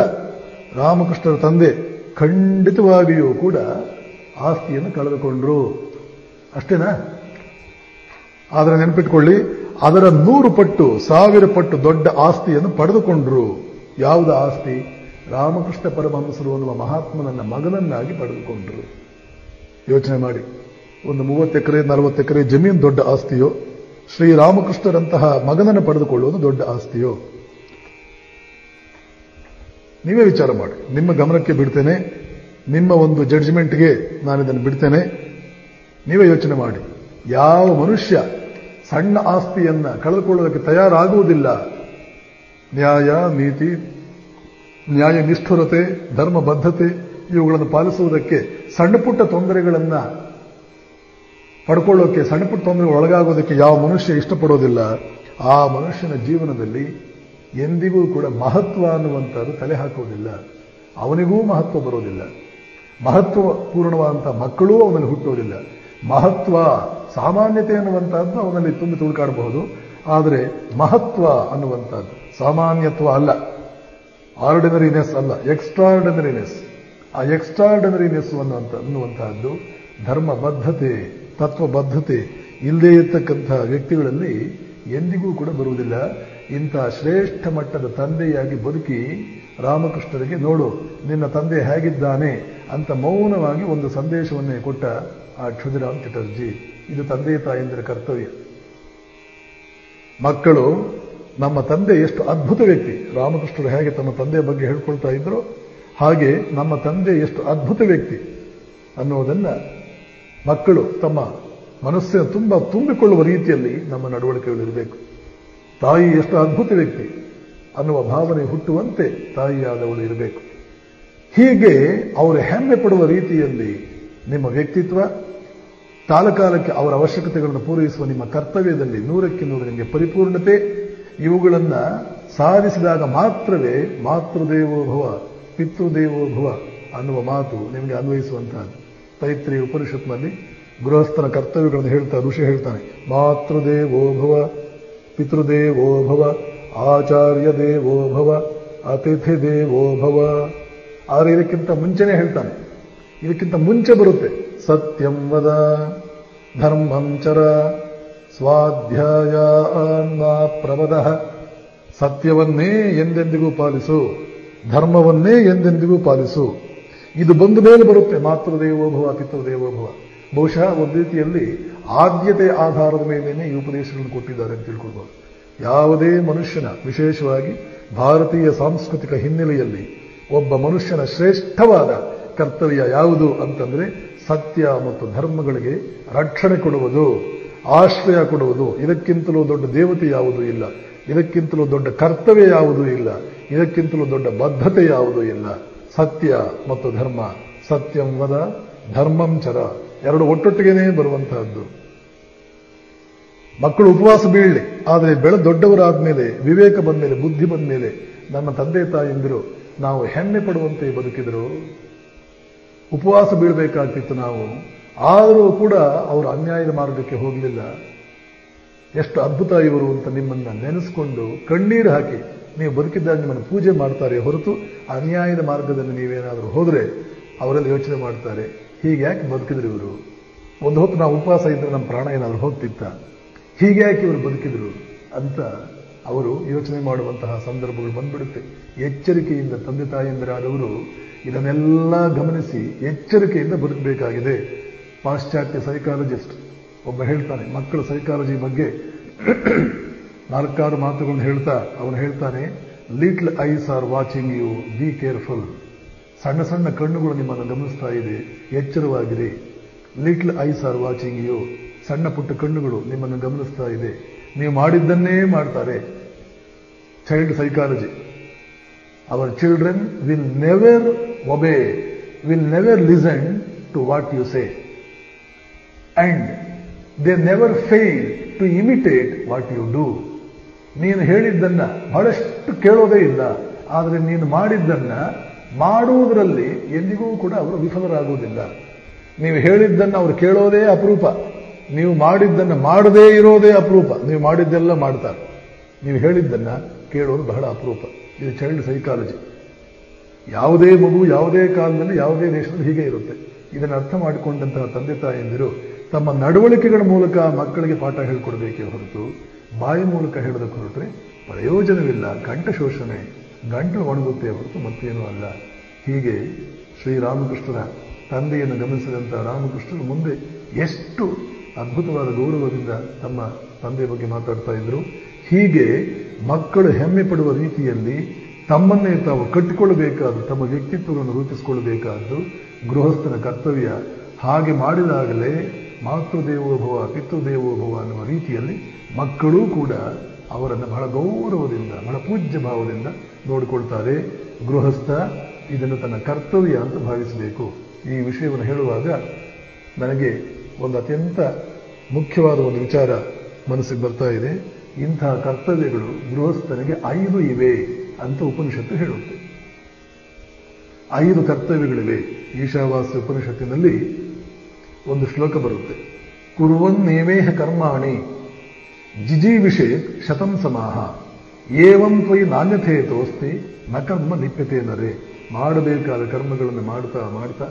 ರಾಮಕೃಷ್ಣರ ತಂದೆ ಖಂಡಿತವಾಗಿಯೂ ಕೂಡ ಆಸ್ತಿಯನ್ನು ಕಳೆದುಕೊಂಡ್ರು. ಅಷ್ಟೇನಾ? ಆದರೆ ನೆನಪಿಟ್ಕೊಳ್ಳಿ, ಅದರ 100 ಪಟ್ಟು 1000 ಪಟ್ಟು ದೊಡ್ಡ ಆಸ್ತಿಯನ್ನು ಪಡೆದುಕೊಂಡ್ರು. ಯಾವುದ ಆಸ್ತಿ? ರಾಮಕೃಷ್ಣ ಪರಮಹಂಸರು ಅನ್ನುವ ಮಹಾತ್ಮನನ್ನ ಮಗನನ್ನಾಗಿ ಪಡೆದುಕೊಂಡ್ರು. ಯೋಚನೆ ಮಾಡಿ, ಒಂದು 30 ಎಕರೆ 40 ಎಕರೆ ಜಮೀನು ದೊಡ್ಡ ಆಸ್ತಿಯೋ, ಶ್ರೀರಾಮಕೃಷ್ಣರಂತಹ ಮಗನನ್ನು ಪಡೆದುಕೊಳ್ಳುವುದು ದೊಡ್ಡ ಆಸ್ತಿಯೋ? ನೀವೇ ವಿಚಾರ ಮಾಡಿ. ನಿಮ್ಮ ಗಮನಕ್ಕೆ ಬಿಡ್ತೇನೆ, ನಿಮ್ಮ ಒಂದು ಜಡ್ಜ್ಮೆಂಟ್ಗೆ ನಾನಿದನ್ನು ಬಿಡ್ತೇನೆ. ನೀವೇ ಯೋಚನೆ ಮಾಡಿ. ಯಾವ ಮನುಷ್ಯ ಸಣ್ಣ ಆಸ್ತಿಯನ್ನ ಕಳೆದುಕೊಳ್ಳೋದಕ್ಕೆ ತಯಾರಾಗುವುದಿಲ್ಲ? ನ್ಯಾಯ, ನೀತಿ, ನ್ಯಾಯ ನಿಷ್ಠುರತೆ, ಧರ್ಮ ಬದ್ಧತೆ ಇವುಗಳನ್ನು ಪಾಲಿಸುವುದಕ್ಕೆ ಸಣ್ಣ ಪುಟ್ಟ ತೊಂದರೆಗಳನ್ನ ಪಡ್ಕೊಳ್ಳೋಕೆ, ಸಣ್ಣ ಪುಟ್ಟ ತೊಂದರೆಗಳು ಒಳಗಾಗೋದಕ್ಕೆ ಯಾವ ಮನುಷ್ಯ ಇಷ್ಟಪಡೋದಿಲ್ಲ. ಆ ಮನುಷ್ಯನ ಜೀವನದಲ್ಲಿ ಎಂದಿಗೂ ಕೂಡ ಮಹತ್ವ ಅನ್ನುವಂಥದ್ದು ತಲೆ ಹಾಕುವುದಿಲ್ಲ. ಅವನಿಗೂ ಮಹತ್ವ ಬರೋದಿಲ್ಲ. ಮಹತ್ವಪೂರ್ಣವಾದಂತಹ ಮಕ್ಕಳೂ ಅವನಲ್ಲಿ ಹುಟ್ಟೋದಿಲ್ಲ. ಮಹತ್ವ, ಸಾಮಾನ್ಯತೆ ಅನ್ನುವಂಥದ್ದು ಅವನಲ್ಲಿ ತುಂಬಿ ತುಳುಕಾಡಬಹುದು. ಆದರೆ ಮಹತ್ವ ಅನ್ನುವಂಥದ್ದು ಸಾಮಾನ್ಯತ್ವ ಅಲ್ಲ, ಆರ್ಡಿನರಿನೆಸ್ ಅಲ್ಲ, ಎಕ್ಸ್ಟ್ರಾರ್ಡಿನರಿನೆಸ್. ಆ ಎಕ್ಸ್ಟ್ರಾರ್ಡಿನರಿನೆಸ್ ಅನ್ನುವಂತಹದ್ದು ಧರ್ಮ ಬದ್ಧತೆ, ತತ್ವಬದ್ಧತೆ ಇಲ್ಲದೇ ಇರತಕ್ಕಂತಹ ವ್ಯಕ್ತಿಗಳಲ್ಲಿ ಎಂದಿಗೂ ಕೂಡ ಬರುವುದಿಲ್ಲ. ಇಂತಹ ಶ್ರೇಷ್ಠ ಮಟ್ಟದ ತಂದೆಯಾಗಿ ಬದುಕಿ ರಾಮಕೃಷ್ಣರಿಗೆ ನೋಡು ನಿನ್ನ ತಂದೆ ಹೇಗಿದ್ದಾನೆ ಅಂತ ಮೌನವಾಗಿ ಒಂದು ಸಂದೇಶವನ್ನೇ ಕೊಟ್ಟ ಆ ಕ್ಷುದಿರಾಮ್ ಚಟರ್ಜಿ. ಇದು ತಂದೆ ತಾಯಂದಿರ ಕರ್ತವ್ಯ. ಮಕ್ಕಳು ನಮ್ಮ ತಂದೆ ಎಷ್ಟು ಅದ್ಭುತ ವ್ಯಕ್ತಿ, ರಾಮಕೃಷ್ಣರು ಹೇಗೆ ತಮ್ಮ ತಂದೆಯ ಬಗ್ಗೆ ಹೇಳ್ಕೊಳ್ತಾ ಇದ್ರು ಹಾಗೆ ನಮ್ಮ ತಂದೆ ಎಷ್ಟು ಅದ್ಭುತ ವ್ಯಕ್ತಿ ಅನ್ನೋದನ್ನ ಮಕ್ಕಳು ತಮ್ಮ ಮನಸ್ಸಿನ ತುಂಬಿಕೊಳ್ಳುವ ರೀತಿಯಲ್ಲಿ ನಮ್ಮ ನಡವಳಿಕೆಗಳಿರಬೇಕು. ತಾಯಿ ಎಷ್ಟು ಅದ್ಭುತ ವ್ಯಕ್ತಿ ಅನ್ನುವ ಭಾವನೆ ಹುಟ್ಟುವಂತೆ ತಾಯಿಯಾದವಳು ಇರಬೇಕು. ಹೀಗೆ ಅವರು ಹೆಮ್ಮೆ ಪಡುವ ರೀತಿಯಲ್ಲಿ ನಿಮ್ಮ ವ್ಯಕ್ತಿತ್ವ, ಕಾಲಕಾಲಕ್ಕೆ ಅವರ ಅವಶ್ಯಕತೆಗಳನ್ನು ಪೂರೈಸುವ ನಿಮ್ಮ ಕರ್ತವ್ಯದಲ್ಲಿ 100ಕ್ಕೆ 100 ನಿಮಗೆ ಪರಿಪೂರ್ಣತೆ, ಇವುಗಳನ್ನ ಸಾಧಿಸಿದಾಗ ಮಾತ್ರವೇ ಮಾತೃದೇವೋಭವ ಪಿತೃದೇವೋಭವ ಅನ್ನುವ ಮಾತು ನಿಮಗೆ ಅನ್ವಯಿಸುವಂತಹದ್ದು. ತೈತ್ರೇಯ ಉಪನಿಷತ್ನಲ್ಲಿ ಗೃಹಸ್ಥನ ಕರ್ತವ್ಯಗಳನ್ನು ಹೇಳ್ತಾ ಋಷಿ ಹೇಳ್ತಾನೆ, ಮಾತೃದೇವೋಭವ ಪಿತೃದೇವೋಭವ ಆಚಾರ್ಯ ದೇವೋಭವ ಅತಿಥಿ ದೇವೋಭವ. ಆದರೆ ಇದಕ್ಕಿಂತ ಮುಂಚೆನೇ ಹೇಳ್ತಾನೆ, ಇದಕ್ಕಿಂತ ಮುಂಚೆ ಬರುತ್ತೆ ಸತ್ಯಂ ವದ ಧರ್ಮಂ ಚರ ಸ್ವಾಧ್ಯಾಯ ಪ್ರವದ. ಸತ್ಯವನ್ನೇ ಎಂದೆಂದಿಗೂ ಪಾಲಿಸು, ಧರ್ಮವನ್ನೇ ಎಂದೆಂದಿಗೂ ಪಾಲಿಸು. ಇದು ಬಂದ ಮೇಲೆ ಬರುತ್ತೆ ಮಾತೃದೇವೋಭವ ಪಿತೃದೇವೋಭವ. ಬಹುಶಃ ಒಂದು ರೀತಿಯಲ್ಲಿ ಆದ್ಯತೆ ಆಧಾರದ ಮೇಲೇನೆ ಈ ಉಪದೇಶಗಳನ್ನು ಕೊಟ್ಟಿದ್ದಾರೆ ಅಂತ ತಿಳ್ಕೊಳ್ಬಹುದು. ಯಾವುದೇ ಮನುಷ್ಯನ, ವಿಶೇಷವಾಗಿ ಭಾರತೀಯ ಸಾಂಸ್ಕೃತಿಕ ಹಿನ್ನೆಲೆಯಲ್ಲಿ ಒಬ್ಬ ಮನುಷ್ಯನ ಶ್ರೇಷ್ಠವಾದ ಕರ್ತವ್ಯ ಯಾವುದು ಅಂತಂದ್ರೆ ಸತ್ಯ ಮತ್ತು ಧರ್ಮಗಳಿಗೆ ರಕ್ಷಣೆ ಕೊಡುವುದು, ಆಶ್ರಯ ಕೊಡುವುದು. ಇದಕ್ಕಿಂತಲೂ ದೊಡ್ಡ ದೇವತೆ ಯಾವುದೂ ಇಲ್ಲ, ಇದಕ್ಕಿಂತಲೂ ದೊಡ್ಡ ಕರ್ತವ್ಯ ಯಾವುದೂ ಇಲ್ಲ, ಇದಕ್ಕಿಂತಲೂ ದೊಡ್ಡ ಬದ್ಧತೆ ಯಾವುದೂ ಇಲ್ಲ. ಸತ್ಯ ಮತ್ತು ಧರ್ಮ. ಸತ್ಯಂ ವದ ಧರ್ಮಂ ಚರ, ಎರಡು ಒಟ್ಟೊಟ್ಟಿಗೆನೇ ಬರುವಂತಹದ್ದು. ಮಕ್ಕಳು ಉಪವಾಸ ಬೀಳಲಿ, ಆದರೆ ದೊಡ್ಡವರಾದ್ಮೇಲೆ, ವಿವೇಕ ಬಂದ್ಮೇಲೆ, ಬುದ್ಧಿ ಬಂದ್ಮೇಲೆ ನಮ್ಮ ತಂದೆ ತಾಯಿಂದಿರು ನಾವು ಹೆಮ್ಮೆ ಪಡುವಂತೆ ಬದುಕಿದರು. ಉಪವಾಸ ಬೀಳಬೇಕಾಗ್ತಿತ್ತು ನಾವು, ಆದರೂ ಕೂಡ ಅವರು ಅನ್ಯಾಯದ ಮಾರ್ಗಕ್ಕೆ ಹೋಗಲಿಲ್ಲ. ಎಷ್ಟು ಅದ್ಭುತ ಇವರು ಅಂತ ನಿಮ್ಮನ್ನ ನೆನೆಸ್ಕೊಂಡು ಕಣ್ಣೀರು ಹಾಕಿ ನೀವು ಬದುಕಿದ್ದಾಗ ನಿಮ್ಮನ್ನು ಪೂಜೆ ಮಾಡ್ತಾರೆ ಹೊರತು ಅನ್ಯಾಯದ ಮಾರ್ಗದಲ್ಲಿ ನೀವೇನಾದರೂ ಹೋದರೆ ಅವರೆಲ್ಲ ಯೋಚನೆ ಮಾಡ್ತಾರೆ, ಹೀಗೆ ಯಾಕೆ ಬದುಕಿದ್ರು ಇವರು? ಒಂದು ಹೊತ್ತು ನಾವು ಉಪವಾಸ ಇದ್ರೆ ನಮ್ಮ ಪ್ರಾಣ ಏನಾದರೂ ಹೋಗ್ತಿತ್ತ? ಹೀಗೆ ಯಾಕೆ ಇವರು ಬದುಕಿದ್ರು ಅಂತ ಅವರು ಯೋಚನೆ ಮಾಡುವಂತಹ ಸಂದರ್ಭಗಳು ಬಂದ್ಬಿಡುತ್ತೆ. ಎಚ್ಚರಿಕೆಯಿಂದ ತಂದೆ ತಾಯಿಯಂದರಾದವರು ಇದನ್ನೆಲ್ಲ ಗಮನಿಸಿ ಎಚ್ಚರಿಕೆಯಿಂದ ಬದುಕಬೇಕಾಗಿದೆ. ಪಾಶ್ಚಾತ್ಯ ಸೈಕಾಲಜಿಸ್ಟ್ ಒಬ್ಬ ಹೇಳ್ತಾನೆ, ಮಕ್ಕಳ ಸೈಕಾಲಜಿ ಬಗ್ಗೆ 4 ಮಾತುಗಳನ್ನು ಹೇಳ್ತಾ ಅವನು ಹೇಳ್ತಾನೆ, little eyes are watching you, be careful. ಸಣ್ಣ ಸಣ್ಣ ಕಣ್ಣುಗಳು ನಿಮ್ಮನ್ನು ಗಮನಿಸ್ತಾ ಇದೆ, ಎಚ್ಚರವಾಗಿರಿ. Little eyes are watching you, ಸಣ್ಣ ಪುಟ್ಟ ಕಣ್ಣುಗಳು ನಿಮ್ಮನ್ನು ಗಮನಿಸ್ತಾ ಇದೆ, ನೀವು ಮಾಡಿದ್ದನ್ನೇ ಮಾಡ್ತಾರೆ. Child psychology. Our children will never obey, will never listen to what you say, and they never fail to imitate what you do. ನೀನು ಹೇಳಿದ್ದನ್ನ ಬಹಳಷ್ಟು ಕೇಳೋದೇ ಇಲ್ಲ, ಆದರೆ ನೀನು ಮಾಡಿದ್ದನ್ನ ಮಾಡುವುದರಲ್ಲಿ ಎಂದಿಗೂ ಕೂಡ ಅವರು ವಿಫಲರಾಗುವುದಿಲ್ಲ. ನೀವು ಹೇಳಿದ್ದನ್ನ ಅವರು ಕೇಳೋದೇ ಅಪರೂಪ, ನೀವು ಮಾಡಿದ್ದನ್ನ ಮಾಡದೇ ಇರೋದೇ ಅಪರೂಪ. ನೀವು ಮಾಡಿದ್ದೆಲ್ಲ ಮಾಡ್ತಾರೆ, ನೀವು ಹೇಳಿದ್ದನ್ನ ಕೇಳೋದು ಬಹಳ ಅಪರೂಪ. ಇದು ಚೈಲ್ಡ್ ಸೈಕಾಲಜಿ. ಯಾವುದೇ ಮಗು ಯಾವುದೇ ಕಾಲದಲ್ಲಿ ಯಾವುದೇ ದೇಶದಲ್ಲಿ ಹೀಗೆ ಇರುತ್ತೆ. ಇದನ್ನು ಅರ್ಥ ಮಾಡಿಕೊಂಡಂತಹ ತಂದೆ ತಾಯಿಯಂದಿರು ತಮ್ಮ ನಡವಳಿಕೆಗಳ ಮೂಲಕ ಮಕ್ಕಳಿಗೆ ಪಾಠ ಹೇಳ್ಕೊಡ್ಬೇಕೇ ಹೊರತು ಬಾಯಿ ಮೂಲಕ ಹೇಳೋದಕ್ಕೆ ಹೊರಟ್ರೆ ಪ್ರಯೋಜನವಿಲ್ಲ. ಕಂಠ ಶೋಷಣೆ, ಗಂಟಲು ಒಣಗುತ್ತೆ ಹೊರತು ಮತ್ತೇನೂ ಅಲ್ಲ. ಹೀಗೆ ಶ್ರೀರಾಮಕೃಷ್ಣರ ತಂದೆಯನ್ನು ಗಮನಿಸಿದಂಥ ರಾಮಕೃಷ್ಣರು ಮುಂದೆ ಎಷ್ಟು ಅದ್ಭುತವಾದ ಗೌರವದಿಂದ ತಮ್ಮ ತಂದೆಯ ಬಗ್ಗೆ ಮಾತಾಡ್ತಾ ಇದ್ರು. ಹೀಗೆ ಮಕ್ಕಳು ಹೆಮ್ಮೆ ಪಡುವ ರೀತಿಯಲ್ಲಿ ತಮ್ಮನ್ನೇ ತಾವು ಕಟ್ಟಿಕೊಳ್ಳಬೇಕಾದ್ದು, ತಮ್ಮ ವ್ಯಕ್ತಿತ್ವವನ್ನು ರೂಪಿಸಿಕೊಳ್ಳಬೇಕಾದ್ದು ಗೃಹಸ್ಥನ ಕರ್ತವ್ಯ. ಹಾಗೆ ಮಾಡಿದಾಗಲೇ ಮಾತೃದೇವೋಭವ ಪಿತೃದೇವೋಭವ ಅನ್ನುವ ರೀತಿಯಲ್ಲಿ ಮಕ್ಕಳೂ ಕೂಡ ಅವರನ್ನು ಬಹಳ ಗೌರವದಿಂದ, ಬಹಳ ಪೂಜ್ಯ ಭಾವದಿಂದ ನೋಡಿಕೊಳ್ತಾರೆ. ಗೃಹಸ್ಥ ಇದನ್ನು ತನ್ನ ಕರ್ತವ್ಯ ಅಂತ ಭಾವಿಸಬೇಕು. ಈ ವಿಷಯವನ್ನು ಹೇಳುವಾಗ ನನಗೆ ಒಂದು ಅತ್ಯಂತ ಮುಖ್ಯವಾದ ಒಂದು ವಿಚಾರ ಮನಸ್ಸಿಗೆ ಬರ್ತಾ ಇದೆ. ಇಂತಹ ಕರ್ತವ್ಯಗಳು ಗೃಹಸ್ಥನಿಗೆ 5 ಇವೆ ಅಂತ ಉಪನಿಷತ್ತು ಹೇಳುತ್ತೆ. 5 ಕರ್ತವ್ಯಗಳಿವೆ. ಈಶಾವಾಸ್ಯ ಉಪನಿಷತ್ತಿನಲ್ಲಿ ಒಂದು ಶ್ಲೋಕ ಬರುತ್ತೆ, ಕುರ್ವನ್ನೇವೇಹ ಕರ್ಮಾಣಿ ಜಿಜೀವಿಷೇ ಶತಂ ಸಮಾಹ ಏವಂ ತ್ವಯಿ ನಾಣ್ಯಥೇತೋಸ್ತಿ ನ ಕರ್ಮ ಲಿಪ್ಯತೆ ನರೇ. ಮಾಡಬೇಕಾದ ಕರ್ಮಗಳನ್ನು ಮಾಡ್ತಾ ಮಾಡ್ತಾ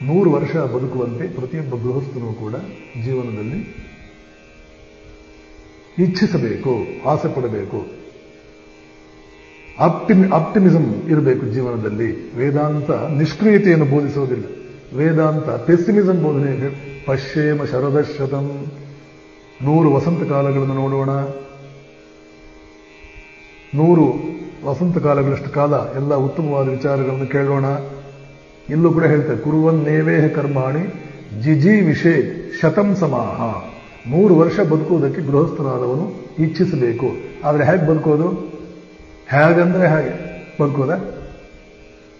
100 ವರ್ಷ ಬದುಕುವಂತೆ ಪ್ರತಿಯೊಬ್ಬ ಗೃಹಸ್ಥನೂ ಕೂಡ ಜೀವನದಲ್ಲಿ ಇಚ್ಛಿಸಬೇಕು, ಆಸೆ ಪಡಬೇಕು. ಆಪ್ಟಿಮಿಸಮ್ ಇರಬೇಕು ಜೀವನದಲ್ಲಿ. ವೇದಾಂತ ನಿಷ್ಕ್ರಿಯತೆಯನ್ನು ಬೋಧಿಸೋದಿಲ್ಲ. ವೇದಾಂತ ಪೆಸಿಮಿಸಮ್ ಬೋಧನೆ. ಪಶ್ಯೇಮ ಶರದಶತಂ, 100 ವಸಂತ ಕಾಲಗಳನ್ನು ನೋಡೋಣ. 100 ವಸಂತ ಕಾಲಗಳಷ್ಟು ಕಾಲ ಎಲ್ಲ ಉತ್ತಮವಾದ ವಿಚಾರಗಳನ್ನು ಕೇಳೋಣ. ಇಲ್ಲೂ ಕೂಡ ಹೇಳ್ತಾರೆ, ಕುರುವನ್ನೇವೇಹ ಕರ್ಮಾಣಿ ಜಿಜೀವಿಷೇ ಶತಂ ಸಮಾಹ. 100 ವರ್ಷ ಬದುಕುವುದಕ್ಕೆ ಗೃಹಸ್ಥನಾದವನು ಇಚ್ಛಿಸಬೇಕು. ಆದರೆ ಹೇಗೆ ಬದುಕೋದು? ಹೇಗಂದ್ರೆ ಹಾಗೆ ಬದುಕೋದ?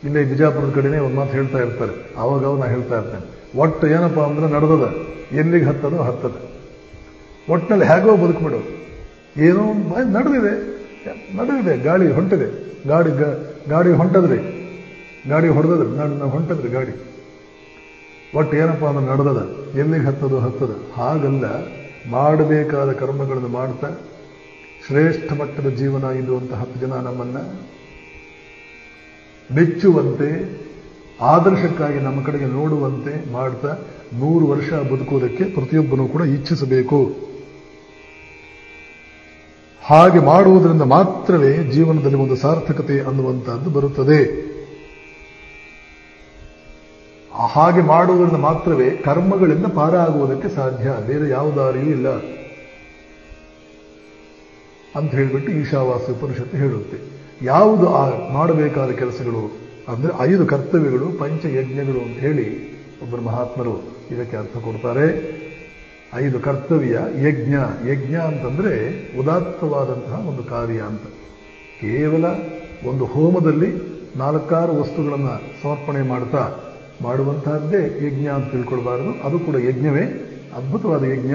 ಇಲ್ಲೇ ಬಿಜಾಪುರದ ಕಡೆನೇ ಒಂದು ಮಾತು ಹೇಳ್ತಾ ಇರ್ತಾರೆ, ಅವಾಗ ನಾ ಹೇಳ್ತಾ ಇರ್ತೇನೆ. ಒಟ್ಟು ಏನಪ್ಪ ಅಂದ್ರೆ ನಡೆದದ, ಎಲ್ಲಿಗೆ ಹತ್ತದೋ ಹತ್ತದ. ಒಟ್ಟಿನಲ್ಲಿ ಹೇಗೋ ಬದುಕ್ಬಿಡು. ಏನೋ ನಡೆದಿದೆ, ಗಾಳಿ ಹೊಂಟಿದೆ, ಗಾಡಿ ಹೊಂಟದ್ರಿ, ಗಾಡಿ ಹೊಡೆದದ್ರಿ, ಹೊಂಟದ್ರಿ ಗಾಡಿ. ಒಟ್ಟು ಏನಪ್ಪ ಅಂದ್ರೆ ನಡೆದದ, ಎಲ್ಲಿಗೆ ಹತ್ತದೋ ಹತ್ತದ. ಹಾಗಲ್ಲ, ಮಾಡಬೇಕಾದ ಕರ್ಮಗಳನ್ನು ಮಾಡ್ತಾ ಶ್ರೇಷ್ಠ ಮಟ್ಟದ ಜೀವನ ಇದು ಅಂತ 10 ಜನ ನಮ್ಮನ್ನ ಮೆಚ್ಚುವಂತೆ, ಆದರ್ಶಕ್ಕಾಗಿ ನಮ್ಮ ಕಡೆಗೆ ನೋಡುವಂತೆ ಮಾಡ್ತಾ 100 ವರ್ಷ ಬದುಕುವುದಕ್ಕೆ ಪ್ರತಿಯೊಬ್ಬನೂ ಕೂಡ ಇಚ್ಛಿಸಬೇಕು. ಹಾಗೆ ಮಾಡುವುದರಿಂದ ಮಾತ್ರವೇ ಜೀವನದಲ್ಲಿ ಒಂದು ಸಾರ್ಥಕತೆ ಅನ್ನುವಂತಹದ್ದು ಬರುತ್ತದೆ. ಹಾಗೆ ಮಾಡುವುದರಿಂದ ಮಾತ್ರವೇ ಕರ್ಮಗಳಿಂದ ಪಾರಾಗುವುದಕ್ಕೆ ಸಾಧ್ಯ, ಬೇರೆ ಯಾವ ದಾರಿಯೂ ಇಲ್ಲ ಅಂತ ಹೇಳಿಬಿಟ್ಟು ಈಶಾವಾಸ್ಯ ಉಪನಿಷತ್ತು ಹೇಳುತ್ತೆ. ಯಾವುದು ಆ ಮಾಡಬೇಕಾದ ಕೆಲಸಗಳು ಅಂದ್ರೆ 5 ಕರ್ತವ್ಯಗಳು, ಪಂಚಯಜ್ಞಗಳು ಅಂತ ಹೇಳಿ ಒಬ್ಬರು ಮಹಾತ್ಮರು ಇದಕ್ಕೆ ಅರ್ಥ ಕೊಡ್ತಾರೆ. 5 ಕರ್ತವ್ಯ. ಯಜ್ಞ ಅಂತಂದ್ರೆ ಉದಾತ್ತವಾದಂತಹ ಒಂದು ಕಾರ್ಯ ಅಂತ. ಕೇವಲ ಒಂದು ಹೋಮದಲ್ಲಿ 4 ವಸ್ತುಗಳನ್ನು ಸಮರ್ಪಣೆ ಮಾಡುವಂತಹದ್ದೇ ಯಜ್ಞ ಅಂತ ತಿಳ್ಕೊಳ್ಬಾರದು. ಅದು ಕೂಡ ಯಜ್ಞವೇ, ಅದ್ಭುತವಾದ ಯಜ್ಞ.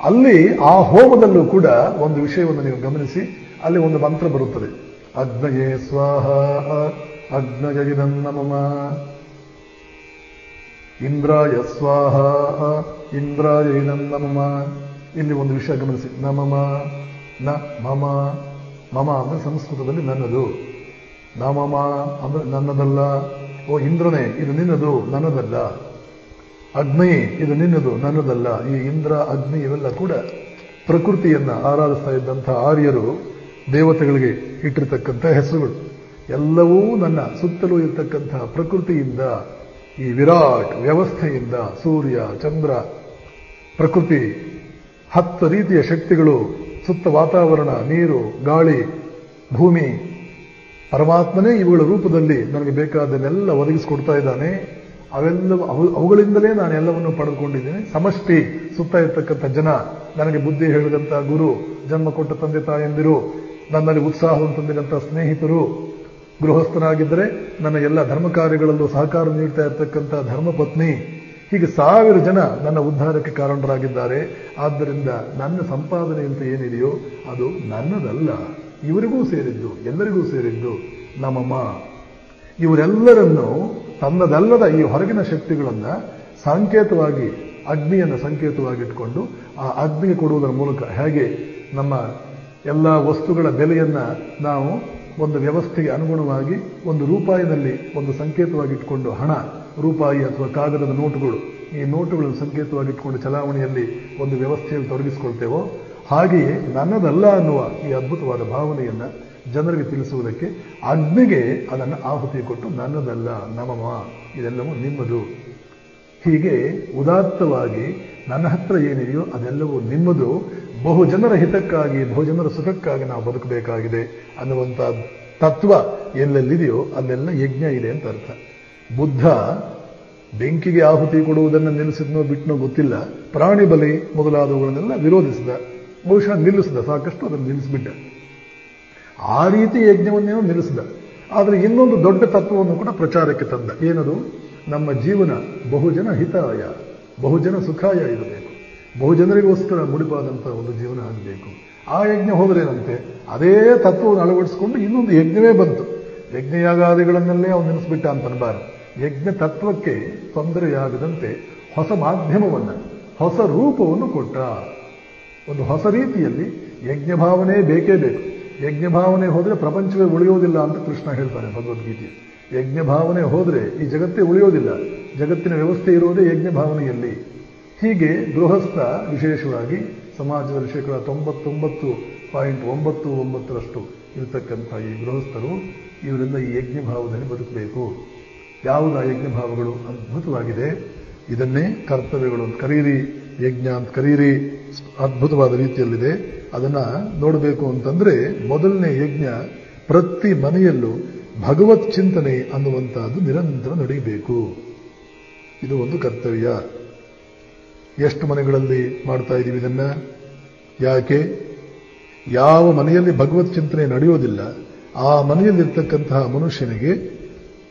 ಅಲ್ಲಿ ಆ ಹೋಮದಲ್ಲೂ ಕೂಡ ಒಂದು ವಿಷಯವನ್ನು ನೀವು ಗಮನಿಸಿ, ಅಲ್ಲಿ ಒಂದು ಮಂತ್ರ ಬರುತ್ತದೆ. ಅಗ್ನಯೇ ಸ್ವಾಹ ಅಗ್ನಯೈನಂ ನಮಃ, ಇಂದ್ರಾಯ ಸ್ವಾಹ ಇಂದ್ರಾಯೈನಂ ನಮಃ. ಇಲ್ಲಿ ಒಂದು ವಿಷಯ ಗಮನಿಸಿ, ನಮಮ ನ ಮಮ. ಮಮ ಅಂದ್ರೆ ಸಂಸ್ಕೃತದಲ್ಲಿ ನನ್ನದು, ನಮಮ ಅಂದ್ರೆ ನನ್ನದಲ್ಲ. ಓ ಇಂದ್ರನೇ, ಇದು ನಿನ್ನದು, ನನ್ನದಲ್ಲ. ಅಗ್ನಿ, ಇದು ನಿನ್ನದು, ನನ್ನದಲ್ಲ. ಈ ಇಂದ್ರ, ಅಗ್ನಿ ಇವೆಲ್ಲ ಕೂಡ ಪ್ರಕೃತಿಯನ್ನ ಆರಾಧಿಸ್ತಾ ಇದ್ದಂತಹ ಆರ್ಯರು ದೇವತೆಗಳಿಗೆ ಇಟ್ಟಿರ್ತಕ್ಕಂಥ ಹೆಸರುಗಳು. ಎಲ್ಲವೂ ನನ್ನ ಸುತ್ತಲೂ ಇರತಕ್ಕಂತಹ ಪ್ರಕೃತಿಯಿಂದ, ಈ ವಿರಾಟ್ ವ್ಯವಸ್ಥೆಯಿಂದ, ಸೂರ್ಯ, ಚಂದ್ರ, ಪ್ರಕೃತಿ, 10 ರೀತಿಯ ಶಕ್ತಿಗಳು, ಸುತ್ತ ವಾತಾವರಣ, ನೀರು, ಗಾಳಿ, ಭೂಮಿ, ಪರಮಾತ್ಮನೇ ಇವುಗಳ ರೂಪದಲ್ಲಿ ನನಗೆ ಬೇಕಾದನ್ನೆಲ್ಲ ಒದಗಿಸಿಕೊಡ್ತಾ ಇದ್ದಾನೆ. ಅವುಗಳಿಂದಲೇ ನಾನು ಎಲ್ಲವನ್ನು ಪಡೆದುಕೊಂಡಿದ್ದೇನೆ. ಸಮಷ್ಟಿ, ಸುತ್ತ ಇರ್ತಕ್ಕಂಥ ಜನ, ನನಗೆ ಬುದ್ಧಿ ಹೇಳಿದಂಥ ಗುರು, ಜನ್ಮ ಕೊಟ್ಟ ತಂದೆ ತಾಯಂದಿರು, ನನ್ನಲ್ಲಿ ಉತ್ಸಾಹವನ್ನು ತಂದಿದಂಥ ಸ್ನೇಹಿತರು, ಗೃಹಸ್ಥನಾಗಿದ್ದರೆ ನನ್ನ ಎಲ್ಲ ಧರ್ಮ ಕಾರ್ಯಗಳಲ್ಲೂ ಸಹಕಾರ ನೀಡ್ತಾ ಇರತಕ್ಕಂಥ ಧರ್ಮಪತ್ನಿ, ಹೀಗೆ 1000 ಜನ ನನ್ನ ಉದ್ಧಾರಕ್ಕೆ ಕಾರಣರಾಗಿದ್ದಾರೆ. ಆದ್ದರಿಂದ ನನ್ನ ಸಂಪಾದನೆ ಅಂತ ಏನಿದೆಯೋ ಅದು ನನ್ನದಲ್ಲ, ಇವರಿಗೂ ಸೇರಿದ್ದು, ಎಲ್ಲರಿಗೂ ಸೇರಿದ್ದು ನಮಮ. ಇವರೆಲ್ಲರನ್ನು ತನ್ನದಲ್ಲದ ಈ ಹೊರಗಿನ ಶಕ್ತಿಗಳನ್ನ ಸಂಕೇತವಾಗಿ, ಅಗ್ನಿಯನ್ನು ಸಂಕೇತವಾಗಿಟ್ಕೊಂಡು ಆ ಅಗ್ನಿಗೆ ಕೊಡುವುದರ ಮೂಲಕ, ಹೇಗೆ ನಮ್ಮ ಎಲ್ಲ ವಸ್ತುಗಳ ಬೆಲೆಯನ್ನ ನಾವು ಒಂದು ವ್ಯವಸ್ಥೆಗೆ ಅನುಗುಣವಾಗಿ ಒಂದು ರೂಪಾಯಿನಲ್ಲಿ ಒಂದು ಸಂಕೇತವಾಗಿಟ್ಕೊಂಡು, ಹಣ, ರೂಪಾಯಿ ಅಥವಾ ಕಾಗದದ ನೋಟುಗಳು, ಈ ನೋಟುಗಳನ್ನು ಸಂಕೇತವಾಗಿಟ್ಕೊಂಡು ಚಲಾವಣೆಯಲ್ಲಿ ಒಂದು ವ್ಯವಸ್ಥೆಯಲ್ಲಿ ತೊಡಗಿಸಿಕೊಳ್ತೇವೋ, ಹಾಗೆಯೇ ನನ್ನದಲ್ಲ ಅನ್ನುವ ಈ ಅದ್ಭುತವಾದ ಭಾವನೆಯನ್ನ ಜನರಿಗೆ ತಿಳಿಸುವುದಕ್ಕೆ ಅಗ್ನಿಗೆ ಅದನ್ನು ಆಹುತಿ ಕೊಟ್ಟು, ನನ್ನದಲ್ಲ, ನಮಮ, ಇದೆಲ್ಲವೂ ನಿಮ್ಮದು. ಹೀಗೆ ಉದಾತ್ತವಾಗಿ ನನ್ನ ಹತ್ರ ಏನಿದೆಯೋ ಅದೆಲ್ಲವೂ ನಿಮ್ಮದು. ಬಹುಜನರ ಹಿತಕ್ಕಾಗಿ, ಬಹುಜನರ ಸುಖಕ್ಕಾಗಿ ನಾವು ಬದುಕಬೇಕಾಗಿದೆ ಅನ್ನುವಂಥ ತತ್ವ ಎಲ್ಲೆಲ್ಲಿದೆಯೋ ಅಲ್ಲೆಲ್ಲ ಯಜ್ಞ ಇದೆ ಅಂತ ಅರ್ಥ. ಬುದ್ಧ ಬೆಂಕಿಗೆ ಆಹುತಿ ಕೊಡುವುದನ್ನು ನಿಲ್ಲಿಸಿದ್ನೋ ಬಿಟ್ಟನೋ ಗೊತ್ತಿಲ್ಲ, ಪ್ರಾಣಿ ಬಲಿ ಮೊದಲಾದವುಗಳನ್ನೆಲ್ಲ ವಿರೋಧಿಸಿದ, ಬಹುಶಃ ನಿಲ್ಲಿಸಿದ, ಸಾಕಷ್ಟು ಅದನ್ನು ನಿಲ್ಲಿಸಿಬಿಟ್ಟ. ಆ ರೀತಿ ಯಜ್ಞವನ್ನೇನೋ ನಿಲ್ಲಿಸಿದ. ಆದರೆ ಇನ್ನೊಂದು ದೊಡ್ಡ ತತ್ವವನ್ನು ಕೂಡ ಪ್ರಚಾರಕ್ಕೆ ತಂದ. ಏನದು? ನಮ್ಮ ಜೀವನ ಬಹುಜನ ಹಿತಾಯ, ಬಹುಜನ ಸುಖಾಯ ಇರಬೇಕು, ಬಹುಜನರಿಗೋಸ್ಕರ ಮುಡಿಪಾದಂತಹ ಒಂದು ಜೀವನ ಆಗಬೇಕು. ಆ ಯಜ್ಞ ಹೋದ್ರೇನಂತೆ, ಅದೇ ತತ್ವವನ್ನು ಅಳವಡಿಸಿಕೊಂಡು ಇನ್ನೊಂದು ಯಜ್ಞವೇ ಬಂತು. ಯಜ್ಞಯಾಗಾದಿಗಳನ್ನಲ್ಲೇ ಅವನು ನಿಲ್ಲಿಸ್ಬಿಟ್ಟ ಅಂತ ಅನ್ಬಾರದು. ಯಜ್ಞ ತತ್ವಕ್ಕೆ ತೊಂದರೆಯಾಗದಂತೆ ಹೊಸ ಮಾಧ್ಯಮವನ್ನ, ಹೊಸ ರೂಪವನ್ನು ಕೊಟ್ಟ. ಒಂದು ಹೊಸ ರೀತಿಯಲ್ಲಿ ಯಜ್ಞ ಭಾವನೆ ಬೇಕೇ ಬೇಕು. ಯಜ್ಞ ಭಾವನೆ ಹೋದ್ರೆ ಪ್ರಪಂಚವೇ ಉಳಿಯೋದಿಲ್ಲ ಅಂತ ಕೃಷ್ಣ ಹೇಳ್ತಾನೆ ಭಗವದ್ಗೀತೆ. ಯಜ್ಞ ಭಾವನೆ ಹೋದ್ರೆ ಈ ಜಗತ್ತೇ ಉಳಿಯೋದಿಲ್ಲ. ಜಗತ್ತಿನ ವ್ಯವಸ್ಥೆ ಇರುವುದೇ ಯಜ್ಞ ಭಾವನೆಯಲ್ಲಿ. ಹೀಗೆ ಗೃಹಸ್ಥ, ವಿಶೇಷವಾಗಿ ಸಮಾಜದ 99.99% ಇರತಕ್ಕಂಥ ಈ ಗೃಹಸ್ಥರು, ಇವರಿಂದ ಈ ಯಜ್ಞ ಭಾವದಲ್ಲಿ ಬದುಕಬೇಕು. ಯಾವುದ ಯಜ್ಞ ಭಾವಗಳು? ಅದ್ಭುತವಾಗಿದೆ. ಇದನ್ನೇ ಕರ್ತವ್ಯಗಳು ಅಂತ ಕರೀರಿ, ಯಜ್ಞ ಅಂತ ಕರೀರಿ, ಅದ್ಭುತವಾದ ರೀತಿಯಲ್ಲಿದೆ. ಅದನ್ನ ನೋಡಬೇಕು ಅಂತಂದ್ರೆ ಮೊದಲನೇ ಯಜ್ಞ, ಪ್ರತಿ ಮನೆಯಲ್ಲೂ ಭಗವತ್ ಚಿಂತನೆ ಅನ್ನುವಂತಹದ್ದು ನಿರಂತರ ನಡೆಯಬೇಕು. ಇದು ಒಂದು ಕರ್ತವ್ಯ. ಎಷ್ಟು ಮನೆಗಳಲ್ಲಿ ಮಾಡ್ತಾ ಇದ್ದೀವಿ ಇದನ್ನ? ಯಾಕೆ? ಯಾವ ಮನೆಯಲ್ಲಿ ಭಗವತ್ ಚಿಂತನೆ ನಡೆಯೋದಿಲ್ಲ ಆ ಮನೆಯಲ್ಲಿರ್ತಕ್ಕಂತಹ ಮನುಷ್ಯನಿಗೆ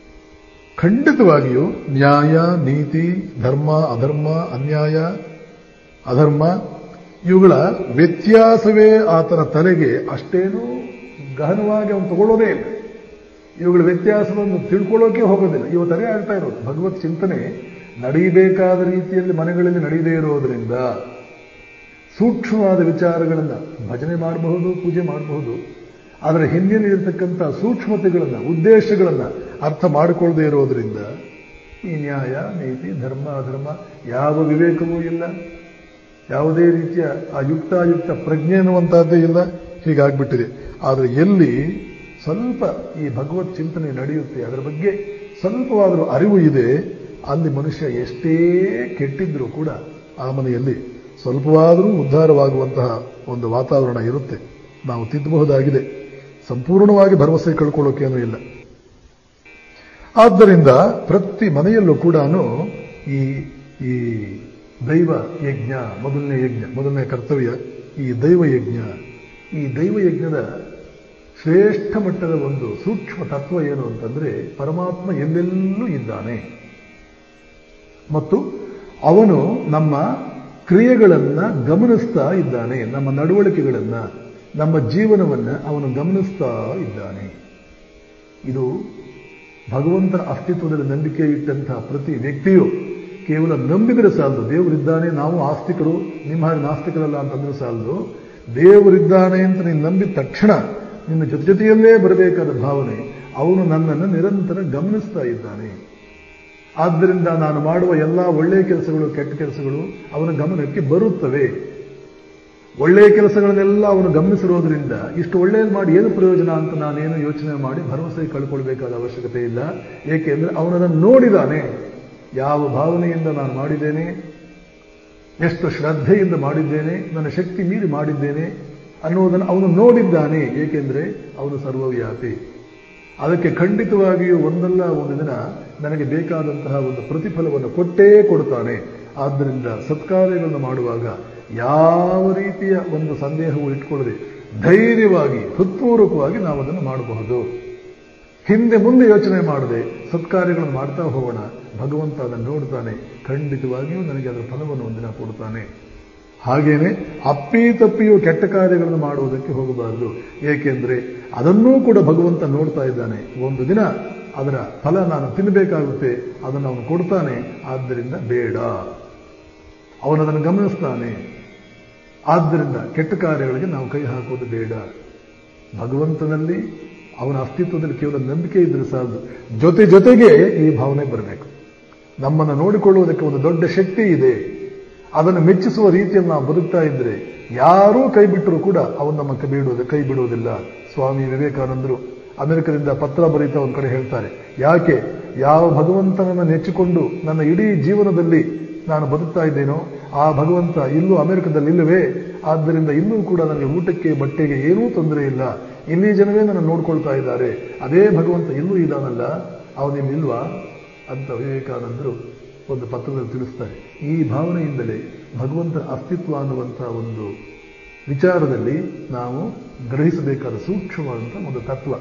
ಖಂಡಿತವಾಗಿಯೂ ನ್ಯಾಯ, ನೀತಿ, ಧರ್ಮ, ಅಧರ್ಮ, ಅನ್ಯಾಯ, ಅಧರ್ಮ ಇವುಗಳ ವ್ಯತ್ಯಾಸವೇ ಆತನ ತಲೆಗೆ ಅಷ್ಟೇನೂ ಗಹನವಾಗಿ ಅವನು ತಗೊಳ್ಳೋದೇ ಇಲ್ಲ. ಇವುಗಳ ವ್ಯತ್ಯಾಸವನ್ನು ತಿಳ್ಕೊಳ್ಳೋಕೆ ಹೋಗೋದಿಲ್ಲ. ಇವತ್ತೇ ಆಗ್ತಾ ಇರೋದು. ಭಗವತ್ ಚಿಂತನೆ ನಡೆಯಬೇಕಾದ ರೀತಿಯಲ್ಲಿ ಮನೆಗಳಲ್ಲಿ ನಡೆಯದೇ ಇರೋದರಿಂದ ಸೂಕ್ಷ್ಮವಾದ ವಿಚಾರಗಳನ್ನು ಭಜನೆ ಮಾಡಬಹುದು, ಪೂಜೆ ಮಾಡಬಹುದು. ಅದರ ಹಿಂದಿನಲ್ಲಿರತಕ್ಕಂಥ ಸೂಕ್ಷ್ಮತೆಗಳನ್ನು, ಉದ್ದೇಶಗಳನ್ನು ಅರ್ಥ ಮಾಡಿಕೊಳ್ಳದೆ ಇರೋದರಿಂದ ಈ ನ್ಯಾಯ, ನೀತಿ, ಧರ್ಮ, ಅಧರ್ಮ ಯಾವ ವಿವೇಕವೂ ಇಲ್ಲ. ಯಾವುದೇ ರೀತಿಯ ಆ ಯುಕ್ತಾಯುಕ್ತ ಪ್ರಜ್ಞೆ ಅನ್ನುವಂತಹದ್ದೇ ಇಲ್ಲ. ಹೀಗಾಗ್ಬಿಟ್ಟಿದೆ. ಆದರೆ ಎಲ್ಲಿ ಸ್ವಲ್ಪ ಈ ಭಗವತ್ ಚಿಂತನೆ ನಡೆಯುತ್ತೆ, ಅದರ ಬಗ್ಗೆ ಸ್ವಲ್ಪವಾದರೂ ಅರಿವು ಇದೆ, ಅಲ್ಲಿ ಮನುಷ್ಯ ಎಷ್ಟೇ ಕೆಟ್ಟಿದ್ರೂ ಕೂಡ ಆ ಮನೆಯಲ್ಲಿ ಸ್ವಲ್ಪವಾದರೂ ಉದ್ಧಾರವಾಗುವಂತಹ ಒಂದು ವಾತಾವರಣ ಇರುತ್ತೆ. ನಾವು ತಿದ್ದಬಹುದಾಗಿದೆ. ಸಂಪೂರ್ಣವಾಗಿ ಭರವಸೆ ಕಳ್ಕೊಳ್ಳೋಕೇನೂ ಇಲ್ಲ. ಆದ್ದರಿಂದ ಪ್ರತಿ ಮನೆಯಲ್ಲೂ ಕೂಡ ಈ ಈ ದೈವ ಯಜ್ಞ, ಮೊದಲನೇ ಯಜ್ಞ, ಮೊದಲನೇ ಕರ್ತವ್ಯ ಈ ದೈವ ಯಜ್ಞ. ಈ ದೈವ ಯಜ್ಞದ ಶ್ರೇಷ್ಠ ಮಟ್ಟದ ಒಂದು ಸೂಕ್ಷ್ಮ ತತ್ವ ಏನು ಅಂತಂದ್ರೆ, ಪರಮಾತ್ಮ ಎಲ್ಲೆಲ್ಲೂ ಇದ್ದಾನೆ ಮತ್ತು ಅವನು ನಮ್ಮ ಕ್ರಿಯೆಗಳನ್ನ ಗಮನಿಸ್ತಾ ಇದ್ದಾನೆ, ನಮ್ಮ ನಡವಳಿಕೆಗಳನ್ನ, ನಮ್ಮ ಜೀವನವನ್ನ ಅವನು ಗಮನಿಸ್ತಾ ಇದ್ದಾನೆ. ಇದು ಭಗವಂತನ ಅಸ್ತಿತ್ವದಲ್ಲಿ ನಂಬಿಕೆ ಇಟ್ಟಂತಹ ಪ್ರತಿ ವ್ಯಕ್ತಿಯು ಕೇವಲ ನಂಬಿದರೆ ಸಾಲದು. ದೇವರಿದ್ದಾನೆ, ನಾವು ಆಸ್ತಿಕರು, ನಿಮ್ಮ ಹಾಗೆ ನಾಸ್ತಿಕರಲ್ಲ ಅಂತಂದ್ರೆ ಸಾಲದು. ದೇವರಿದ್ದಾನೆ ಅಂತ ನೀನು ನಂಬಿದ ತಕ್ಷಣ ನಿನ್ನ ಜೊತೆಯಲ್ಲೇ ಬರಬೇಕಾದ ಭಾವನೆ, ಅವನು ನನ್ನನ್ನು ನಿರಂತರ ಗಮನಿಸ್ತಾ ಇದ್ದಾನೆ. ಆದ್ದರಿಂದ ನಾನು ಮಾಡುವ ಎಲ್ಲ ಒಳ್ಳೆಯ ಕೆಲಸಗಳು, ಕೆಟ್ಟ ಕೆಲಸಗಳು ಅವನ ಗಮನಕ್ಕೆ ಬರುತ್ತವೆ. ಒಳ್ಳೆಯ ಕೆಲಸಗಳನ್ನೆಲ್ಲ ಅವನು ಗಮನಿಸಿರೋದ್ರಿಂದ ಇಷ್ಟು ಒಳ್ಳೆಯದು ಮಾಡಿ ಏನು ಪ್ರಯೋಜನ ಅಂತ ನಾನೇನು ಯೋಚನೆ ಮಾಡಿ ಭರವಸೆ ಕಳ್ಕೊಳ್ಬೇಕಾದ ಅವಶ್ಯಕತೆ ಇಲ್ಲ. ಏಕೆಂದ್ರೆ ಅವನನ್ನು ನೋಡಿದಾನೆ. ಯಾವ ಭಾವನೆಯಿಂದ ನಾನು ಮಾಡಿದ್ದೇನೆ, ಎಷ್ಟು ಶ್ರದ್ಧೆಯಿಂದ ಮಾಡಿದ್ದೇನೆ, ನನ್ನ ಶಕ್ತಿ ಮೀರಿ ಮಾಡಿದ್ದೇನೆ ಅನ್ನುವುದನ್ನು ಅವನು ನೋಡಿದ್ದಾನೆ. ಏಕೆಂದ್ರೆ ಅವನು ಸರ್ವವ್ಯಾಪಿ. ಅದಕ್ಕೆ ಖಂಡಿತವಾಗಿಯೂ ಒಂದಲ್ಲ ಒಂದು ದಿನ ನನಗೆ ಬೇಕಾದಂತಹ ಒಂದು ಪ್ರತಿಫಲವನ್ನು ಕೊಟ್ಟೇ ಕೊಡ್ತಾನೆ. ಆದ್ದರಿಂದ ಸತ್ಕಾರ್ಯಗಳನ್ನು ಮಾಡುವಾಗ ಯಾವ ರೀತಿಯ ಒಂದು ಸಂದೇಹವು ಇಟ್ಕೊಳ್ಳದೆ ಧೈರ್ಯವಾಗಿ ಹೃತ್ಪೂರ್ವಕವಾಗಿ ನಾವು ಅದನ್ನು ಮಾಡಬಹುದು. ಹಿಂದೆ ಮುಂದೆ ಯೋಚನೆ ಮಾಡದೆ ಸತ್ಕಾರ್ಯಗಳನ್ನು ಮಾಡ್ತಾ ಹೋಗೋಣ. ಭಗವಂತ ಅದನ್ನು ನೋಡ್ತಾನೆ, ಖಂಡಿತವಾಗಿಯೂ ನನಗೆ ಅದರ ಫಲವನ್ನು ಒಂದಿನ ಕೊಡ್ತಾನೆ. ಹಾಗೇನೆ ಅಪ್ಪಿತಪ್ಪಿಯೂ ಕೆಟ್ಟ ಕಾರ್ಯಗಳನ್ನು ಮಾಡುವುದಕ್ಕೆ ಹೋಗಬಾರದು. ಏಕೆಂದ್ರೆ ಅದನ್ನೂ ಕೂಡ ಭಗವಂತ ನೋಡ್ತಾ ಇದ್ದಾನೆ. ಒಂದು ದಿನ ಅದರ ಫಲ ನಾನು ತಿನ್ನಬೇಕಾಗುತ್ತೆ, ಅದನ್ನು ಅವನು ಕೊಡ್ತಾನೆ. ಆದ್ದರಿಂದ ಬೇಡ, ಅವನದನ್ನು ಗಮನಿಸ್ತಾನೆ. ಆದ್ದರಿಂದ ಕೆಟ್ಟ ಕಾರ್ಯಗಳಿಗೆ ನಾವು ಕೈ ಹಾಕೋದು ಬೇಡ. ಭಗವಂತನಲ್ಲಿ, ಅವನ ಅಸ್ತಿತ್ವದಲ್ಲಿ ಕೇವಲ ನಂಬಿಕೆ ಇದ್ರೆ ಸಾಲದು, ಜೊತೆಗೆ ಈ ಭಾವನೆ ಬರಬೇಕು. ನಮ್ಮನ್ನು ನೋಡಿಕೊಳ್ಳುವುದಕ್ಕೆ ಒಂದು ದೊಡ್ಡ ಶಕ್ತಿ ಇದೆ. ಅದನ್ನು ಮೆಚ್ಚಿಸುವ ರೀತಿಯಲ್ಲಿ ನಾವು ಬದುಕ್ತಾ ಇದ್ರೆ ಯಾರೂ ಕೈ ಬಿಟ್ಟರೂ ಕೂಡ ಅವನು ನಮ್ಮ ಕೈ ಬಿಡುವುದಿಲ್ಲ. ಸ್ವಾಮಿ ವಿವೇಕಾನಂದರು ಅಮೆರಿಕದಿಂದ ಪತ್ರ ಬರೀತಾ ಒಂದು ಕಡೆ ಹೇಳ್ತಾರೆ, ಯಾಕೆ ಯಾವ ಭಗವಂತನನ್ನು ನೆಚ್ಚಿಕೊಂಡು ನನ್ನ ಇಡೀ ಜೀವನದಲ್ಲಿ ನಾನು ಬದುಕ್ತಾ ಇದ್ದೇನೋ ಆ ಭಗವಂತ ಇಲ್ಲೂ ಅಮೆರಿಕದಲ್ಲಿ ಇಲ್ಲವೇ, ಆದ್ದರಿಂದ ಇನ್ನೂ ಕೂಡ ನನಗೆ ಊಟಕ್ಕೆ ಬಟ್ಟೆಗೆ ಏನೂ ತೊಂದರೆ ಇಲ್ಲ, ಇಲ್ಲಿ ಜನವೇ ನನ್ನ ನೋಡ್ಕೊಳ್ತಾ ಇದ್ದಾರೆ, ಅದೇ ಭಗವಂತ ಇಲ್ಲೂ ಇದ್ದಾನಲ್ಲ, ಅವನಿಲ್ಲಿಲ್ವಾ ಅಂತ ವಿವೇಕಾನಂದರು ಒಂದು ಪತ್ರದಲ್ಲಿ ತಿಳಿಸ್ತಾರೆ. ಈ ಭಾವನೆಯಿಂದಲೇ ಭಗವಂತನ ಅಸ್ತಿತ್ವ ಅನ್ನುವಂತಹ ಒಂದು ವಿಚಾರದಲ್ಲಿ ನಾವು ಗ್ರಹಿಸಬೇಕಾದ ಸೂಕ್ಷ್ಮವಾದಂತಹ ಒಂದು ತತ್ವ.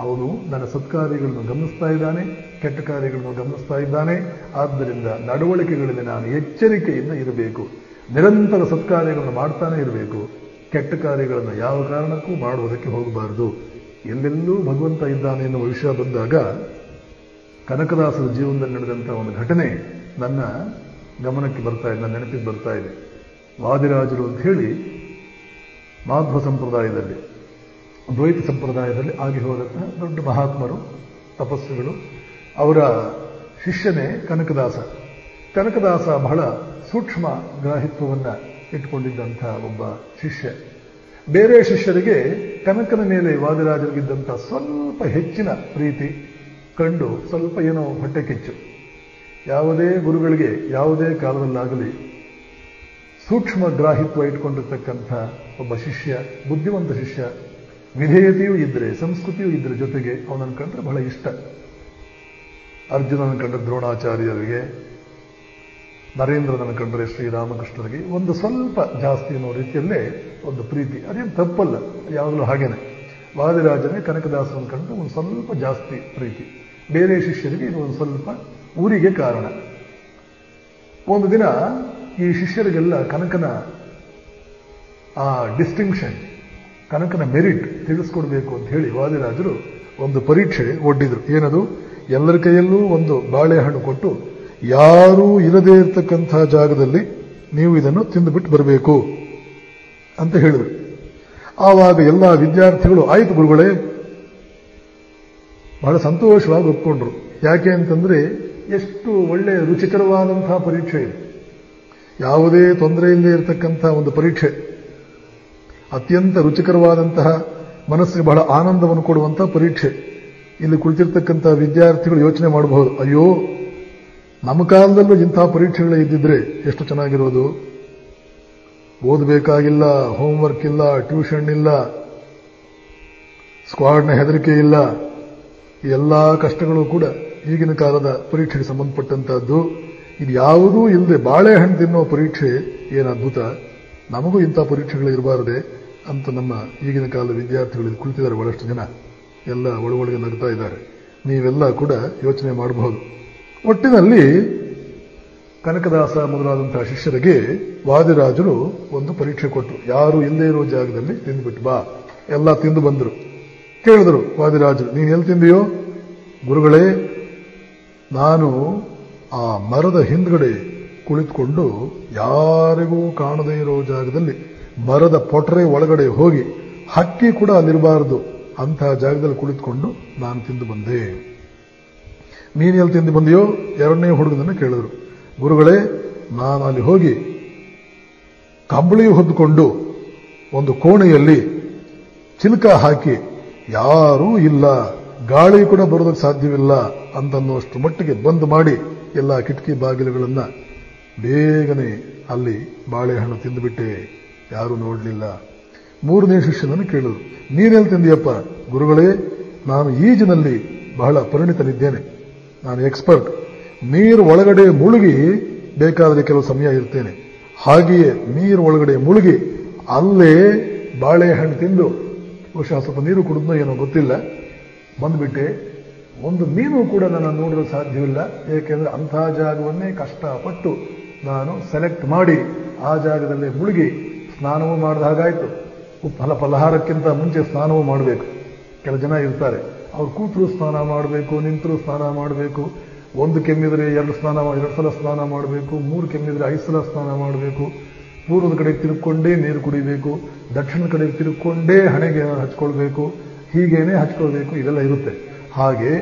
ಅವನು ನನ್ನ ಸತ್ಕಾರ್ಯಗಳನ್ನು ಗಮನಿಸ್ತಾ ಇದ್ದಾನೆ, ಕೆಟ್ಟ ಕಾರ್ಯಗಳನ್ನು ಗಮನಿಸ್ತಾ ಇದ್ದಾನೆ. ಆದ್ದರಿಂದ ನಡವಳಿಕೆಗಳಲ್ಲಿ ನಾನು ಎಚ್ಚರಿಕೆಯಿಂದ ಇರಬೇಕು. ನಿರಂತರ ಸತ್ಕಾರ್ಯಗಳನ್ನು ಮಾಡ್ತಾನೆ ಇರಬೇಕು. ಕೆಟ್ಟ ಕಾರ್ಯಗಳನ್ನು ಯಾವ ಕಾರಣಕ್ಕೂ ಮಾಡುವುದಕ್ಕೆ ಹೋಗಬಾರದು. ಎಲ್ಲೆಲ್ಲೂ ಭಗವಂತ ಇದ್ದಾನೆ ಎನ್ನುವ ವಿಷಯ ಬಂದಾಗ ಕನಕದಾಸರ ಜೀವನದಲ್ಲಿ ನಡೆದಂತಹ ಒಂದು ಘಟನೆ ನನ್ನ ಗಮನಕ್ಕೆ ಬರ್ತಾ ಇದೆ, ನನ್ನ ನೆನಪಿಗೆ ಬರ್ತಾ ಇದೆ. ವಾದಿರಾಜರು ಅಂತ ಹೇಳಿ ಮಾಧ್ವ ಸಂಪ್ರದಾಯದಲ್ಲಿ, ದ್ವೈತ ಸಂಪ್ರದಾಯದಲ್ಲಿ ಆಗಿ ಹೋದಂತಹ ದೊಡ್ಡ ಮಹಾತ್ಮರು, ತಪಸ್ಸುಗಳು. ಅವರ ಶಿಷ್ಯನೇ ಕನಕದಾಸ. ಕನಕದಾಸ ಬಹಳ ಸೂಕ್ಷ್ಮ ಗ್ರಾಹಿತ್ವವನ್ನು ಇಟ್ಟುಕೊಂಡಿದ್ದಂತಹ ಒಬ್ಬ ಶಿಷ್ಯ. ಬೇರೆ ಶಿಷ್ಯರಿಗೆ ಕನಕನ ಮೇಲೆ ವಾದಿರಾಜರಿಗಿದ್ದಂತಹ ಸ್ವಲ್ಪ ಹೆಚ್ಚಿನ ಪ್ರೀತಿ ಕಂಡು ಸ್ವಲ್ಪ ಏನೋ ಹೊಟ್ಟೆ ಕಿಚ್ಚು. ಯಾವುದೇ ಗುರುಗಳಿಗೆ ಯಾವುದೇ ಕಾಲದಲ್ಲಾಗಲಿ ಸೂಕ್ಷ್ಮ ಗ್ರಾಹಿತ್ವ ಇಟ್ಕೊಂಡಿರ್ತಕ್ಕಂಥ ಒಬ್ಬ ಶಿಷ್ಯ, ಬುದ್ಧಿವಂತ ಶಿಷ್ಯ, ವಿಧೇಯತೆಯೂ ಇದ್ರೆ, ಸಂಸ್ಕೃತಿಯೂ ಇದ್ರೆ, ಜೊತೆಗೆ ಅವನನ್ನು ಕಂಡ್ರೆ ಬಹಳ ಇಷ್ಟ. ಅರ್ಜುನನ ಕಂಡ್ರೆ ದ್ರೋಣಾಚಾರ್ಯರಿಗೆ, ನರೇಂದ್ರನ ಕಂಡ್ರೆ ಶ್ರೀರಾಮಕೃಷ್ಣರಿಗೆ ಒಂದು ಸ್ವಲ್ಪ ಜಾಸ್ತಿ ಅನ್ನೋ ರೀತಿಯಲ್ಲೇ ಒಂದು ಪ್ರೀತಿ. ಅದೇನು ತಪ್ಪಲ್ಲ, ಯಾವಾಗಲೂ ಹಾಗೇನೆ. ವಾದಿರಾಜನೇ ಕನಕದಾಸರನ್ನು ಕಂಡ್ರೆ ಒಂದು ಸ್ವಲ್ಪ ಜಾಸ್ತಿ ಪ್ರೀತಿ. ಬೇರೆ ಶಿಷ್ಯರಿಗೆ ಇದು ಒಂದು ಸ್ವಲ್ಪ ಊರಿಗೆ ಕಾರಣ. ಒಂದು ದಿನ ಈ ಶಿಷ್ಯರಿಗೆಲ್ಲ ಕನಕನ ಆ ಡಿಸ್ಟಿಂಕ್ಷನ್, ಕನಕನ ಮೆರಿಟ್ ತಿಳಿಸ್ಕೊಡ್ಬೇಕು ಅಂತ ಹೇಳಿ ವಾದಿರಾಜರು ಒಂದು ಪರೀಕ್ಷೆ ಒಡ್ಡಿದ್ರು. ಏನದು? ಎಲ್ಲರ ಕೈಯಲ್ಲೂ ಒಂದು ಬಾಳೆಹಣ್ಣು ಕೊಟ್ಟು, ಯಾರೂ ಇರದೇ ಇರತಕ್ಕಂತಹ ಜಾಗದಲ್ಲಿ ನೀವು ಇದನ್ನು ತಿಂದುಬಿಟ್ಟು ಬರಬೇಕು ಅಂತ ಹೇಳಿದ್ರು. ಆವಾಗ ಎಲ್ಲ ವಿದ್ಯಾರ್ಥಿಗಳು ಆಯ್ತು ಗುರುಗಳೇ, ಬಹಳ ಸಂತೋಷವಾಗಿ ಒಪ್ಕೊಂಡ್ರು. ಯಾಕೆ ಅಂತಂದ್ರೆ ಎಷ್ಟು ಒಳ್ಳೆಯ ರುಚಿಕರವಾದಂತಹ ಪರೀಕ್ಷೆ ಇದೆ, ಯಾವುದೇ ತೊಂದರೆ ಇಲ್ಲದೆ ಇರತಕ್ಕಂಥ ಒಂದು ಪರೀಕ್ಷೆ, ಅತ್ಯಂತ ರುಚಿಕರವಾದಂತಹ ಮನಸ್ಸಿಗೆ ಬಹಳ ಆನಂದವನ್ನು ಕೊಡುವಂತಹ ಪರೀಕ್ಷೆ. ಇಲ್ಲಿ ಕುಳಿತಿರ್ತಕ್ಕಂಥ ವಿದ್ಯಾರ್ಥಿಗಳು ಯೋಚನೆ ಮಾಡಬಹುದು, ಅಯ್ಯೋ ನಮ್ಮ ಕಾಲದಲ್ಲೂ ಇಂತಹ ಪರೀಕ್ಷೆಗಳೇ ಇದ್ದಿದ್ರೆ ಎಷ್ಟು ಚೆನ್ನಾಗಿರೋದು. ಓದಬೇಕಾಗಿಲ್ಲ, ಹೋಮ್ವರ್ಕ್ ಇಲ್ಲ, ಟ್ಯೂಷನ್ ಇಲ್ಲ, ಸ್ಕ್ವಾಡ್ನ ಹೆದರಿಕೆ ಇಲ್ಲ. ಈ ಎಲ್ಲಾ ಕಷ್ಟಗಳು ಕೂಡ ಈಗಿನ ಕಾಲದ ಪರೀಕ್ಷೆಗೆ ಸಂಬಂಧಪಟ್ಟಂತಹದ್ದು. ಇದು ಯಾವುದೂ ಇಲ್ಲದೆ ಬಾಳೆಹಣ್ಣು ತಿನ್ನೋ ಪರೀಕ್ಷೆ ಏನು ಅದ್ಭುತ. ನಮಗೂ ಇಂಥ ಪರೀಕ್ಷೆಗಳು ಇರಬಾರದೆ ಅಂತ ನಮ್ಮ ಈಗಿನ ಕಾಲದ ವಿದ್ಯಾರ್ಥಿಗಳು ಕುಳಿತಿದ್ದಾರೆ. ಬಹಳಷ್ಟು ಜನ ಎಲ್ಲ ಒಳಗೊಳಗೆ ನಗ್ತಾ ಇದ್ದಾರೆ. ನೀವೆಲ್ಲ ಕೂಡ ಯೋಚನೆ ಮಾಡಬಹುದು. ಒಟ್ಟಿನಲ್ಲಿ ಕನಕದಾಸ ಮೊದಲಾದಂತಹ ಶಿಷ್ಯರಿಗೆ ವಾದಿರಾಜರು ಒಂದು ಪರೀಕ್ಷೆ ಕೊಟ್ಟರು. ಯಾರು ಇಲ್ಲದೇ ಇರೋ ಜಾಗದಲ್ಲಿ ತಿಂದುಬಿಟ್ಟು ಬಾ. ಎಲ್ಲ ತಿಂದು ಬಂದರು. ಕೇಳಿದರು ವಾದಿರಾಜರು, ನೀನು ಎಲ್ಲಿ ತಿಂದೆಯೋ? ಗುರುಗಳೇ, ನಾನು ಆ ಮರದ ಹಿಂದ್ಗಡೆ ಕುಳಿತುಕೊಂಡು ಯಾರಿಗೂ ಕಾಣದೇ ಇರೋ ಜಾಗದಲ್ಲಿ ಮರದ ಪೊಟರೆ ಒಳಗಡೆ ಹೋಗಿ ಹಕ್ಕಿ ಕೂಡ ಅಲ್ಲಿರಬಾರದು ಅಂತಹ ಜಾಗದಲ್ಲಿ ಕುಳಿತುಕೊಂಡು ನಾನು ತಿಂದು ಬಂದೆ. ನೀನು ಎಲ್ಲಿ ತಿಂದು ಬಂದೆಯೋ? ಎರಡನೇ ಹುಡುಗನನ್ನು ಕೇಳಿದ್ರು. ಗುರುಗಳೇ, ನಾನು ಅಲ್ಲಿ ಹೋಗಿ ಕಂಬಳಿ ಹೊದ್ದುಕೊಂಡು ಒಂದು ಕೋಣೆಯಲ್ಲಿ ಚಿಲ್ಕ ಹಾಕಿ ಯಾರೂ ಇಲ್ಲ, ಗಾಳಿ ಕೂಡ ಬರೋದಕ್ಕೆ ಸಾಧ್ಯವಿಲ್ಲ ಅಂತನ್ನುವಷ್ಟು ಮಟ್ಟಿಗೆ ಬಂದ್ ಮಾಡಿ ಎಲ್ಲ ಕಿಟಕಿ ಬಾಗಿಲುಗಳನ್ನ ಬೇಗನೆ ಅಲ್ಲಿ ಬಾಳೆಹಣ್ಣು ತಿಂದುಬಿಟ್ಟೆ, ಯಾರೂ ನೋಡಲಿಲ್ಲ. ಮೂರನೇ ಶಿಷ್ಯನನ್ನು ಕೇಳಿದ್ರು, ನೀನೆಲ್ಲಿ ತಿಂದಿಯಪ್ಪ? ಗುರುಗಳೇ, ನಾನು ಈಜಿನಲ್ಲಿ ಬಹಳ ಪರಿಣಿತನಿದ್ದೇನೆ, ನಾನು ಎಕ್ಸ್ಪರ್ಟ್. ನೀರು ಒಳಗಡೆ ಮುಳುಗಿ ಬೇಕಾದರೆ ಕೆಲವು ಸಮಯ ಇರ್ತೇನೆ. ಹಾಗೆಯೇ ನೀರು ಒಳಗಡೆ ಮುಳುಗಿ ಅಲ್ಲೇ ಬಾಳೆಹಣ್ಣು ತಿಂದು ಬಹುಶಃ ಸ್ವಲ್ಪ ನೀರು ಕುಡಿದ್ನೋ ಏನೋ ಗೊತ್ತಿಲ್ಲ, ಬಂದ್ಬಿಟ್ಟೆ. ಒಂದು ಮೀನು ಕೂಡ ನನ್ನ ನೋಡಲು ಸಾಧ್ಯವಿಲ್ಲ, ಏಕೆಂದ್ರೆ ಅಂತಹ ಜಾಗವನ್ನೇ ಕಷ್ಟಪಟ್ಟು ನಾನು ಸೆಲೆಕ್ಟ್ ಮಾಡಿ ಆ ಜಾಗದಲ್ಲೇ ಮುಳುಗಿ ಸ್ನಾನವೂ ಮಾಡಿದ ಹಾಗಾಯ್ತು. ಫಲಹಾರಕ್ಕಿಂತ ಮುಂಚೆ ಸ್ನಾನವೂ ಮಾಡಬೇಕು. ಕೆಲ ಜನ ಇರ್ತಾರೆ, ಅವ್ರು ಕೂತರು ಸ್ನಾನ ಮಾಡಬೇಕು, ನಿಂತರೂ ಸ್ನಾನ ಮಾಡಬೇಕು, ಒಂದು ಕೆಮ್ಮಿದ್ರೆ ಎರಡು ಸಲ ಸ್ನಾನ ಮಾಡಬೇಕು, ಮೂರು ಕೆಮ್ಮಿದ್ರೆ 5 ಸಲ ಸ್ನಾನ ಮಾಡಬೇಕು, ಪೂರ್ವದ ಕಡೆಗೆ ತಿರುಗಿಕೊಂಡೇ ನೀರು ಕುಡಿಬೇಕು, ದಕ್ಷಿಣದ ಕಡೆಗೆ ತಿರುಗಿಕೊಂಡೇ ಹಣೆಗೆ ಹಚ್ಕೊಳ್ಬೇಕು, ಹೀಗೇನೆ ಹಚ್ಕೊಳ್ಬೇಕು, ಇದೆಲ್ಲ ಇರುತ್ತೆ. ಹಾಗೆ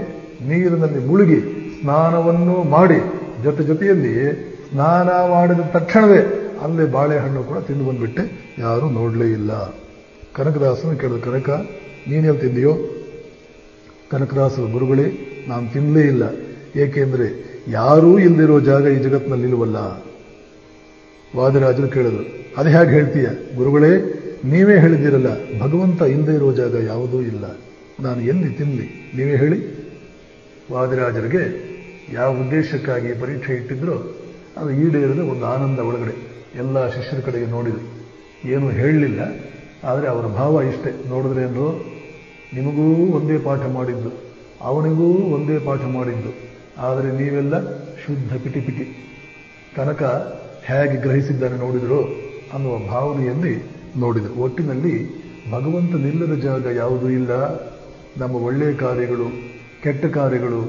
ನೀರಿನಲ್ಲಿ ಮುಳುಗಿ ಸ್ನಾನವನ್ನು ಮಾಡಿ ಜೊತೆಯಲ್ಲಿ ಸ್ನಾನ ಮಾಡಿದ ತಕ್ಷಣವೇ ಅಲ್ಲೇ ಬಾಳೆಹಣ್ಣು ಕೂಡ ತಿಂದು ಬಂದ್ಬಿಟ್ಟೆ, ಯಾರೂ ನೋಡಲೇ ಇಲ್ಲ. ಕನಕದಾಸನ ಕೇಳಿದ, ಕನಕ ನೀನೆಲ್ಲಿ ತಿಂದೆಯೋ? ಕನಕದಾಸರು, ಗುರುಗಳೇ, ನಾನು ತಿನ್ನಲೇ ಇಲ್ಲ, ಏಕೆಂದ್ರೆ ಯಾರೂ ಇಲ್ದಿರೋ ಜಾಗ ಈ ಜಗತ್ತಿನಲ್ಲಿ ಇಲ್ವಲ್ಲ. ವಾದಿರಾಜರು ಕೇಳಿದ್ರು, ಅದು ಹೇಗೆ ಹೇಳ್ತೀಯ? ಗುರುಗಳೇ, ನೀವೇ ಹೇಳಿದ್ದೀರಲ್ಲ, ಭಗವಂತ ಇಲ್ಲದೆ ಇರೋ ಜಾಗ ಯಾವುದೂ ಇಲ್ಲ, ನಾನು ಎಲ್ಲಿ ತಿನ್ನಲಿ, ನೀವೇ ಹೇಳಿ. ವಾದಿರಾಜರಿಗೆ ಯಾವ ಉದ್ದೇಶಕ್ಕಾಗಿ ಪರೀಕ್ಷೆ ಇಟ್ಟಿದ್ರೋ ಅದು ಈಡೇರಿದ ಒಂದು ಆನಂದ ಒಳಗಡೆ. ಎಲ್ಲ ಶಿಷ್ಯರ ಕಡೆಗೆ ನೋಡಿದ್ರು, ಏನು ಹೇಳಲಿಲ್ಲ. ಆದರೆ ಅವರ ಭಾವ ಇಷ್ಟೇ, ನೋಡಿದ್ರೆ ಅಂದ್ರು, ನಿಮಗೂ ಒಂದೇ ಪಾಠ ಮಾಡಿದ್ದು, ಅವನಿಗೂ ಒಂದೇ ಪಾಠ ಮಾಡಿದ್ದು, ಆದರೆ ನೀವೆಲ್ಲ ಶುದ್ಧ ಪಿಟಿ. ಕನಕ ಹೇಗೆ ಗ್ರಹಿಸಿದ್ದಾನೆ ನೋಡಿದ್ರು ಅನ್ನುವ ಭಾವನೆಯಲ್ಲಿ ನೋಡಿದರು. ಒಟ್ಟಿನಲ್ಲಿ ಭಗವಂತ ನಿಲ್ಲದ ಜಾಗ ಯಾವುದೂ ಇಲ್ಲ. ನಮ್ಮ ಒಳ್ಳೆಯ ಕಾರ್ಯಗಳು, ಕೆಟ್ಟ ಕಾರ್ಯಗಳು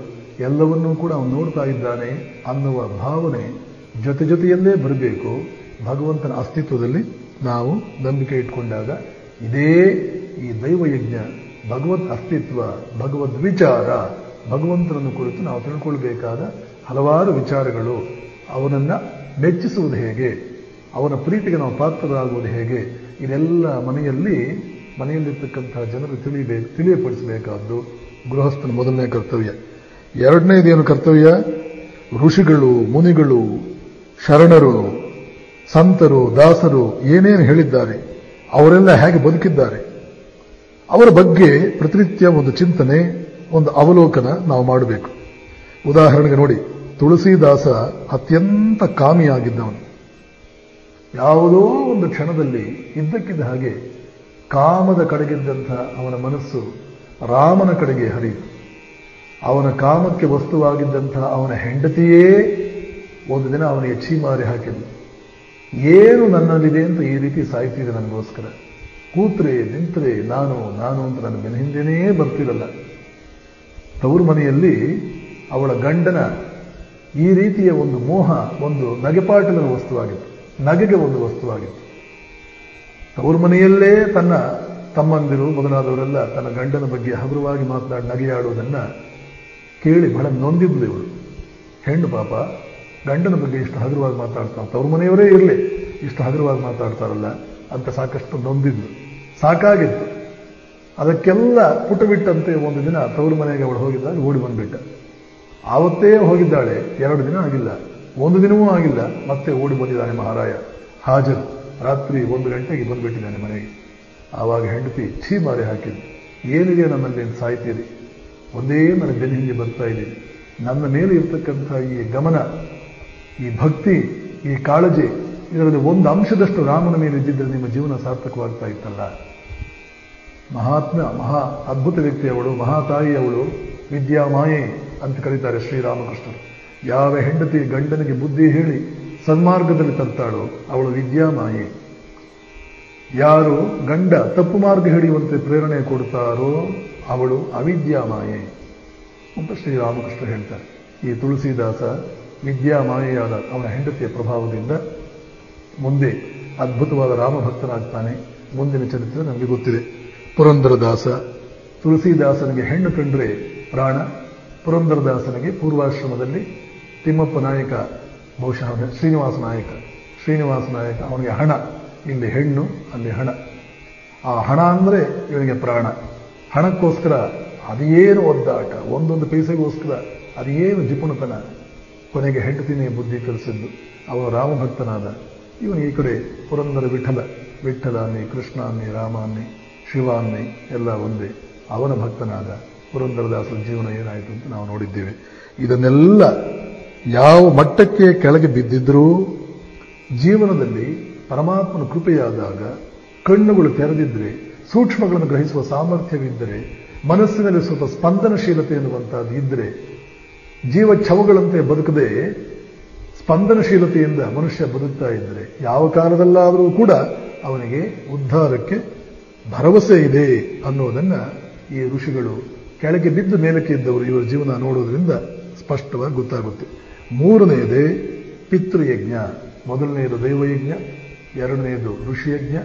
ಎಲ್ಲವನ್ನೂ ಕೂಡ ಅವನು ನೋಡ್ತಾ ಇದ್ದಾನೆ ಅನ್ನುವ ಭಾವನೆ ಜೊತೆಯಲ್ಲೇ ಬರಬೇಕು. ಭಗವಂತನ ಅಸ್ತಿತ್ವದಲ್ಲಿ ನಾವು ನಂಬಿಕೆ ಇಟ್ಕೊಂಡಾಗ ಇದೇ ಈ ದೈವಯಜ್ಞ, ಭಗವದ್ ಅಸ್ತಿತ್ವ, ಭಗವದ್ ವಿಚಾರ, ಭಗವಂತನನ್ನು ಕುರಿತು ನಾವು ತಿಳ್ಕೊಳ್ಬೇಕಾದ ಹಲವಾರು ವಿಚಾರಗಳು, ಅವನನ್ನ ಮೆಚ್ಚಿಸುವುದು ಹೇಗೆ, ಅವನ ಪ್ರೀತಿಗೆ ನಾವು ಪಾತ್ರರಾಗುವುದು ಹೇಗೆ, ಇದೆಲ್ಲ ಮನೆಯಲ್ಲಿರ್ತಕ್ಕಂತಹ ಜನರು ತಿಳಿಯಪಡಿಸಬೇಕಾದ್ದು ಗೃಹಸ್ಥನ ಮೊದಲನೇ ಕರ್ತವ್ಯ. ಎರಡನೇದೇನು ಕರ್ತವ್ಯ? ಋಷಿಗಳು, ಮುನಿಗಳು, ಶರಣರು, ಸಂತರು, ದಾಸರು ಏನೇನು ಹೇಳಿದ್ದಾರೆ, ಅವರೆಲ್ಲ ಹೇಗೆ ಬದುಕಿದ್ದಾರೆ, ಅವರ ಬಗ್ಗೆ ಪ್ರತಿನಿತ್ಯ ಒಂದು ಚಿಂತನೆ, ಒಂದು ಅವಲೋಕನ ನಾವು ಮಾಡಬೇಕು. ಉದಾಹರಣೆಗೆ ನೋಡಿ, ತುಳಸಿದಾಸ ಅತ್ಯಂತ ಕಾಮಿಯಾಗಿದ್ದವನು. ಯಾವುದೋ ಒಂದು ಕ್ಷಣದಲ್ಲಿ ಇದ್ದಕ್ಕಿದ್ದ ಹಾಗೆ ಕಾಮದ ಕಡೆಗಿದ್ದಂಥ ಅವನ ಮನಸ್ಸು ರಾಮನ ಕಡೆಗೆ ಹರಿಯಿತು. ಅವನ ಕಾಮಕ್ಕೆ ವಸ್ತುವಾಗಿದ್ದಂಥ ಅವನ ಹೆಂಡತಿಯೇ ಒಂದು ದಿನ ಅವನಿಗೆ ಛೀಮಾರಿ ಹಾಕಿದ್ಲು. ಏನು ನನ್ನಲ್ಲಿದೆ ಅಂತ ಈ ರೀತಿ ಸಾಯ್ತಿದೆ ನನಗೋಸ್ಕರ, ಕೂತ್ರೆ ನಿಂತರೆ ನಾನು ಅಂತ ನನ್ನ ಬೆನ್ನ ಹಿಂದೆನೇ ಬರ್ತಿರಲ್ಲ. ತವರು ಮನೆಯಲ್ಲಿ ಅವಳ ಗಂಡನ ಈ ರೀತಿಯ ಒಂದು ಮೋಹ ಒಂದು ನಗೆಪಾಟಲ ವಸ್ತುವಾಗಿತ್ತು, ನಗೆಗೆ ಒಂದು ವಸ್ತುವಾಗಿತ್ತು. ತವರು ಮನೆಯಲ್ಲೇ ತನ್ನ ತಮ್ಮಂದಿರು ಮೊದಲಾದವರೆಲ್ಲ ತನ್ನ ಗಂಡನ ಬಗ್ಗೆ ಹಗುರವಾಗಿ ಮಾತನಾಡಿ ನಗೆಯಾಡುವುದನ್ನ ಕೇಳಿ ಬಹಳ ನೊಂದಿದ್ಲು ಇವಳು. ಹೆಣ್ಣು ಪಾಪ ಗಂಡನ ಬಗ್ಗೆ ಇಷ್ಟು ಹಗುರವಾಗಿ ಮಾತಾಡ್ತಾನೆ, ತವರು ಮನೆಯವರೇ ಇರಲಿ ಇಷ್ಟು ಹಗುರವಾಗಿ ಮಾತಾಡ್ತಾರಲ್ಲ ಅಂತ ಸಾಕಷ್ಟು ನೊಂದಿದ್ಲು. ಸಾಕಾಗಿತ್ತು. ಅದಕ್ಕೆಲ್ಲ ಪುಟ ಬಿಟ್ಟಂತೆ ಒಂದು ದಿನ ತವರು ಮನೆಗೆ ಅವಳು ಹೋಗಿದ್ದಾಗ ಓಡಿ ಬಂದ್ಬಿಟ್ಟ. ಆವತ್ತೇ ಹೋಗಿದ್ದಾಳೆ, 2 ದಿನ ಆಗಿಲ್ಲ, 1 ದಿನವೂ ಆಗಿಲ್ಲ, ಮತ್ತೆ ಓಡಿ ಬಂದಿದ್ದಾನೆ ಮಹಾರಾಯ. ಹಾಜರು ರಾತ್ರಿ 1 ಗಂಟೆಗೆ ಬಂದ್ಬಿಟ್ಟಿದ್ದಾನೆ ಮನೆಗೆ. ಆವಾಗ ಹೆಂಡತಿ ಛೀಮಾರಿ ಹಾಕಿದ್ದು, ಏನಿದೆ ನನ್ನಲ್ಲಿ ಏನು ಸಾಯ್ತೀರಿ, ಒಂದೇ ನನ್ನ ಬೆನ್ನ ಹಿಂದೆ ಬರ್ತಾ ಇದ್ದೀನಿ, ನನ್ನ ಮೇಲೆ ಇರ್ತಕ್ಕಂಥ ಈ ಗಮನ, ಈ ಭಕ್ತಿ, ಈ ಕಾಳಜಿ ಇದರಲ್ಲಿ ಒಂದು ಅಂಶದಷ್ಟು ರಾಮನ ಮೇಲೆ ಇದ್ದಿದ್ರೆ ನಿಮ್ಮ ಜೀವನ ಸಾರ್ಥಕವಾಗ್ತಾ ಇತ್ತಲ್ಲ. ಮಹಾ ಅದ್ಭುತ ವ್ಯಕ್ತಿ ಅವಳು, ಮಹಾತಾಯಿ ಅವಳು, ವಿದ್ಯಾಮಾಯೆ ಅಂತ ಕರೀತಾರೆ ಶ್ರೀರಾಮಕೃಷ್ಣರು. ಯಾವ ಹೆಂಡತಿ ಗಂಡನಿಗೆ ಬುದ್ಧಿ ಹೇಳಿ ಸನ್ಮಾರ್ಗದಲ್ಲಿ ತರ್ತಾಳೋ ಅವಳು ವಿದ್ಯಾಮಾಯೆ. ಯಾರು ಗಂಡ ತಪ್ಪು ಮಾರ್ಗ ಹಿಡಿಯುವಂತೆ ಪ್ರೇರಣೆ ಕೊಡ್ತಾರೋ ಅವಳು ಅವಿದ್ಯಾಮಾಯೆ ಅಂತ ಶ್ರೀರಾಮಕೃಷ್ಣ ಹೇಳ್ತಾರೆ. ಈ ತುಳಸಿದಾಸ ವಿದ್ಯಾಮಾಯೆಯಾದ ಅವನ ಹೆಂಡತಿಯ ಪ್ರಭಾವದಿಂದ ಮುಂದೆ ಅದ್ಭುತವಾದ ರಾಮಭಕ್ತನಾಗ್ತಾನೆ. ಮುಂದಿನ ಚರಿತ್ರೆ ನಮಗೆ ಗೊತ್ತಿದೆ. ಪುರಂದರದಾಸ, ತುಳಸಿದಾಸನಿಗೆ ಹೆಣ್ಣು ಕಂಡ್ರೆ ಪ್ರಾಣ. ಪುರಂದರದಾಸನಿಗೆ ಪೂರ್ವಾಶ್ರಮದಲ್ಲಿ ತಿಮ್ಮಪ್ಪ ನಾಯಕ, ಬಹುಶಃ ಶ್ರೀನಿವಾಸ ನಾಯಕ ಅವನಿಗೆ ಹಣ, ಇಲ್ಲಿ ಹೆಣ್ಣು ಅಲ್ಲಿ ಹಣ. ಆ ಹಣ ಅಂದ್ರೆ ಇವನಿಗೆ ಪ್ರಾಣ. ಹಣಕ್ಕೋಸ್ಕರ ಅದೇನು ಒದ್ದಾಟ, ಒಂದೊಂದು ಪೈಸೆಗೋಸ್ಕರ ಅದೇನು ಜಿಪುಣತನ. ಕೊನೆಗೆ ಹೆಂಡತಿನೇ ಬುದ್ಧಿ ಕಲಿಸಿದ್ದು. ಅವನು ರಾಮಭಕ್ತನಾದ. ಇವನು ಈ ಕಡೆ ಪುರಂದರ ವಿಠಲ ಅನ್ನಿ, ಕೃಷ್ಣ ಅನ್ನಿ, ರಾಮ ಅನ್ನಿ, ಶಿವ ಅನ್ನಿ ಎಲ್ಲ ಒಂದೇ. ಅವನ ಭಕ್ತನಾದ. ಪುರಂದರದಾಸರ ಜೀವನ ಏನಾಯಿತು ಅಂತ ನಾವು ನೋಡಿದ್ದೇವೆ. ಇದನ್ನೆಲ್ಲ ಯಾವ ಮಟ್ಟಕ್ಕೆ ಕೆಳಗೆ ಬಿದ್ದಿದ್ರೂ ಜೀವನದಲ್ಲಿ ಪರಮಾತ್ಮನ ಕೃಪೆಯಾದಾಗ ಕಣ್ಣುಗಳು ತೆರೆದಿದ್ರೆ, ಸೂಕ್ಷ್ಮಗಳನ್ನು ಗ್ರಹಿಸುವ ಸಾಮರ್ಥ್ಯವಿದ್ದರೆ, ಮನಸ್ಸಿನಲ್ಲಿ ಸ್ವಲ್ಪ ಸ್ಪಂದನಶೀಲತೆ ಎನ್ನುವಂತಹದ್ದು ಇದ್ದರೆ, ಜೀವ ಛವಗಳಂತೆ ಬದುಕದೆ ಸ್ಪಂದನಶೀಲತೆಯಿಂದ ಮನುಷ್ಯ ಬದುಕ್ತಾ ಇದ್ದರೆ ಯಾವ ಕಾಲದಲ್ಲಾದರೂ ಕೂಡ ಅವನಿಗೆ ಉದ್ಧಾರಕ್ಕೆ ಭರವಸೆ ಇದೆ ಅನ್ನೋದನ್ನ ಈ ಋಷಿಗಳು ಕೆಳಗೆ ಬಿದ್ದು ಮೇಲಕ್ಕೆ ಇದ್ದವರು ಇವರ ಜೀವನ ನೋಡೋದ್ರಿಂದ ಸ್ಪಷ್ಟವಾಗಿ ಗೊತ್ತಾಗುತ್ತೆ. ಮೂರನೆಯದೇ ಪಿತೃಯಜ್ಞ. ಮೊದಲನೆಯದು ದೈವಯಜ್ಞ, ಎರಡನೆಯದು ಋಷಿಯಜ್ಞ,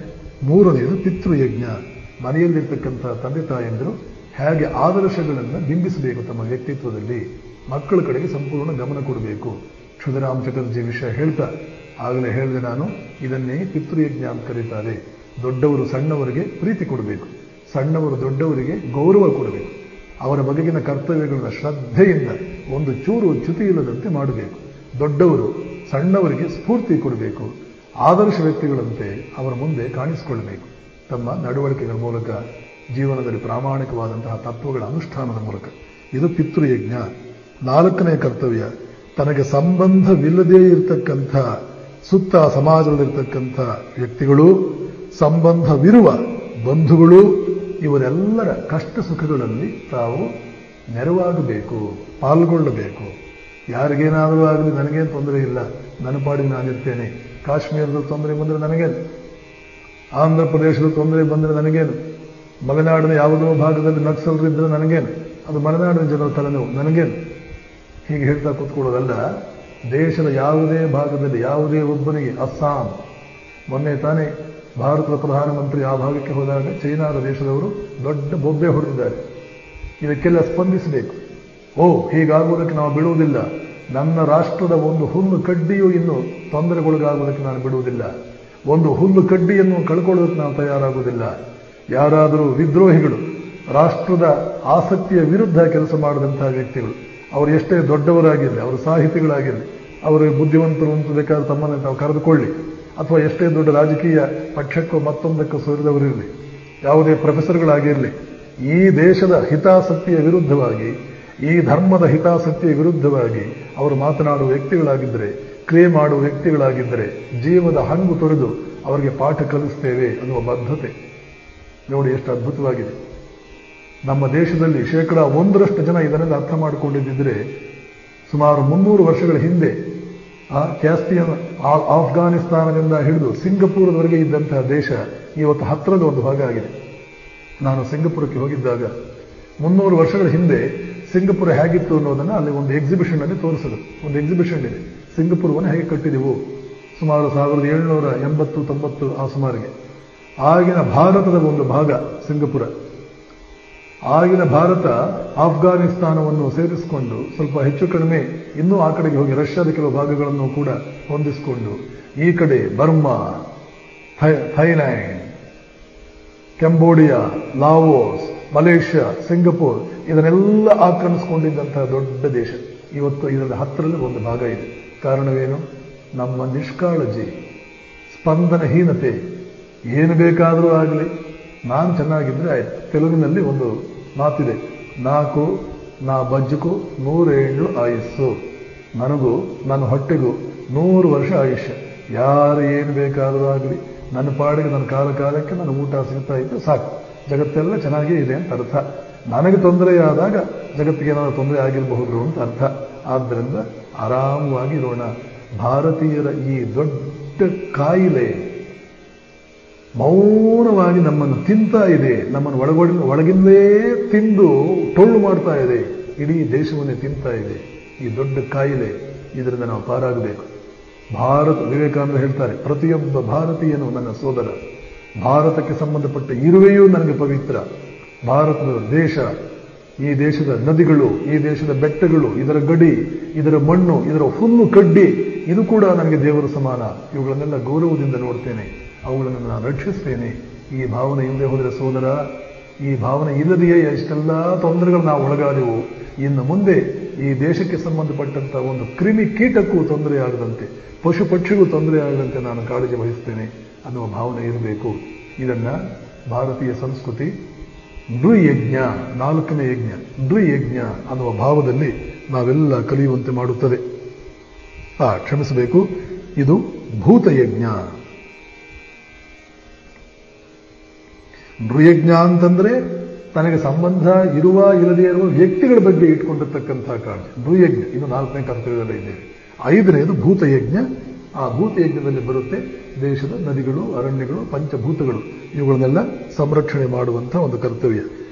ಮೂರನೆಯದು ಪಿತೃಯಜ್ಞ. ಮನೆಯಲ್ಲಿರ್ತಕ್ಕಂಥ ತಂದೆ ತಾಯಂದಿರು ಹೇಗೆ ಆದರ್ಶಗಳನ್ನು ಬಿಂಬಿಸಬೇಕು ತಮ್ಮ ವ್ಯಕ್ತಿತ್ವದಲ್ಲಿ, ಮಕ್ಕಳ ಕಡೆಗೆ ಸಂಪೂರ್ಣ ಗಮನ ಕೊಡಬೇಕು. ಕ್ಷುದಿರಾಮ್ ಚಟರ್ಜಿ ವಿಷಯ ಹೇಳ್ತಾ ಆಗಲೇ ಹೇಳಿದೆ ನಾನು, ಇದನ್ನೇ ಪಿತೃಯಜ್ಞ ಅಂತ ಕರೀತಾರೆ. ದೊಡ್ಡವರು ಸಣ್ಣವರಿಗೆ ಪ್ರೀತಿ ಕೊಡಬೇಕು, ಸಣ್ಣವರು ದೊಡ್ಡವರಿಗೆ ಗೌರವ ಕೊಡಬೇಕು, ಅವರ ಬಗೆಗಿನ ಕರ್ತವ್ಯಗಳನ್ನು ಶ್ರದ್ಧೆಯಿಂದ ಒಂದು ಚೂರು ಚ್ಯುತಿ ಇಲ್ಲದಂತೆ ಮಾಡಬೇಕು. ದೊಡ್ಡವರು ಸಣ್ಣವರಿಗೆ ಸ್ಫೂರ್ತಿ ಕೊಡಬೇಕು, ಆದರ್ಶ ವ್ಯಕ್ತಿಗಳಂತೆ ಅವರ ಮುಂದೆ ಕಾಣಿಸಿಕೊಳ್ಳಬೇಕು. ತಮ್ಮ ನಡವಳಿಕೆಗಳ ಮೂಲಕ, ಜೀವನದಲ್ಲಿ ಪ್ರಾಮಾಣಿಕವಾದಂತಹ ತತ್ವಗಳ ಅನುಷ್ಠಾನದ ಮೂಲಕ. ಇದು ಪಿತೃಯಜ್ಞ. ನಾಲ್ಕನೇ ಕರ್ತವ್ಯ, ತನಗೆ ಸಂಬಂಧವಿಲ್ಲದೇ ಇರತಕ್ಕಂಥ ಸುತ್ತ ಸಮಾಜದಲ್ಲಿರ್ತಕ್ಕಂಥ ವ್ಯಕ್ತಿಗಳು, ಸಂಬಂಧವಿರುವ ಬಂಧುಗಳು, ಇವರೆಲ್ಲರ ಕಷ್ಟ ಸುಖಗಳಲ್ಲಿ ತಾವು ನೆರವಾಗಬೇಕು, ಪಾಲ್ಗೊಳ್ಳಬೇಕು. ಯಾರಿಗೇನಾದರೂ ಆಗಲಿ ನನಗೇನು ತೊಂದರೆ ಇಲ್ಲ, ನನ್ನ ಪಾಡಿಗೆ ನಾನಿರ್ತೇನೆ. ಕಾಶ್ಮೀರದ ತೊಂದರೆ ಬಂದರೆ ನನಗೇನು, ಆಂಧ್ರ ಪ್ರದೇಶದ ತೊಂದರೆ ಬಂದರೆ ನನಗೇನು, ಮಲೆನಾಡಿನ ಯಾವುದೋ ಭಾಗದಲ್ಲಿ ನಕ್ಸಲರಿದ್ದರೆ ನನಗೇನು, ಅದು ಮಲೆನಾಡಿನ ಜನರ ತಲೆನೋವು, ನನಗೇನು. ಹೀಗೆ ಹೇಳ್ತಾ ಕೂತ್ಕೊಳ್ಳೋದಲ್ಲ. ದೇಶದ ಯಾವುದೇ ಭಾಗದಲ್ಲಿ ಯಾವುದೇ ಒಬ್ಬನಿಗೆ, ಅಸ್ಸಾಂ, ಮೊನ್ನೆ ತಾನೇ ಭಾರತದ ಪ್ರಧಾನಮಂತ್ರಿ ಆ ಭಾಗಕ್ಕೆ ಹೋದಾಗ ಚೈನಾದ ದೇಶದವರು ದೊಡ್ಡ ಬೊಬ್ಬೆ ಹೊಡೆದಿದ್ದಾರೆ. ಇದಕ್ಕೆಲ್ಲ ಸ್ಪಂದಿಸಬೇಕು. ಹೀಗಾಗುವುದಕ್ಕೆ ನಾವು ಬಿಡುವುದಿಲ್ಲ. ನನ್ನ ರಾಷ್ಟ್ರದ ಒಂದು ಹುಲ್ಲು ಕಡ್ಡಿಯೂ ಇನ್ನು ತೊಂದರೆಗೊಳಗಾಗುವುದಕ್ಕೆ ನಾನು ಬಿಡುವುದಿಲ್ಲ. ಒಂದು ಹುಲ್ಲು ಕಡ್ಡಿಯನ್ನು ಕಳ್ಕೊಳ್ಳೋದಕ್ಕೆ ನಾವು ತಯಾರಾಗುವುದಿಲ್ಲ. ಯಾರಾದರೂ ವಿದ್ರೋಹಿಗಳು, ರಾಷ್ಟ್ರದ ಆಸಕ್ತಿಯ ವಿರುದ್ಧ ಕೆಲಸ ಮಾಡಿದಂತಹ ವ್ಯಕ್ತಿಗಳು, ಅವರು ಎಷ್ಟೇ ದೊಡ್ಡವರಾಗಿರಲಿ, ಅವರು ಸಾಹಿತಿಗಳಾಗಿರಲಿ, ಅವರು ಬುದ್ಧಿವಂತರು ಅಂತ ಬೇಕಾದ್ರೆ ತಮ್ಮನ್ನು ತಾವು ಕರೆದುಕೊಳ್ಳಿ, ಅಥವಾ ಎಷ್ಟೇ ದೊಡ್ಡ ರಾಜಕೀಯ ಪಕ್ಷಕ್ಕೂ ಮತ್ತೊಂದಕ್ಕೂ ಸೇರಿದವರಿರಲಿ, ಯಾವುದೇ ಪ್ರೊಫೆಸರ್ಗಳಾಗಿರಲಿ, ಈ ದೇಶದ ಹಿತಾಸಕ್ತಿಯ ವಿರುದ್ಧವಾಗಿ, ಈ ಧರ್ಮದ ಹಿತಾಸಕ್ತಿಯ ವಿರುದ್ಧವಾಗಿ ಅವರು ಮಾತನಾಡುವ ವ್ಯಕ್ತಿಗಳಾಗಿದ್ದರೆ, ಕ್ರಿಯೆ ಮಾಡುವ ವ್ಯಕ್ತಿಗಳಾಗಿದ್ದರೆ, ಜೀವದ ಹಂಗು ತೊರೆದು ಅವರಿಗೆ ಪಾಠ ಕಲಿಸ್ತೇವೆ ಅನ್ನುವ ಬದ್ಧತೆ ನೋಡಿ ಎಷ್ಟು ಅದ್ಭುತವಾಗಿದೆ. ನಮ್ಮ ದೇಶದಲ್ಲಿ 1% ಜನ ಇದನ್ನೆಲ್ಲ ಅರ್ಥ ಮಾಡಿಕೊಂಡಿದ್ದರೆ, ಸುಮಾರು 300 ವರ್ಷಗಳ ಹಿಂದೆ ಕ್ಯಾಸ್ಪಿಯನ್, ಆಫ್ಘಾನಿಸ್ತಾನದಿಂದ ಹಿಡಿದು ಸಿಂಗಪೂರದವರೆಗೆ ಇದ್ದಂತಹ ದೇಶ ಇವತ್ತು ಹತ್ತಿರದ ಒಂದು ಭಾಗ ಆಗಿದೆ. ನಾನು ಸಿಂಗಪುರಕ್ಕೆ ಹೋಗಿದ್ದಾಗ 300 ವರ್ಷಗಳ ಹಿಂದೆ ಸಿಂಗಪುರ ಹೇಗಿತ್ತು ಅನ್ನೋದನ್ನು ಅಲ್ಲಿ ಒಂದು ಎಕ್ಸಿಬಿಷನ್ ಅಲ್ಲಿ ತೋರಿಸಲು ಒಂದು ಎಕ್ಸಿಬಿಷನ್ ಇದೆ. ಸಿಂಗಪುರವನ್ನು ಹೇಗೆ ಕಟ್ಟಿದೆವು, ಸುಮಾರು 1780-90 ಆ ಸುಮಾರಿಗೆ. ಆಗಿನ ಭಾರತದ ಒಂದು ಭಾಗ ಸಿಂಗಪುರ. ಆಗಿನ ಭಾರತ ಆಫ್ಘಾನಿಸ್ತಾನವನ್ನು ಸೇರಿಸಿಕೊಂಡು ಸ್ವಲ್ಪ ಹೆಚ್ಚು ಕಡಿಮೆ ಇನ್ನೂ ಆ ಕಡೆಗೆ ಹೋಗಿ ರಷ್ಯಾದ ಕೆಲವು ಭಾಗಗಳನ್ನು ಕೂಡ ಹೊಂದಿಸಿಕೊಂಡು, ಈ ಕಡೆ Burma, Thailand, Cambodia, Laos, Malaysia, Singapore ಇದನ್ನೆಲ್ಲ ಆಕ್ರಮಿಸಿಕೊಂಡಿದ್ದಂತಹ ದೊಡ್ಡ ದೇಶ. ಇವತ್ತು ಇದರ ಹತ್ತಿರದಲ್ಲಿ ಒಂದು ಭಾಗ ಇದೆ. ಕಾರಣವೇನು? ನಮ್ಮ ನಿಷ್ಕಾಳಜಿ, ಸ್ಪಂದನಹೀನತೆ. ಏನು ಬೇಕಾದರೂ ಆಗಲಿ, ನಾನು ಚೆನ್ನಾಗಿದ್ರೆ ಆಯ್ತು. ತೆಲುಗಿನಲ್ಲಿ ಒಂದು ಮಾತಿದೆ, ನಾಕು ನಾ ಬಜ್ಜುಕು 100 ಏಳು ಆಯುಸ್ಸು. ನನಗೂ ನನ್ನ ಹೊಟ್ಟೆಗೂ 100 ವರ್ಷ ಆಯುಷ್ಯ. ಯಾರು ಏನು ಬೇಕಾದರೂ ಆಗಲಿ, ನನ್ನ ಪಾಡಿಗೆ ನನ್ನ ಕಾಲಕ್ಕೆ ನನ್ನ ಊಟ ಸಿಗ್ತಾ ಇದ್ದು ಸಾಕು, ಜಗತ್ತೆಲ್ಲ ಚೆನ್ನಾಗೇ ಇದೆ ಅಂತ ಅರ್ಥ. ನನಗೆ ತೊಂದರೆಯಾದಾಗ ಜಗತ್ತಿಗೆ ಏನಾದರೂ ತೊಂದರೆ ಆಗಿರಬಹುದು ಅಂತ ಅರ್ಥ. ಆದ್ದರಿಂದ ಆರಾಮವಾಗಿ ಇರೋಣ. ಭಾರತೀಯರ ಈ ದೊಡ್ಡ ಕಾಯಿಲೆ ಮೌನವಾಗಿ ನಮ್ಮನ್ನು ತಿಂತಾ ಇದೆ, ನಮ್ಮನ್ನು ಒಳಗಿಂದೇ ತಿಂದು ಟೊಳ್ಳು ಮಾಡ್ತಾ ಇದೆ, ಇಡೀ ದೇಶವನ್ನೇ ತಿಂತಾ ಇದೆ ಈ ದೊಡ್ಡ ಕಾಯಿಲೆ. ಇದರಿಂದ ನಾವು ಪಾರಾಗಬೇಕು. ವಿವೇಕಾನಂದ ಹೇಳ್ತಾರೆ, ಪ್ರತಿಯೊಬ್ಬ ಭಾರತೀಯನು ನನ್ನ ಸೋದರ, ಭಾರತಕ್ಕೆ ಸಂಬಂಧಪಟ್ಟ ಇರುವೆಯೂ ನನಗೆ ಪವಿತ್ರ. ಭಾರತದ ದೇಶ, ಈ ದೇಶದ ನದಿಗಳು, ಈ ದೇಶದ ಬೆಟ್ಟಗಳು, ಇದರ ಗಡಿ, ಇದರ ಮಣ್ಣು, ಇದರ ಹುಲ್ಲು ಕಡ್ಡಿ, ಇದು ಕೂಡ ನನಗೆ ದೇವರ ಸಮಾನ. ಇವುಗಳನ್ನೆಲ್ಲ ಗೌರವದಿಂದ ನೋಡ್ತೇನೆ, ಅವುಗಳನ್ನು ನಾನು ರಕ್ಷಿಸ್ತೇನೆ. ಈ ಭಾವನೆ ಇಲ್ಲದೆ ಹೋದರೆ ಸೋದರ, ಈ ಭಾವನೆ ಇಲ್ಲದೆಯೇ ಎಷ್ಟೆಲ್ಲ ತೊಂದರೆಗಳು ನಾವು ಒಳಗಾದೆವು. ಇನ್ನು ಮುಂದೆ ಈ ದೇಶಕ್ಕೆ ಸಂಬಂಧಪಟ್ಟಂತ ಒಂದು ಕ್ರಿಮಿ ಕೀಟಕ್ಕೂ ತೊಂದರೆ ಆಗದಂತೆ, ಪಶು ಪಕ್ಷಿಗೂ ತೊಂದರೆ ಆಗದಂತೆ ನಾನು ಕಾಳಜಿ ವಹಿಸ್ತೇನೆ ಅನ್ನುವ ಭಾವನೆ ಇರಬೇಕು. ಇದನ್ನ ಭಾರತೀಯ ಸಂಸ್ಕೃತಿ ನೃಯಜ್ಞ, 4ನೇ ಯಜ್ಞ, ನೃಯಜ್ಞ ಅನ್ನುವ ಭಾವದಲ್ಲಿ ನಾವೆಲ್ಲ ಕಲಿಯುವಂತೆ ಮಾಡುತ್ತದೆ. ಕ್ಷಮಿಸಬೇಕು, ಇದು ಭೂತಯಜ್ಞ. ನೃಯಜ್ಞ ಅಂತಂದ್ರೆ ತನಗೆ ಸಂಬಂಧ ಇರುವ ಇಲ್ಲದೇ ಇರುವ ವ್ಯಕ್ತಿಗಳ ಬಗ್ಗೆ ಇಟ್ಕೊಂಡಿರ್ತಕ್ಕಂತಹ ಕಾಳಜಿ ನೃಯಜ್ಞ. ಇದು 4ನೇ ಕರ್ತವ್ಯದಲ್ಲೇ ಇದ್ದೇವೆ. 5ನೇದು ಭೂತಯಜ್ಞ. ಆ ಭೂತಯಜ್ಞದಲ್ಲಿ ಬರುತ್ತೆ ದೇಶದ ನದಿಗಳು, ಅರಣ್ಯಗಳು, ಪಂಚಭೂತಗಳು, ಇವುಗಳನ್ನೆಲ್ಲ ಸಂರಕ್ಷಣೆ ಮಾಡುವಂತಹ ಒಂದು ಕರ್ತವ್ಯ.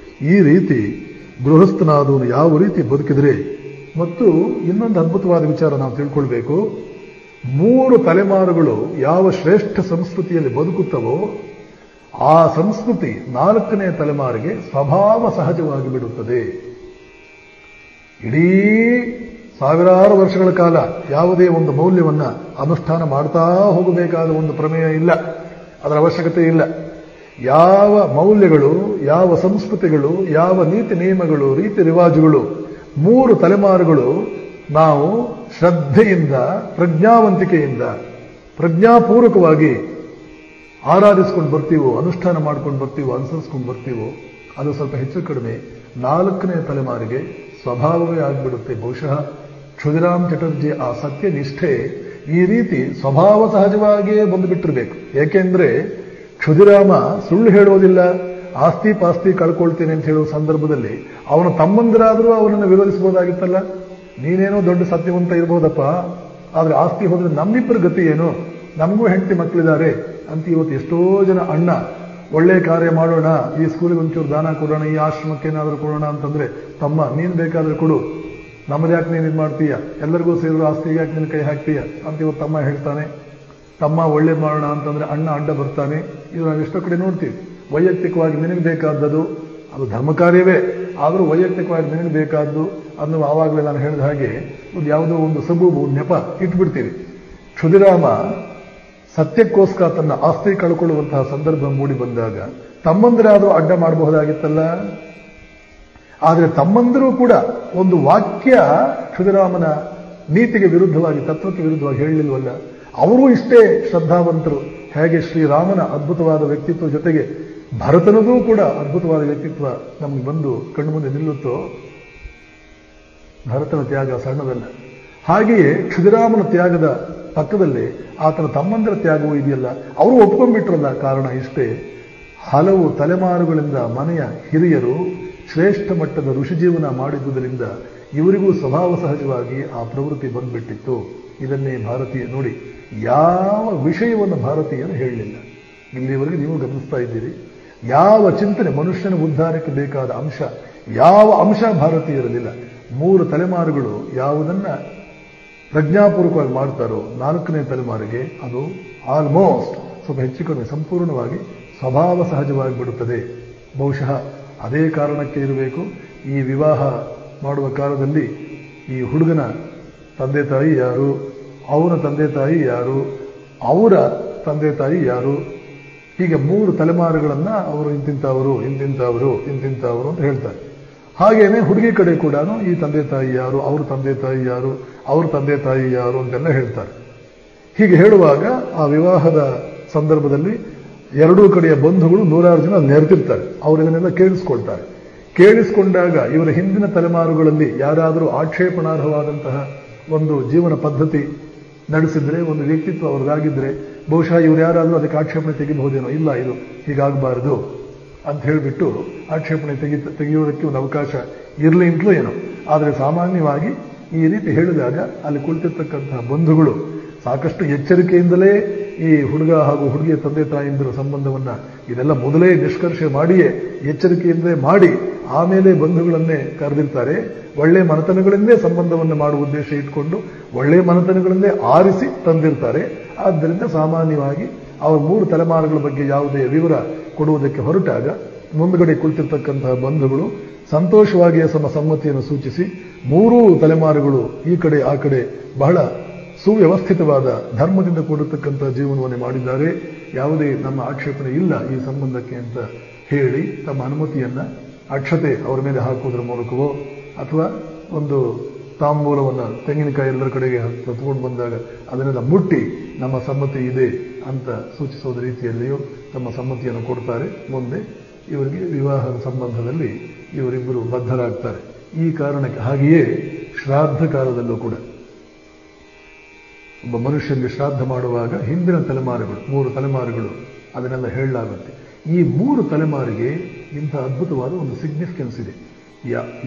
ಈ ರೀತಿ ಗೃಹಸ್ಥನಾದವನು ಯಾವ ರೀತಿ ಬದುಕಿದ್ರೆ, ಮತ್ತು ಇನ್ನೊಂದು ಅದ್ಭುತವಾದ ವಿಚಾರ ನಾವು ತಿಳ್ಕೊಳ್ಬೇಕು, 3 ತಲೆಮಾರುಗಳು ಯಾವ ಶ್ರೇಷ್ಠ ಸಂಸ್ಕೃತಿಯಲ್ಲಿ ಬದುಕುತ್ತವೋ ಆ ಸಂಸ್ಕೃತಿ 4ನೇ ತಲೆಮಾರಿಗೆ ಸ್ವಭಾವ ಸಹಜವಾಗಿ ಬಿಡುತ್ತದೆ. ಇಡೀ ಸಾವಿರಾರು ವರ್ಷಗಳ ಕಾಲ ಯಾವುದೇ ಒಂದು ಮೌಲ್ಯವನ್ನ ಅನುಷ್ಠಾನ ಮಾಡ್ತಾ ಹೋಗಬೇಕಾದ ಒಂದು ಪ್ರಮೇಯ ಇಲ್ಲ, ಅದರ ಅವಶ್ಯಕತೆ ಇಲ್ಲ. ಯಾವ ಮೌಲ್ಯಗಳು, ಯಾವ ಸಂಸ್ಕೃತಿಗಳು, ಯಾವ ನೀತಿ ನಿಯಮಗಳು, ರೀತಿ ರಿವಾಜುಗಳು 3 ತಲೆಮಾರುಗಳು ನಾವು ಶ್ರದ್ಧೆಯಿಂದ, ಪ್ರಜ್ಞಾವಂತಿಕೆಯಿಂದ, ಪ್ರಜ್ಞಾಪೂರ್ವಕವಾಗಿ ಆರಾಧಿಸ್ಕೊಂಡು ಬರ್ತೀವೋ, ಅನುಷ್ಠಾನ ಮಾಡ್ಕೊಂಡು ಬರ್ತೀವೋ, ಅನುಸರಿಸ್ಕೊಂಡು ಬರ್ತೀವೋ, ಅದು ಸ್ವಲ್ಪ ಹೆಚ್ಚು ಕಡಿಮೆ 4ನೇ ತಲೆಮಾರಿಗೆ ಸ್ವಭಾವವೇ ಆಗಿಬಿಡುತ್ತೆ. ಬಹುಶಃ ಕ್ಷುದಿರಾಮ್ ಚಟರ್ಜಿ ಆ ಸತ್ಯನಿಷ್ಠೆ ಈ ರೀತಿ ಸ್ವಭಾವ ಸಹಜವಾಗಿಯೇ ಬಂದುಬಿಟ್ಟಿರ್ಬೇಕು. ಏಕೆಂದ್ರೆ ಕ್ಷುದಿರಾಮ ಸುಳ್ಳು ಹೇಳೋದಿಲ್ಲ, ಆಸ್ತಿ ಪಾಸ್ತಿ ಕಳ್ಕೊಳ್ತೇನೆ ಅಂತ ಹೇಳುವ ಸಂದರ್ಭದಲ್ಲಿ ಅವನು ತಮ್ಮಂದಿರಾದರೂ ಅವನನ್ನು ವಿರೋಧಿಸಬಹುದಾಗಿತ್ತಲ್ಲ. ನೀನೇನೋ ದೊಡ್ಡ ಸತ್ಯವಂತ ಇರಬಹುದಪ್ಪ, ಆದ್ರೆ ಆಸ್ತಿ ಹೋದ್ರೆ ನಮ್ಮಿಬ್ಬರ ಗತಿ ಏನು, ನಮಗೂ ಹೆಂಡತಿ ಮಕ್ಕಳಿದ್ದಾರೆ ಅಂತ ಇವತ್ತು ಎಷ್ಟೋ ಜನ ಅಣ್ಣ ಒಳ್ಳೆ ಕಾರ್ಯ ಮಾಡೋಣ, ಈ ಸ್ಕೂಲಿಗೆ ಒಂಚೂರು ದಾನ ಕೊಡೋಣ, ಈ ಆಶ್ರಮಕ್ಕೆ ಏನಾದರೂ ಕೊಡೋಣ ಅಂತಂದ್ರೆ, ತಮ್ಮ ನೀನ್ ಬೇಕಾದ್ರೆ ಕೊಡು, ನಮ್ಮದು ಯಾಕೆ ನೀನು ಇದು ಮಾಡ್ತೀಯ, ಎಲ್ಲರಿಗೂ ಸೇರಿದ್ರು ಆಸ್ತಿಗೆ ಯಾಕೆ ನೀನು ಕೈ ಹಾಕ್ತೀಯ ಅಂತ ಇವತ್ತು ತಮ್ಮ ಹೇಳ್ತಾನೆ. ತಮ್ಮ ಒಳ್ಳೇದು ಮಾಡೋಣ ಅಂತಂದ್ರೆ ಅಣ್ಣ ಅಡ್ಡ ಬರ್ತಾನೆ. ಇದು ನಾವು ಎಷ್ಟೋ ಕಡೆ ನೋಡ್ತೀವಿ. ವೈಯಕ್ತಿಕವಾಗಿ ನಿನಗೆ ಬೇಕಾದದ್ದು ಅದು ಧರ್ಮ ಕಾರ್ಯವೇ, ಆದರೂ ವೈಯಕ್ತಿಕವಾಗಿ ನಿನಗೆ ಬೇಕಾದ್ದು ಅನ್ನುವ ಆವಾಗಲೇ ನಾನು ಹೇಳಿದ ಹಾಗೆ ಒಂದು ಯಾವುದೋ ಒಂದು ಸಬೂಬು ನೆಪ ಇಟ್ಬಿಡ್ತೀವಿ. ಕ್ಷುದಿರಾಮ ಸತ್ಯಕ್ಕೋಸ್ಕರ ತನ್ನ ಆಸ್ತಿ ಕಳ್ಕೊಳ್ಳುವಂತಹ ಸಂದರ್ಭ ಮೂಡಿ ಬಂದಾಗ ತಮ್ಮಂದಿರಾದರೂ ಅಡ್ಡ ಮಾಡಬಹುದಾಗಿತ್ತಲ್ಲ. ಆದರೆ ತಮ್ಮಂದಿರೂ ಕೂಡ ಒಂದು ವಾಕ್ಯ ಕ್ಷುದಿರಾಮನ ನೀತಿಗೆ ವಿರುದ್ಧವಾಗಿ, ತತ್ವಕ್ಕೆ ವಿರುದ್ಧವಾಗಿ ಹೇಳಲಿಲ್ವಲ್ಲ. ಅವರೂ ಇಷ್ಟೇ ಶ್ರದ್ಧಾವಂತರು. ಹೇಗೆ ಶ್ರೀರಾಮನ ಅದ್ಭುತವಾದ ವ್ಯಕ್ತಿತ್ವ ಜೊತೆಗೆ ಭರತನದೂ ಕೂಡ ಅದ್ಭುತವಾದ ವ್ಯಕ್ತಿತ್ವ ನಮಗೆ ಬಂದು ಕಣ್ಣು ಮುಂದೆ ನಿಲ್ಲುತ್ತೋ, ಭರತನ ತ್ಯಾಗ ಸಣ್ಣದಲ್ಲ. ಹಾಗೆಯೇ ಕ್ಷುದಿರಾಮನ ತ್ಯಾಗದ ಪಕ್ಕದಲ್ಲಿ ಆತನ ತಮ್ಮಂದಿರ ತ್ಯಾಗವೂ ಇದೆಯಲ್ಲ, ಅವರು ಒಪ್ಕೊಂಡ್ಬಿಟ್ರಲ್ಲ. ಕಾರಣ ಇಷ್ಟೇ, ಹಲವು ತಲೆಮಾರುಗಳಿಂದ ಮನೆಯ ಹಿರಿಯರು ಶ್ರೇಷ್ಠ ಮಟ್ಟದ ಋಷಿಜೀವನ ಮಾಡಿದ್ದುದರಿಂದ ಇವರಿಗೂ ಸ್ವಭಾವ ಸಹಜವಾಗಿ ಆ ಪ್ರವೃತ್ತಿ ಬಂದ್ಬಿಟ್ಟಿತ್ತು. ಇದನ್ನೇ ಭಾರತೀಯ ನೋಡಿ, ಯಾವ ವಿಷಯವನ್ನು ಭಾರತೀಯರು ಹೇಳಲಿಲ್ಲ. ಇಲ್ಲಿವರೆಗೆ ನೀವು ಗಮನಿಸ್ತಾ ಇದ್ದೀರಿ, ಯಾವ ಚಿಂತನೆ ಮನುಷ್ಯನ ಉದ್ಧಾರಕ್ಕೆ ಬೇಕಾದ ಅಂಶ, ಯಾವ ಅಂಶ ಭಾರತೀಯರಲ್ಲಿಲ್ಲ. 3 ತಲೆಮಾರುಗಳು ಯಾವುದನ್ನ ಪ್ರಜ್ಞಾಪೂರ್ವಕವಾಗಿ ಮಾಡ್ತಾರೋ 4ನೇ ತಲೆಮಾರಿಗೆ ಅದು ಆಲ್ಮೋಸ್ಟ್ ಸ್ವಲ್ಪ ಹೆಚ್ಚು ಕಡಿಮೆ ಸಂಪೂರ್ಣವಾಗಿ ಸ್ವಭಾವ ಸಹಜವಾಗಿ ಬಿಡುತ್ತದೆ. ಬಹುಶಃ ಅದೇ ಕಾರಣಕ್ಕೆ ಇರಬೇಕು, ಈ ವಿವಾಹ ಮಾಡುವ ಕಾಲದಲ್ಲಿ ಈ ಹುಡುಗನ ತಂದೆ ತಾಯಿ ಯಾರು, ಅವನ ತಂದೆ ತಾಯಿ ಯಾರು, ಅವರ ತಂದೆ ತಾಯಿ ಯಾರು, ಹೀಗೆ 3 ತಲೆಮಾರುಗಳನ್ನ ಅವರು ಇಂತಿಂತವರು ಇಂತಿಂತವರು ಇಂತಿಂತವರು ಅಂತ ಹೇಳ್ತಾರೆ. ಹಾಗೇನೆ ಹುಡುಗಿ ಕಡೆ ಕೂಡ ಈ ತಂದೆ ತಾಯಿ ಯಾರು, ಅವ್ರ ತಂದೆ ತಾಯಿ ಯಾರು, ಅವ್ರ ತಂದೆ ತಾಯಿ ಯಾರು ಅಂತೆಲ್ಲ ಹೇಳ್ತಾರೆ. ಹೀಗೆ ಹೇಳುವಾಗ ಆ ವಿವಾಹದ ಸಂದರ್ಭದಲ್ಲಿ ಎರಡೂ ಕಡೆಯ ಬಂಧುಗಳು 100 ಜನ ನೆರೆದಿರ್ತಾರೆ. ಅವರು ಇದನ್ನೆಲ್ಲ ಕೇಳಿಸ್ಕೊಳ್ತಾರೆ. ಕೇಳಿಸಿಕೊಂಡಾಗ ಇವರ ಹಿಂದಿನ ತಲೆಮಾರುಗಳಲ್ಲಿ ಯಾರಾದರೂ ಆಕ್ಷೇಪಣಾರ್ಹವಾದಂತಹ ಒಂದು ಜೀವನ ಪದ್ಧತಿ ನಡೆಸಿದ್ರೆ, ಒಂದು ವ್ಯಕ್ತಿತ್ವ ಅವ್ರಿಗಾಗಿದ್ರೆ ಬಹುಶಃ ಇವ್ರು ಯಾರಾದರೂ ಅದಕ್ಕೆ ಆಕ್ಷೇಪಣೆ ತೆಗಿಬಹುದೇನೋ. ಇಲ್ಲ, ಇದು ಹೀಗಾಗಬಾರದು ಅಂತ ಹೇಳಿಬಿಟ್ಟು ಆಕ್ಷೇಪಣೆ ತೆಗೆಯೋದಕ್ಕೆ ಒಂದು ಅವಕಾಶ ಇರಲಿ ಅಂತಲೂ ಏನೋ. ಆದರೆ ಸಾಮಾನ್ಯವಾಗಿ ಈ ರೀತಿ ಹೇಳಿದಾಗ ಅಲ್ಲಿ ಕುಳಿತಿರ್ತಕ್ಕಂತಹ ಬಂಧುಗಳು ಸಾಕಷ್ಟು ಎಚ್ಚರಿಕೆಯಿಂದಲೇ ಈ ಹುಡುಗ ಹಾಗೂ ಹುಡುಗಿಯ ತಂದೆ ತಾಯಿಯಂದಿರ ಸಂಬಂಧವನ್ನ ಇದೆಲ್ಲ ಮೊದಲೇ ನಿಷ್ಕರ್ಷೆ ಮಾಡಿಯೇ ಎಚ್ಚರಿಕೆಯಿಂದಲೇ ಮಾಡಿ ಆಮೇಲೆ ಬಂಧುಗಳನ್ನೇ ಕರೆದಿರ್ತಾರೆ. ಒಳ್ಳೆ ಮನೆತನಗಳಿಂದೇ ಸಂಬಂಧವನ್ನು ಮಾಡುವ ಉದ್ದೇಶ ಇಟ್ಕೊಂಡು ಒಳ್ಳೆ ಮನೆತನಗಳಿಂದೇ ಆರಿಸಿ ತಂದಿರ್ತಾರೆ. ಆದ್ದರಿಂದ ಸಾಮಾನ್ಯವಾಗಿ ಅವರ 3 ತಲೆಮಾರುಗಳ ಬಗ್ಗೆ ಯಾವುದೇ ವಿವರ ಕೊಡುವುದಕ್ಕೆ ಹೊರಟಾಗ ಮುಂದುಗಡೆ ಕುಳಿತಿರ್ತಕ್ಕಂತಹ ಬಂಧುಗಳು ಸಂತೋಷವಾಗಿ ಸಮ್ಮತಿಯನ್ನು ಸೂಚಿಸಿ 3 ತಲೆಮಾರುಗಳು ಈ ಕಡೆ ಆ ಕಡೆ ಬಹಳ ಸುವ್ಯವಸ್ಥಿತವಾದ ಧರ್ಮದಿಂದ ಕೂಡಿರ್ತಕ್ಕಂಥ ಜೀವನವನ್ನೇ ಮಾಡಿದ್ದಾರೆ. ಯಾವುದೇ ನಮ್ಮ ಆಕ್ಷೇಪಣೆ ಇಲ್ಲ ಈ ಸಂಬಂಧಕ್ಕೆ ಅಂತ ಹೇಳಿ ತಮ್ಮ ಅನುಮತಿಯನ್ನ ಅಕ್ಷತೆ ಅವರ ಮೇಲೆ ಹಾಕುವುದರ ಮೂಲಕವೋ ಅಥವಾ ಒಂದು ತಾಂಬೂಲವನ್ನು ತೆಂಗಿನಕಾಯಿ ಎಲ್ಲರ ಕಡೆಗೆ ತಗೊಂಡು ಬಂದಾಗ ಅದನ್ನೆಲ್ಲ ಮುಟ್ಟಿ ನಮ್ಮ ಸಮ್ಮತಿ ಇದೆ ಅಂತ ಸೂಚಿಸೋದ ರೀತಿಯಲ್ಲಿಯೂ ತಮ್ಮ ಸಮ್ಮತಿಯನ್ನು ಕೊಡ್ತಾರೆ. ಮುಂದೆ ಇವರಿಗೆ ವಿವಾಹದ ಸಂಬಂಧದಲ್ಲಿ ಇವರಿಬ್ಬರು ಬದ್ಧರಾಗ್ತಾರೆ. ಈ ಕಾರಣಕ್ಕೆ ಹಾಗೆಯೇ ಶ್ರಾದ್ದ ಕಾಲದಲ್ಲೂ ಕೂಡ ಒಬ್ಬ ಮನುಷ್ಯನಿಗೆ ಶ್ರಾದ್ದ ಮಾಡುವಾಗ ಹಿಂದಿನ ತಲೆಮಾರುಗಳು 3 ತಲೆಮಾರುಗಳು ಅದನ್ನೆಲ್ಲ ಹೇಳಲಾಗುತ್ತೆ. ಈ 3 ತಲೆಮಾರಿಗೆ ಇಂಥ ಅದ್ಭುತವಾದ ಒಂದು ಸಿಗ್ನಿಫಿಕೆನ್ಸ್ ಇದೆ.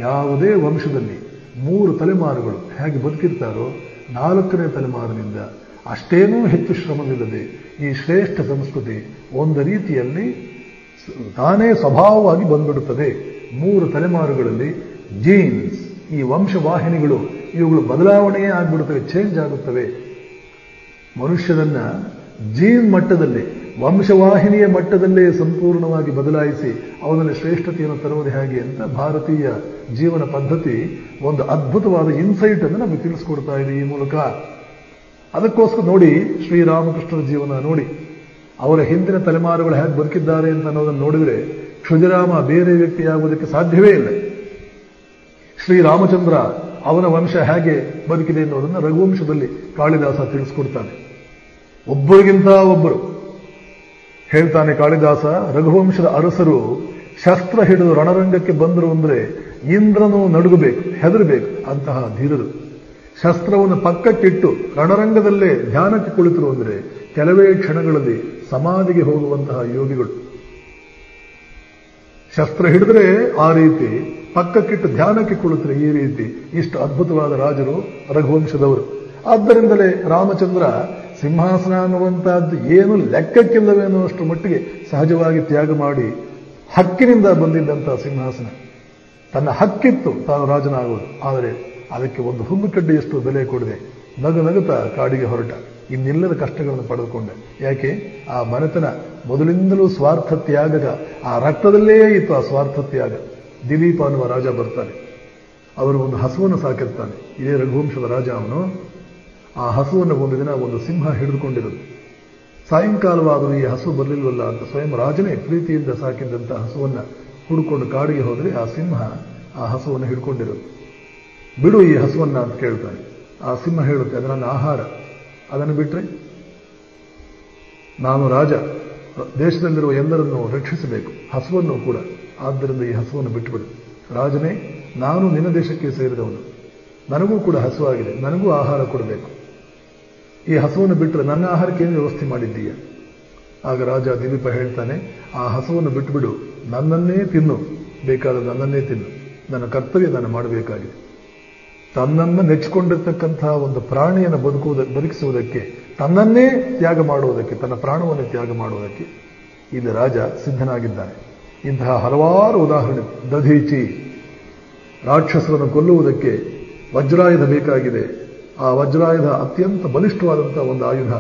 ಯಾವುದೇ ವಂಶದಲ್ಲಿ 3 ತಲೆಮಾರುಗಳು ಹೇಗೆ ಬದುಕಿರ್ತಾರೋ 4ನೇ ತಲೆಮಾರಿನಿಂದ ಅಷ್ಟೇನೂ ಹೆಚ್ಚು ಶ್ರಮವಿಲ್ಲದೆ ಈ ಶ್ರೇಷ್ಠ ಸಂಸ್ಕೃತಿ ಒಂದು ರೀತಿಯಲ್ಲಿ ತಾನೇ ಸ್ವಭಾವವಾಗಿ ಬಂದ್ಬಿಡುತ್ತದೆ. 3 ತಲೆಮಾರುಗಳಲ್ಲಿ ಜೀನ್ಸ್, ಈ ವಂಶವಾಹಿನಿಗಳು ಇವುಗಳು ಬದಲಾವಣೆಯೇ ಆಗ್ಬಿಡುತ್ತವೆ, ಚೇಂಜ್ ಆಗುತ್ತವೆ. ಮನುಷ್ಯನನ್ನ ಜೀನ್ ಮಟ್ಟದಲ್ಲಿ, ವಂಶವಾಹಿನಿಯ ಮಟ್ಟದಲ್ಲೇ ಸಂಪೂರ್ಣವಾಗಿ ಬದಲಾಯಿಸಿ ಅವನಲ್ಲಿ ಶ್ರೇಷ್ಠತೆಯನ್ನು ತರುವುದು ಹೇಗೆ ಅಂತ ಭಾರತೀಯ ಜೀವನ ಪದ್ಧತಿ ಒಂದು ಅದ್ಭುತವಾದ ಇನ್ಸೈಟ್ ಅನ್ನು ನಮಗೆ ತಿಳಿಸ್ಕೊಡ್ತಾ ಇದೆ ಈ ಮೂಲಕ. ಅದಕ್ಕೋಸ್ಕರ ನೋಡಿ, ಶ್ರೀರಾಮಕೃಷ್ಣರ ಜೀವನ ನೋಡಿ, ಅವರ ಹಿಂದಿನ ತಲೆಮಾರುಗಳು ಹೇಗೆ ಬದುಕಿದ್ದಾರೆ ಅಂತ ಅನ್ನೋದನ್ನು ನೋಡಿದರೆ ಕ್ಷುದಿರಾಮ ಬೇರೆ ವ್ಯಕ್ತಿಯಾಗುವುದಕ್ಕೆ ಸಾಧ್ಯವೇ ಇಲ್ಲ. ಶ್ರೀರಾಮಚಂದ್ರ ಅವನ ವಂಶ ಹೇಗೆ ಬದುಕಿದೆ ಎನ್ನುವುದನ್ನು ರಘುವಂಶದಲ್ಲಿ ಕಾಳಿದಾಸ ತಿಳಿಸ್ಕೊಡ್ತಾನೆ. ಒಬ್ಬರಿಗಿಂತ ಒಬ್ಬರು ಹೇಳ್ತಾನೆ ಕಾಳಿದಾಸ, ರಘುವಂಶದ ಅರಸರು ಶಸ್ತ್ರ ಹಿಡಿದು ರಣರಂಗಕ್ಕೆ ಬಂದರು ಅಂದ್ರೆ ಇಂದ್ರನು ನಡುಗಬೇಕು, ಹೆದರಬೇಕು ಅಂತಹ ಧೀರರು. ಶಸ್ತ್ರವನ್ನು ಪಕ್ಕಕ್ಕಿಟ್ಟು ರಣರಂಗದಲ್ಲೇ ಧ್ಯಾನಕ್ಕೆ ಕುಳಿತರು ಅಂದರೆ ಕೆಲವೇ ಕ್ಷಣಗಳಲ್ಲಿ ಸಮಾಧಿಗೆ ಹೋಗುವಂತಹ ಯೋಗಿಗಳು. ಶಸ್ತ್ರ ಹಿಡಿದ್ರೆ ಆ ರೀತಿ, ಪಕ್ಕಕ್ಕಿಟ್ಟು ಧ್ಯಾನಕ್ಕೆ ಕುಳಿತರೆ ಈ ರೀತಿ. ಇಷ್ಟು ಅದ್ಭುತವಾದ ರಾಜರು ರಘುವಂಶದವರು. ಆದ್ದರಿಂದಲೇ ರಾಮಚಂದ್ರ ಸಿಂಹಾಸನ ಅನ್ನುವಂತಹದ್ದು ಏನು ಲೆಕ್ಕಕ್ಕಿಲ್ಲವೇ ಅನ್ನುವಷ್ಟು ಮಟ್ಟಿಗೆ ಸಹಜವಾಗಿ ತ್ಯಾಗ ಮಾಡಿ ಹಕ್ಕಿನಿಂದ ಬಂದಿದ್ದಂತಹ ಸಿಂಹಾಸನ, ತನ್ನ ಹಕ್ಕಿತ್ತು ತಾನು ರಾಜನಾಗುವುದು. ಆದರೆ ಅದಕ್ಕೆ ಒಂದು ಹುಲ್ಲುಕಡ್ಡಿಯಷ್ಟು ಬೆಲೆ ಕೊಡದೆ ನಗುತ್ತಾ ಕಾಡಿಗೆ ಹೊರಟ. ಇನ್ನಿಲ್ಲದ ಕಷ್ಟಗಳನ್ನು ಪಡೆದುಕೊಂಡೆ. ಯಾಕೆ? ಆ ಮನೆತನ ಮೊದಲಿಂದಲೂ ಸ್ವಾರ್ಥ ತ್ಯಾಗದ ಆ ರಕ್ತದಲ್ಲೇ ಇತ್ತು ಆ ಸ್ವಾರ್ಥ ತ್ಯಾಗ. ದಿಲೀಪ ಅನ್ನುವ ರಾಜ ಬರ್ತಾನೆ, ಅವರು ಒಂದು ಹಸುವನ್ನು ಸಾಕಿರ್ತಾನೆ. ಇದೇ ರಘುವಂಶದ ರಾಜ ಅವನು. ಆ ಹಸುವನ್ನು ಒಂದು ದಿನ ಒಂದು ಸಿಂಹ ಹಿಡಿದುಕೊಂಡಿರೋದು. ಸಾಯಂಕಾಲವಾದರೂ ಈ ಹಸು ಬರಲಿಲ್ವಲ್ಲ ಅಂತ ಸ್ವಯಂ ರಾಜನೇ ಪ್ರೀತಿಯಿಂದ ಸಾಕಿದ್ದಂಥ ಹಸುವನ್ನ ಹುಡುಕೊಂಡು ಕಾಡಿಗೆ ಹೋದರೆ ಆ ಸಿಂಹ ಆ ಹಸುವನ್ನು ಹಿಡ್ಕೊಂಡಿರೋದು. ಬಿಡು ಈ ಹಸುವನ್ನ ಅಂತ ಕೇಳ್ತಾನೆ. ಆ ಸಿಂಹ ಹೇಳುತ್ತೆ, ಅದು ನನ್ನ ಆಹಾರ, ಅದನ್ನು ಬಿಟ್ರೆ ನಾನು ರಾಜ, ದೇಶದಲ್ಲಿರುವ ಎಲ್ಲರನ್ನು ರಕ್ಷಿಸಬೇಕು, ಹಸುವನ್ನು ಕೂಡ. ಆದ್ದರಿಂದ ಈ ಹಸುವನ್ನು ಬಿಟ್ಟುಬಿಡು. ರಾಜನೇ, ನಾನು ನಿನ್ನ ದೇಶಕ್ಕೆ ಸೇರಿದವನು, ನನಗೂ ಕೂಡ ಹಸುವಾಗಿದೆ, ನನಗೂ ಆಹಾರ ಕೊಡಬೇಕು. ಈ ಹಸುವನ್ನು ಬಿಟ್ಟರೆ ನನ್ನ ಆಹಾರಕ್ಕೆ ಏನು ವ್ಯವಸ್ಥೆ ಮಾಡಿದ್ದೀಯ? ಆಗ ರಾಜ ದಿಲೀಪ ಹೇಳ್ತಾನೆ, ಆ ಹಸುವನ್ನು ಬಿಟ್ಟುಬಿಡು, ನನ್ನನ್ನೇ ತಿನ್ನು, ಬೇಕಾದ ನನ್ನನ್ನೇ ತಿನ್ನು, ನನ್ನ ಕರ್ತವ್ಯ ನಾನು ಮಾಡಬೇಕಾಗಿದೆ. ತನ್ನನ್ನು ನೆಚ್ಚಿಕೊಂಡಿರ್ತಕ್ಕಂತಹ ಒಂದು ಪ್ರಾಣಿಯನ್ನು ಬದುಕಿಸುವುದಕ್ಕೆ, ತನ್ನನ್ನೇ ತ್ಯಾಗ ಮಾಡುವುದಕ್ಕೆ, ತನ್ನ ಪ್ರಾಣವನ್ನು ತ್ಯಾಗ ಮಾಡುವುದಕ್ಕೆ ಇಲ್ಲಿ ರಾಜ ಸಿದ್ಧನಾಗಿದ್ದಾನೆ. ಇಂತಹ ಹಲವಾರು ಉದಾಹರಣೆ. ದಧೀಚಿ, ರಾಕ್ಷಸರನ್ನು ಕೊಲ್ಲುವುದಕ್ಕೆ ವಜ್ರಾಯುಧ ಬೇಕಾಗಿದೆ. ಆ ವಜ್ರಾಯುಧ ಅತ್ಯಂತ ಬಲಿಷ್ಠವಾದಂತಹ ಒಂದು ಆಯುಧ.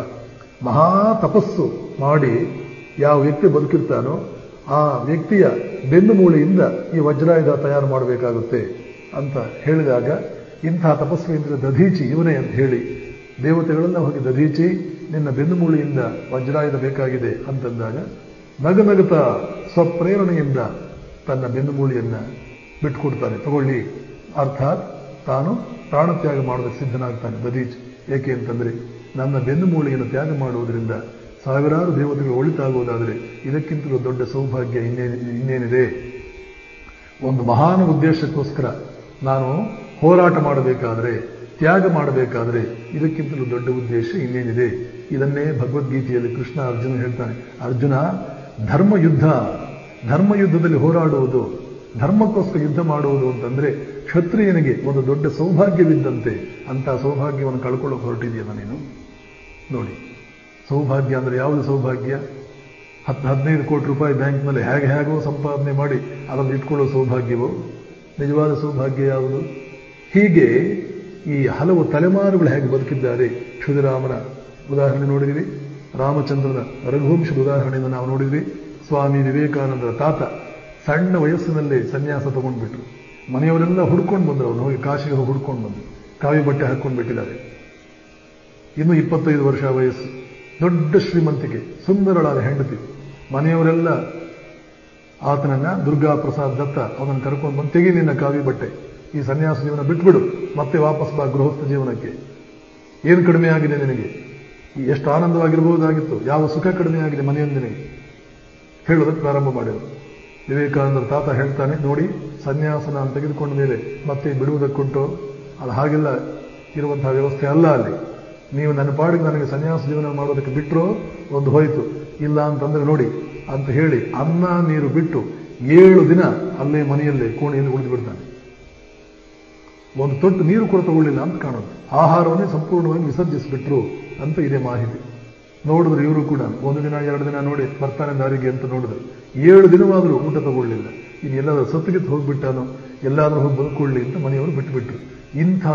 ಮಹಾ ತಪಸ್ಸು ಮಾಡಿ ಯಾವ ವ್ಯಕ್ತಿ ಬದುಕಿರ್ತಾನೋ ಆ ವ್ಯಕ್ತಿಯ ಬೆನ್ನು ಮೂಳೆಯಿಂದ ಈ ವಜ್ರಾಯುಧ ತಯಾರು ಮಾಡಬೇಕಾಗುತ್ತೆ ಅಂತ ಹೇಳಿದಾಗ, ಇಂತಹ ತಪಸ್ವಿಯಿಂದ ದಧೀಚಿ ಇವನೇ ಅಂತ ಹೇಳಿ ದೇವತೆಗಳೆಲ್ಲ ಹೋಗಿ, ದಧೀಚಿ ನಿನ್ನ ಬೆನ್ನು ಮೂಳೆಯಿಂದ ವಜ್ರಾಯುಧ ಬೇಕಾಗಿದೆ ಅಂತಂದಾಗ ನಗುತ್ತಾ ಸ್ವಪ್ರೇರಣೆಯಿಂದ ತನ್ನ ಬೆನ್ನು ಮೂಳೆಯನ್ನ ಬಿಟ್ಟುಕೊಡ್ತಾನೆ, ತಗೊಳ್ಳಿ. ಅರ್ಥಾತ್ ತಾನು ಪ್ರಾಣತ್ಯಾಗ ಮಾಡೋದಕ್ಕೆ ಸಿದ್ಧನಾಗ್ತಾನೆ ದಧೀಚಿ. ಏಕೆ ಅಂತಂದ್ರೆ, ನನ್ನ ಬೆನ್ನು ಮೂಳೆಯನ್ನು ತ್ಯಾಗ ಮಾಡುವುದರಿಂದ ಸಾವಿರಾರು ದೇವತೆಗಳು ಒಳಿತಾಗುವುದಾದರೆ ಇದಕ್ಕಿಂತಲೂ ದೊಡ್ಡ ಸೌಭಾಗ್ಯ ಇನ್ನೇನಿದೆ. ಒಂದು ಮಹಾನ್ ಉದ್ದೇಶಕ್ಕೋಸ್ಕರ ನಾನು ಹೋರಾಟ ಮಾಡಬೇಕಾದ್ರೆ ತ್ಯಾಗ ಮಾಡಬೇಕಾದ್ರೆ ಇದಕ್ಕಿಂತಲೂ ದೊಡ್ಡ ಉದ್ದೇಶ ಇನ್ನೇನಿದೆ? ಇದನ್ನೇ ಭಗವದ್ಗೀತೆಯಲ್ಲಿ ಕೃಷ್ಣ ಅರ್ಜುನ ಹೇಳ್ತಾನೆ. ಅರ್ಜುನ, ಧರ್ಮಯುದ್ಧದಲ್ಲಿ ಹೋರಾಡುವುದು, ಧರ್ಮಕ್ಕೋಸ್ಕರ ಯುದ್ಧ ಮಾಡುವುದು ಅಂತಂದ್ರೆ ಕ್ಷತ್ರಿಯನಿಗೆ ಒಂದು ದೊಡ್ಡ ಸೌಭಾಗ್ಯವಿದ್ದಂತೆ. ಅಂತ ಸೌಭಾಗ್ಯವನ್ನು ಕಳ್ಕೊಳ್ಳೋಕೆ ಹೊರಟಿದೆಯಲ್ಲ ನೀನು? ನೋಡಿ, ಸೌಭಾಗ್ಯ ಅಂದ್ರೆ ಯಾವುದು ಸೌಭಾಗ್ಯ? 10-15 ಕೋಟಿ ರೂಪಾಯಿ ಬ್ಯಾಂಕ್ನಲ್ಲಿ ಹೇಗೋ ಸಂಪಾದನೆ ಮಾಡಿ ಅದನ್ನು ಇಟ್ಕೊಳ್ಳೋ ಸೌಭಾಗ್ಯವೋ? ನಿಜವಾದ ಸೌಭಾಗ್ಯ ಯಾವುದು? ಹೀಗೆ ಈ ಹಲವು ತಲೆಮಾರುಗಳು ಹೇಗೆ ಬದುಕಿದ್ದಾರೆ. ಕ್ಷುದಿರಾಮನ ಉದಾಹರಣೆ ನೋಡಿದ್ವಿ, ರಾಮಚಂದ್ರನ ರಘುವಂಶದ ಉದಾಹರಣೆಯನ್ನು ನಾವು ನೋಡಿದ್ವಿ. ಸ್ವಾಮಿ ವಿವೇಕಾನಂದರ ತಾತ ಸಣ್ಣ ವಯಸ್ಸಿನಲ್ಲೇ ಸನ್ಯಾಸ ತಗೊಂಡ್ಬಿಟ್ರು. ಮನೆಯವರೆಲ್ಲ ಹುಡ್ಕೊಂಡು ಬಂದರು, ಅವನು ಹೋಗಿ ಕಾಶಿಗೆ ಹುಡ್ಕೊಂಡು ಬಂದರು. ಕಾವಿ ಬಟ್ಟೆ ಹಾಕೊಂಡು ಬಿಟ್ಟಿದ್ದಾರೆ. ಇನ್ನು 25 ವರ್ಷ ವಯಸ್ಸು, ದೊಡ್ಡ ಶ್ರೀಮಂತಿಕೆ, ಸುಂದರಳಾದ ಹೆಂಡತಿ. ಮನೆಯವರೆಲ್ಲ ಆತನನ್ನ ದುರ್ಗಾ ಪ್ರಸಾದ್ ದತ್ತ ಅವನನ್ನು ಕರ್ಕೊಂಡು ಬಂದು, ತೆಗಿ ನಿನ್ನ ಕಾವಿ ಬಟ್ಟೆ, ಈ ಸನ್ಯಾಸ ಜೀವನ ಬಿಟ್ಬಿಡು, ಮತ್ತೆ ವಾಪಸ್ ಬಾ ಗೃಹಸ್ಥ ಜೀವನಕ್ಕೆ. ಏನು ಕಡಿಮೆ ಆಗಿದೆ ನಿನಗೆ? ಎಷ್ಟು ಆನಂದವಾಗಿರಬಹುದಾಗಿತ್ತು, ಯಾವ ಸುಖ ಕಡಿಮೆ ಆಗಿದೆ ಮನೆಯಲ್ಲಿ ನಿನಗೆ? ಹೇಳೋದಕ್ಕೆ ಪ್ರಾರಂಭ ಮಾಡಿದರು. ವಿವೇಕಾನಂದರ ತಾತ ಹೇಳ್ತಾನೆ, ನೋಡಿ, ಸನ್ಯಾಸ ನಾನು ತೆಗೆದುಕೊಂಡ ಮೇಲೆ ಮತ್ತೆ ಬಿಡುವುದಕ್ಕುಂಟು? ಅದು ಹಾಗೆಲ್ಲ ಇರುವಂತಹ ವ್ಯವಸ್ಥೆ ಅಲ್ಲ ಅಲ್ಲಿ. ನೀವು ನನ್ನ ಪಾಡಿಗೆ ನನಗೆ ಸನ್ಯಾಸ ಜೀವನ ಮಾಡೋದಕ್ಕೆ ಬಿಟ್ಟರು ಒಂದು ಹೋಯಿತು, ಇಲ್ಲ ಅಂತಂದ್ರೆ ನೋಡಿ ಅಂತ ಹೇಳಿ ಅನ್ನ ನೀರು ಬಿಟ್ಟು 7 ದಿನ ಅಲ್ಲೇ ಮನೆಯಲ್ಲೇ ಕೋಣೆಯಲ್ಲಿ ಉಳಿದು ಬಿಡ್ತಾನೆ. ಒಂದು ತೊಟ್ಟು ನೀರು ಕೂಡ ತಗೊಳ್ಳಿಲ್ಲ ಅಂತ ಕಾಣೋದು. ಆಹಾರವನ್ನೇ ಸಂಪೂರ್ಣವಾಗಿ ವಿಸರ್ಜಿಸಿಬಿಟ್ರು ಅಂತ ಇದೆ ಮಾಹಿತಿ. ನೋಡಿದ್ರು ಇವರು ಕೂಡ 1 ದಿನ 2 ದಿನ ನೋಡಿ ಬರ್ತಾನೆ ದಾರಿಗೆ ಅಂತ ನೋಡಿದ್ರು. 7 ದಿನವಾದರೂ ಊಟ ತಗೊಳ್ಳಿಲ್ಲ. ಇನ್ನು ಎಲ್ಲಾದ್ರೂ ಸತ್ತಿಗೆತ್ತು ಹೋಗ್ಬಿಟ್ಟಾನೋ, ಎಲ್ಲಾದ್ರೂ ಹೋಗಿ ಬದುಕೊಳ್ಳಿ ಅಂತ ಮನೆಯವರು ಬಿಟ್ಟುಬಿಟ್ರು. ಇಂಥ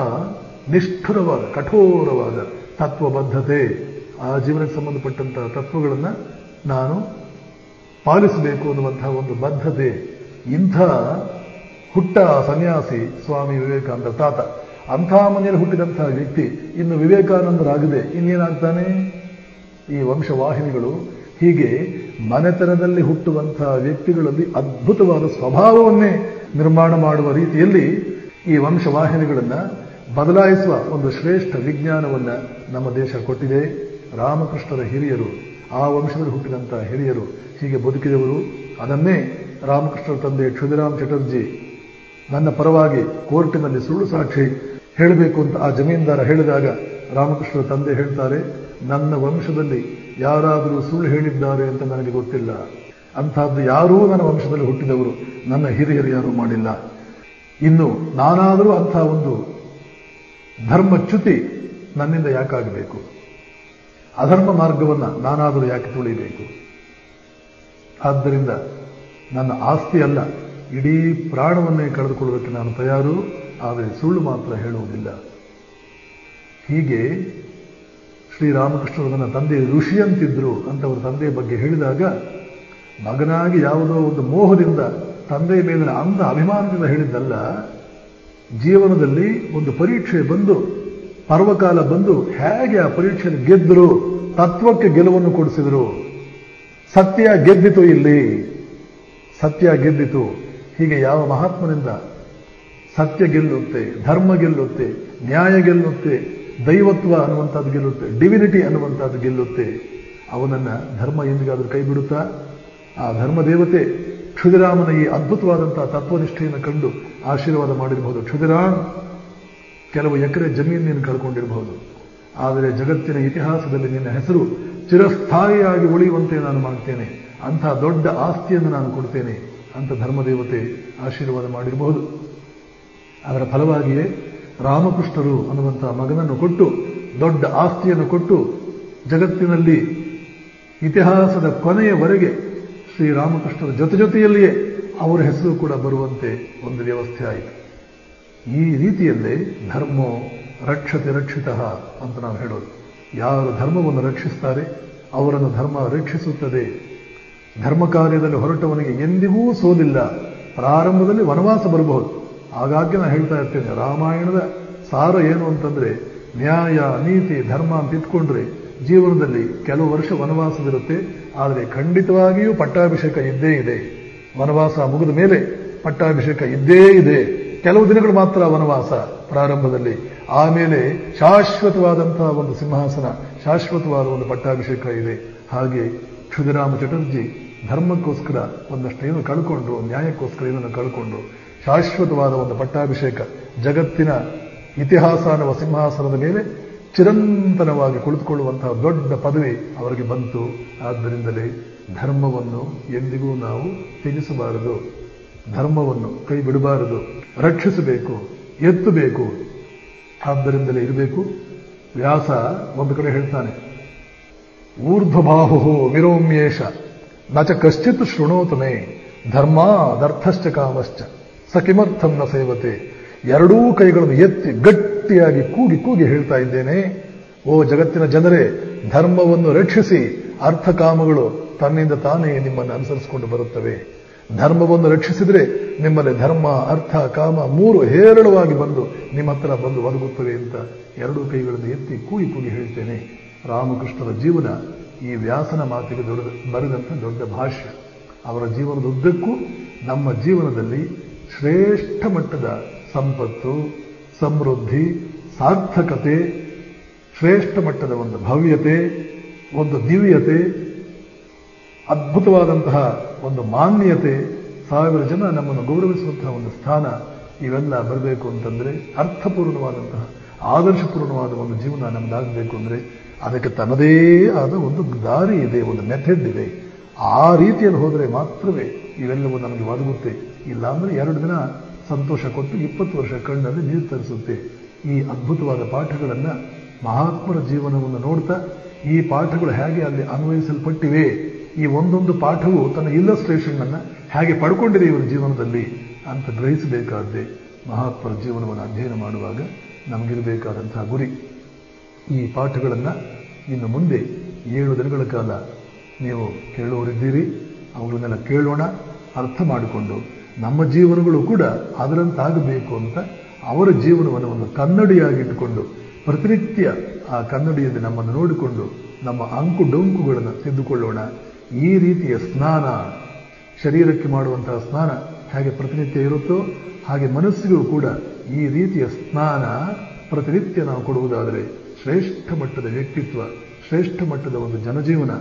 ನಿಷ್ಠುರವಾದ ಕಠೋರವಾದ ತತ್ವಬದ್ಧತೆ, ಆ ಜೀವನಕ್ಕೆ ಸಂಬಂಧಪಟ್ಟಂತಹ ತತ್ವಗಳನ್ನ ನಾನು ಪಾಲಿಸಬೇಕು ಅನ್ನುವಂತಹ ಒಂದು ಬದ್ಧತೆ, ಇಂಥ ಹುಟ್ಟ ಸನ್ಯಾಸಿ ಸ್ವಾಮಿ ವಿವೇಕಾನಂದ ತಾತ. ಅಂಥ ಮನೆಯಲ್ಲಿ ಹುಟ್ಟಿದಂತಹ ವ್ಯಕ್ತಿ ಇನ್ನು ವಿವೇಕಾನಂದರಾಗದೆ ಇನ್ನೇನಾಗ್ತಾನೆ? ಈ ವಂಶವಾಹಿನಿಗಳು ಹೀಗೆ ಮನೆತನದಲ್ಲಿ ಹುಟ್ಟುವಂತಹ ವ್ಯಕ್ತಿಗಳಲ್ಲಿ ಅದ್ಭುತವಾದ ಸ್ವಭಾವವನ್ನೇ ನಿರ್ಮಾಣ ಮಾಡುವ ರೀತಿಯಲ್ಲಿ ಈ ವಂಶವಾಹಿನಿಗಳನ್ನ ಬದಲಾಯಿಸುವ ಒಂದು ಶ್ರೇಷ್ಠ ವಿಜ್ಞಾನವನ್ನ ನಮ್ಮ ದೇಶ ಕೊಟ್ಟಿದೆ. ರಾಮಕೃಷ್ಣರ ಹಿರಿಯರು, ಆ ವಂಶದಲ್ಲಿ ಹುಟ್ಟಿದಂತಹ ಹಿರಿಯರು ಹೀಗೆ ಬದುಕಿದವರು. ಅದನ್ನೇ ರಾಮಕೃಷ್ಣರ ತಂದೆ ಕ್ಷುದಿರಾಮ್ ಚಟರ್ಜಿ ನನ್ನ ಪರವಾಗಿ ಕೋರ್ಟಿನಲ್ಲಿ ಸುಳ್ಳು ಸಾಕ್ಷಿ ಹೇಳಬೇಕು ಅಂತ ಆ ಜಮೀನ್ದಾರ ಹೇಳಿದಾಗ ರಾಮಕೃಷ್ಣರ ತಂದೆ ಹೇಳ್ತಾರೆ, ನನ್ನ ವಂಶದಲ್ಲಿ ಯಾರಾದರೂ ಸುಳ್ಳು ಹೇಳಿದ್ದಾರೆ ಅಂತ ನನಗೆ ಗೊತ್ತಿಲ್ಲ. ಅಂತಹದ್ದು ಯಾರೂ ನನ್ನ ವಂಶದಲ್ಲಿ ಹುಟ್ಟಿದವರು ನನ್ನ ಹಿರಿಯರು ಯಾರೂ ಮಾಡಿಲ್ಲ. ಇನ್ನು ನಾನಾದರೂ ಅಂಥ ಒಂದು ಧರ್ಮಚ್ಯುತಿ ನನ್ನಿಂದ ಯಾಕಾಗಬೇಕು? ಅಧರ್ಮ ಮಾರ್ಗವನ್ನ ನಾನಾದರೂ ಯಾಕೆ ತುಳಿಬೇಕು? ಆದ್ದರಿಂದ ನನ್ನ ಆಸ್ತಿ ಅಲ್ಲ, ಇಡೀ ಪ್ರಾಣವನ್ನೇ ಕಳೆದುಕೊಳ್ಳುವುದಕ್ಕೆ ನಾನು ತಯಾರು, ಆದರೆ ಸುಳ್ಳು ಮಾತ್ರ ಹೇಳುವುದಿಲ್ಲ. ಹೀಗೆ ಶ್ರೀರಾಮಕೃಷ್ಣರು ನನ್ನ ತಂದೆ ಋಷಿಯಂತಿದ್ರು ಅಂತ ಅವರ ತಂದೆಯ ಬಗ್ಗೆ ಹೇಳಿದಾಗ, ಮಗನಾಗಿ ಯಾವುದೋ ಒಂದು ಮೋಹದಿಂದ ತಂದೆಯ ಮೇಲಿನ ಅಂಧ ಅಭಿಮಾನದಿಂದ ಹೇಳಿದ್ದಲ್ಲ. ಜೀವನದಲ್ಲಿ ಒಂದು ಪರೀಕ್ಷೆ ಬಂದು, ಪರ್ವಕಾಲ ಬಂದು ಹೇಗೆ ಆ ಪರೀಕ್ಷೆಯನ್ನು ಗೆದ್ದರು, ತತ್ವಕ್ಕೆ ಗೆಲುವನ್ನು ಕೊಡಿಸಿದರು. ಸತ್ಯ ಗೆದ್ದಿತು, ಇಲ್ಲಿ ಸತ್ಯ ಗೆದ್ದಿತು. ಹೀಗೆ ಯಾವ ಮಹಾತ್ಮನಿಂದ ಸತ್ಯ ಗೆಲ್ಲುತ್ತೆ, ಧರ್ಮ ಗೆಲ್ಲುತ್ತೆ, ನ್ಯಾಯ ಗೆಲ್ಲುತ್ತೆ, ದೈವತ್ವ ಅನ್ನುವಂಥದ್ದು ಗೆಲ್ಲುತ್ತೆ, ಡಿವಿನಿಟಿ ಅನ್ನುವಂಥದ್ದು ಗೆಲ್ಲುತ್ತೆ, ಅವನನ್ನ ಧರ್ಮ ಎಂದಿಗಾದ್ರೂ ಕೈ ಬಿಡುತ್ತಾ? ಆ ಧರ್ಮದೇವತೆ ಕ್ಷುದಿರಾಮನ ಈ ಅದ್ಭುತವಾದಂತಹ ತತ್ವನಿಷ್ಠೆಯನ್ನು ಕಂಡು ಆಶೀರ್ವಾದ ಮಾಡಿರಬಹುದು. ಕ್ಷುದಿರಾಮ್, ಕೆಲವು ಎಕರೆ ಜಮೀನು ನೀನು ಕಳ್ಕೊಂಡಿರಬಹುದು, ಆದರೆ ಜಗತ್ತಿನ ಇತಿಹಾಸದಲ್ಲಿ ನಿನ್ನ ಹೆಸರು ಚಿರಸ್ಥಾಯಿಯಾಗಿ ಉಳಿಯುವಂತೆ ನಾನು ಮಾಡ್ತೇನೆ, ಅಂಥ ದೊಡ್ಡ ಆಸ್ತಿಯನ್ನು ನಾನು ಕೊಡ್ತೇನೆ ಅಂತ ಧರ್ಮದೇವತೆ ಆಶೀರ್ವಾದ ಮಾಡಿರಬಹುದು. ಅದರ ಫಲವಾಗಿಯೇ ರಾಮಕೃಷ್ಣರು ಅನ್ನುವಂತಹ ಮಗನನ್ನು ಕೊಟ್ಟು, ದೊಡ್ಡ ಆಸ್ತಿಯನ್ನು ಕೊಟ್ಟು, ಜಗತ್ತಿನಲ್ಲಿ ಇತಿಹಾಸದ ಕೊನೆಯವರೆಗೆ ಶ್ರೀರಾಮಕೃಷ್ಣರ ಜೊತೆಯಲ್ಲಿಯೇ ಅವರ ಹೆಸರು ಕೂಡ ಬರುವಂತೆ ಒಂದು ವ್ಯವಸ್ಥೆ ಆಯಿತು. ಈ ರೀತಿಯಲ್ಲೇ ಧರ್ಮೋ ರಕ್ಷತೆ ರಕ್ಷಿತಃ ಅಂತ ನಾವು ಹೇಳೋದು. ಯಾರು ಧರ್ಮವನ್ನು ರಕ್ಷಿಸ್ತಾರೆ ಅವರನ್ನು ಧರ್ಮ ರಕ್ಷಿಸುತ್ತದೆ. ಧರ್ಮ ಕಾರ್ಯದಲ್ಲಿ ಹೊರಟವನಿಗೆ ಎಂದಿಗೂ ಸೋಲಿಲ್ಲ. ಪ್ರಾರಂಭದಲ್ಲಿ ವನವಾಸ ಬರಬಹುದು. ಆಗಾಗ್ಗೆ ನಾನು ಹೇಳ್ತಾ ಇರ್ತೇನೆ, ರಾಮಾಯಣದ ಸಾರ ಏನು ಅಂತಂದ್ರೆ, ನ್ಯಾಯ ನೀತಿ ಧರ್ಮ ಅಂತ ಇಟ್ಕೊಂಡ್ರೆ ಜೀವನದಲ್ಲಿ ಕೆಲವು ವರ್ಷ ವನವಾಸವಿರುತ್ತೆ, ಆದರೆ ಖಂಡಿತವಾಗಿಯೂ ಪಟ್ಟಾಭಿಷೇಕ ಇದ್ದೇ ಇದೆ. ವನವಾಸ ಮುಗಿದ ಮೇಲೆ ಪಟ್ಟಾಭಿಷೇಕ ಇದ್ದೇ ಇದೆ. ಕೆಲವು ದಿನಗಳು ಮಾತ್ರ ವನವಾಸ ಪ್ರಾರಂಭದಲ್ಲಿ, ಆಮೇಲೆ ಶಾಶ್ವತವಾದಂತಹ ಒಂದು ಸಿಂಹಾಸನ, ಶಾಶ್ವತವಾದ ಒಂದು ಪಟ್ಟಾಭಿಷೇಕ ಇದೆ. ಹಾಗೆ ಕ್ಷುದಿರಾಮ ಚಟರ್ಜಿ ಧರ್ಮಕ್ಕೋಸ್ಕರ ಒಂದಷ್ಟೇನು ಕಳ್ಕೊಂಡ್ರು, ನ್ಯಾಯಕ್ಕೋಸ್ಕರ ಏನನ್ನು ಕಳ್ಕೊಂಡ್ರು, ಶಾಶ್ವತವಾದ ಒಂದು ಪಟ್ಟಾಭಿಷೇಕ, ಜಗತ್ತಿನ ಇತಿಹಾಸ ಅನ್ನುವ ಸಿಂಹಾಸನದ ಮೇಲೆ ಚಿರಂತನವಾಗಿ ಕುಳಿತುಕೊಳ್ಳುವಂತಹ ದೊಡ್ಡ ಪದವಿ ಅವರಿಗೆ ಬಂತು. ಆದ್ದರಿಂದಲೇ ಧರ್ಮವನ್ನು ಎಂದಿಗೂ ನಾವು ತ್ಯಜಿಸಬಾರದು, ಧರ್ಮವನ್ನು ಕೈ ಬಿಡಬಾರದು, ರಕ್ಷಿಸಬೇಕು, ಎತ್ತಬೇಕು. ಆದ್ದರಿಂದಲೇ ಇರಬೇಕು. ವ್ಯಾಸ ಒಂದು ಕಡೆ ಹೇಳ್ತಾನೆ, ಊರ್ಧ್ವಬಾಹು ವಿರೋಮ್ಯೇಷ ನಚ ಕಶ್ಚಿತ್ ಶೃಣೋತಮೇ ಧರ್ಮಾದರ್ಥಶ್ಚ ಕಾಮಶ್ಚ ಸ ಕಿಮರ್ಥಂ ನ ಸೇವತೆ. ಎರಡೂ ಕೈಗಳನ್ನು ಎತ್ತಿ ಗಟ್ಟಿಯಾಗಿ ಕೂಗಿ ಕೂಗಿ ಹೇಳ್ತಾ ಇದ್ದೇನೆ, ಓ ಜಗತ್ತಿನ ಜನರೇ, ಧರ್ಮವನ್ನು ರಕ್ಷಿಸಿ. ಅರ್ಥಕಾಮಗಳು ತನ್ನಿಂದ ತಾನೇ ನಿಮ್ಮನ್ನು ಅನುಸರಿಸಿಕೊಂಡು ಬರುತ್ತವೆ. ಧರ್ಮವನ್ನು ರಕ್ಷಿಸಿದರೆ ನಿಮ್ಮಲ್ಲಿ ಧರ್ಮ, ಅರ್ಥ, ಕಾಮ ಮೂರು ಹೇರಳವಾಗಿ ಬಂದು ನಿಮ್ಮ ಹತ್ರ ಬಂದು ಒದಗುತ್ತವೆ ಅಂತ ಎರಡೂ ಕೈಗಳನ್ನು ಎತ್ತಿ ಕೂಗಿ ಕೂಗಿ ಹೇಳ್ತೇನೆ. ರಾಮಕೃಷ್ಣರ ಜೀವನ ಈ ವ್ಯಾಸನ ಮಾತಿಗೆ ಬರೆದಂಥ ದೊಡ್ಡ ಭಾಷ್ಯ. ಅವರ ಜೀವನದ ಉದ್ದಕ್ಕೂ ನಮ್ಮ ಜೀವನದಲ್ಲಿ ಶ್ರೇಷ್ಠ ಮಟ್ಟದ ಸಂಪತ್ತು, ಸಮೃದ್ಧಿ, ಸಾರ್ಥಕತೆ, ಶ್ರೇಷ್ಠ ಮಟ್ಟದ ಒಂದು ಭವ್ಯತೆ, ಒಂದು ದಿವ್ಯತೆ, ಅದ್ಭುತವಾದಂತಹ ಒಂದು ಮಾನ್ಯತೆ, 1000 ಜನ ನಮ್ಮನ್ನು ಗೌರವಿಸುವಂತಹ ಒಂದು ಸ್ಥಾನ, ಇವೆಲ್ಲ ಬರಬೇಕು ಅಂತಂದ್ರೆ ಅರ್ಥಪೂರ್ಣವಾದಂತಹ ಆದರ್ಶಪೂರ್ಣವಾದ ಒಂದು ಜೀವನ ನಮ್ದಾಗಬೇಕು ಅಂದ್ರೆ ಅದಕ್ಕೆ ತನ್ನದೇ ಆದ ಒಂದು ದಾರಿ ಇದೆ, ಒಂದು ಮೆಥಡ್ ಇದೆ. ಆ ರೀತಿಯಲ್ಲಿ ಹೋದರೆ ಮಾತ್ರವೇ ಇವೆಲ್ಲವೂ ನಮಗೆ ಒದಗುತ್ತೆ. ಇಲ್ಲ ಅಂದ್ರೆ 2 ದಿನ ಸಂತೋಷ ಕೊಟ್ಟು 20 ವರ್ಷ ಕಣ್ಣಲ್ಲಿ ನೀರು ತರಿಸುತ್ತೆ. ಈ ಅದ್ಭುತವಾದ ಪಾಠಗಳನ್ನ ಮಹಾತ್ಮರ ಜೀವನವನ್ನು ನೋಡ್ತಾ ಈ ಪಾಠಗಳು ಹೇಗೆ ಅಲ್ಲಿ ಅನ್ವಯಿಸಲ್ಪಟ್ಟಿವೆ, ಈ ಒಂದೊಂದು ಪಾಠವು ತನ್ನ ಇಲ್ಲಸ್ಟ್ರೇಷನ್ ಅನ್ನ ಹೇಗೆ ಪಡ್ಕೊಂಡಿದೆ ಇವರ ಜೀವನದಲ್ಲಿ ಅಂತ ಗ್ರಹಿಸಬೇಕಾದ್ದೇ ಮಹಾತ್ಮರ ಜೀವನವನ್ನು ಅಧ್ಯಯನ ಮಾಡುವಾಗ ನಮಗಿರಬೇಕಾದಂತಹ ಗುರಿ. ಈ ಪಾಠಗಳನ್ನ ಇನ್ನು ಮುಂದೆ 7 ದಿನಗಳ ಕಾಲ ನೀವು ಕೇಳುವರಿದ್ದೀರಿ. ಅವುಗಳನ್ನೆಲ್ಲ ಕೇಳೋಣ, ಅರ್ಥ ಮಾಡಿಕೊಂಡು ನಮ್ಮ ಜೀವನಗಳು ಕೂಡ ಅದರಂತಾಗಬೇಕು ಅಂತ ಅವರ ಜೀವನವನ್ನು ಒಂದು ಕನ್ನಡಿಯಾಗಿಟ್ಟುಕೊಂಡು ಪ್ರತಿನಿತ್ಯ ಆ ಕನ್ನಡಿಯಲ್ಲಿ ನಮ್ಮನ್ನು ನೋಡಿಕೊಂಡು ನಮ್ಮ ಅಂಕು ಡೊಂಕುಗಳನ್ನು ತಿದ್ದುಕೊಳ್ಳೋಣ. ಈ ರೀತಿಯ ಸ್ನಾನ, ಶರೀರಕ್ಕೆ ಮಾಡುವಂತಹ ಸ್ನಾನ ಹೇಗೆ ಪ್ರತಿನಿತ್ಯ ಇರುತ್ತೋ ಹಾಗೆ ಮನಸ್ಸಿಗೂ ಕೂಡ ಈ ರೀತಿಯ ಸ್ನಾನ ಪ್ರತಿನಿತ್ಯ ನಾವು ಕೊಡುವುದಾದರೆ ಶ್ರೇಷ್ಠ ಮಟ್ಟದ ವ್ಯಕ್ತಿತ್ವ, ಶ್ರೇಷ್ಠ ಮಟ್ಟದ ಒಂದು ಜನಜೀವನ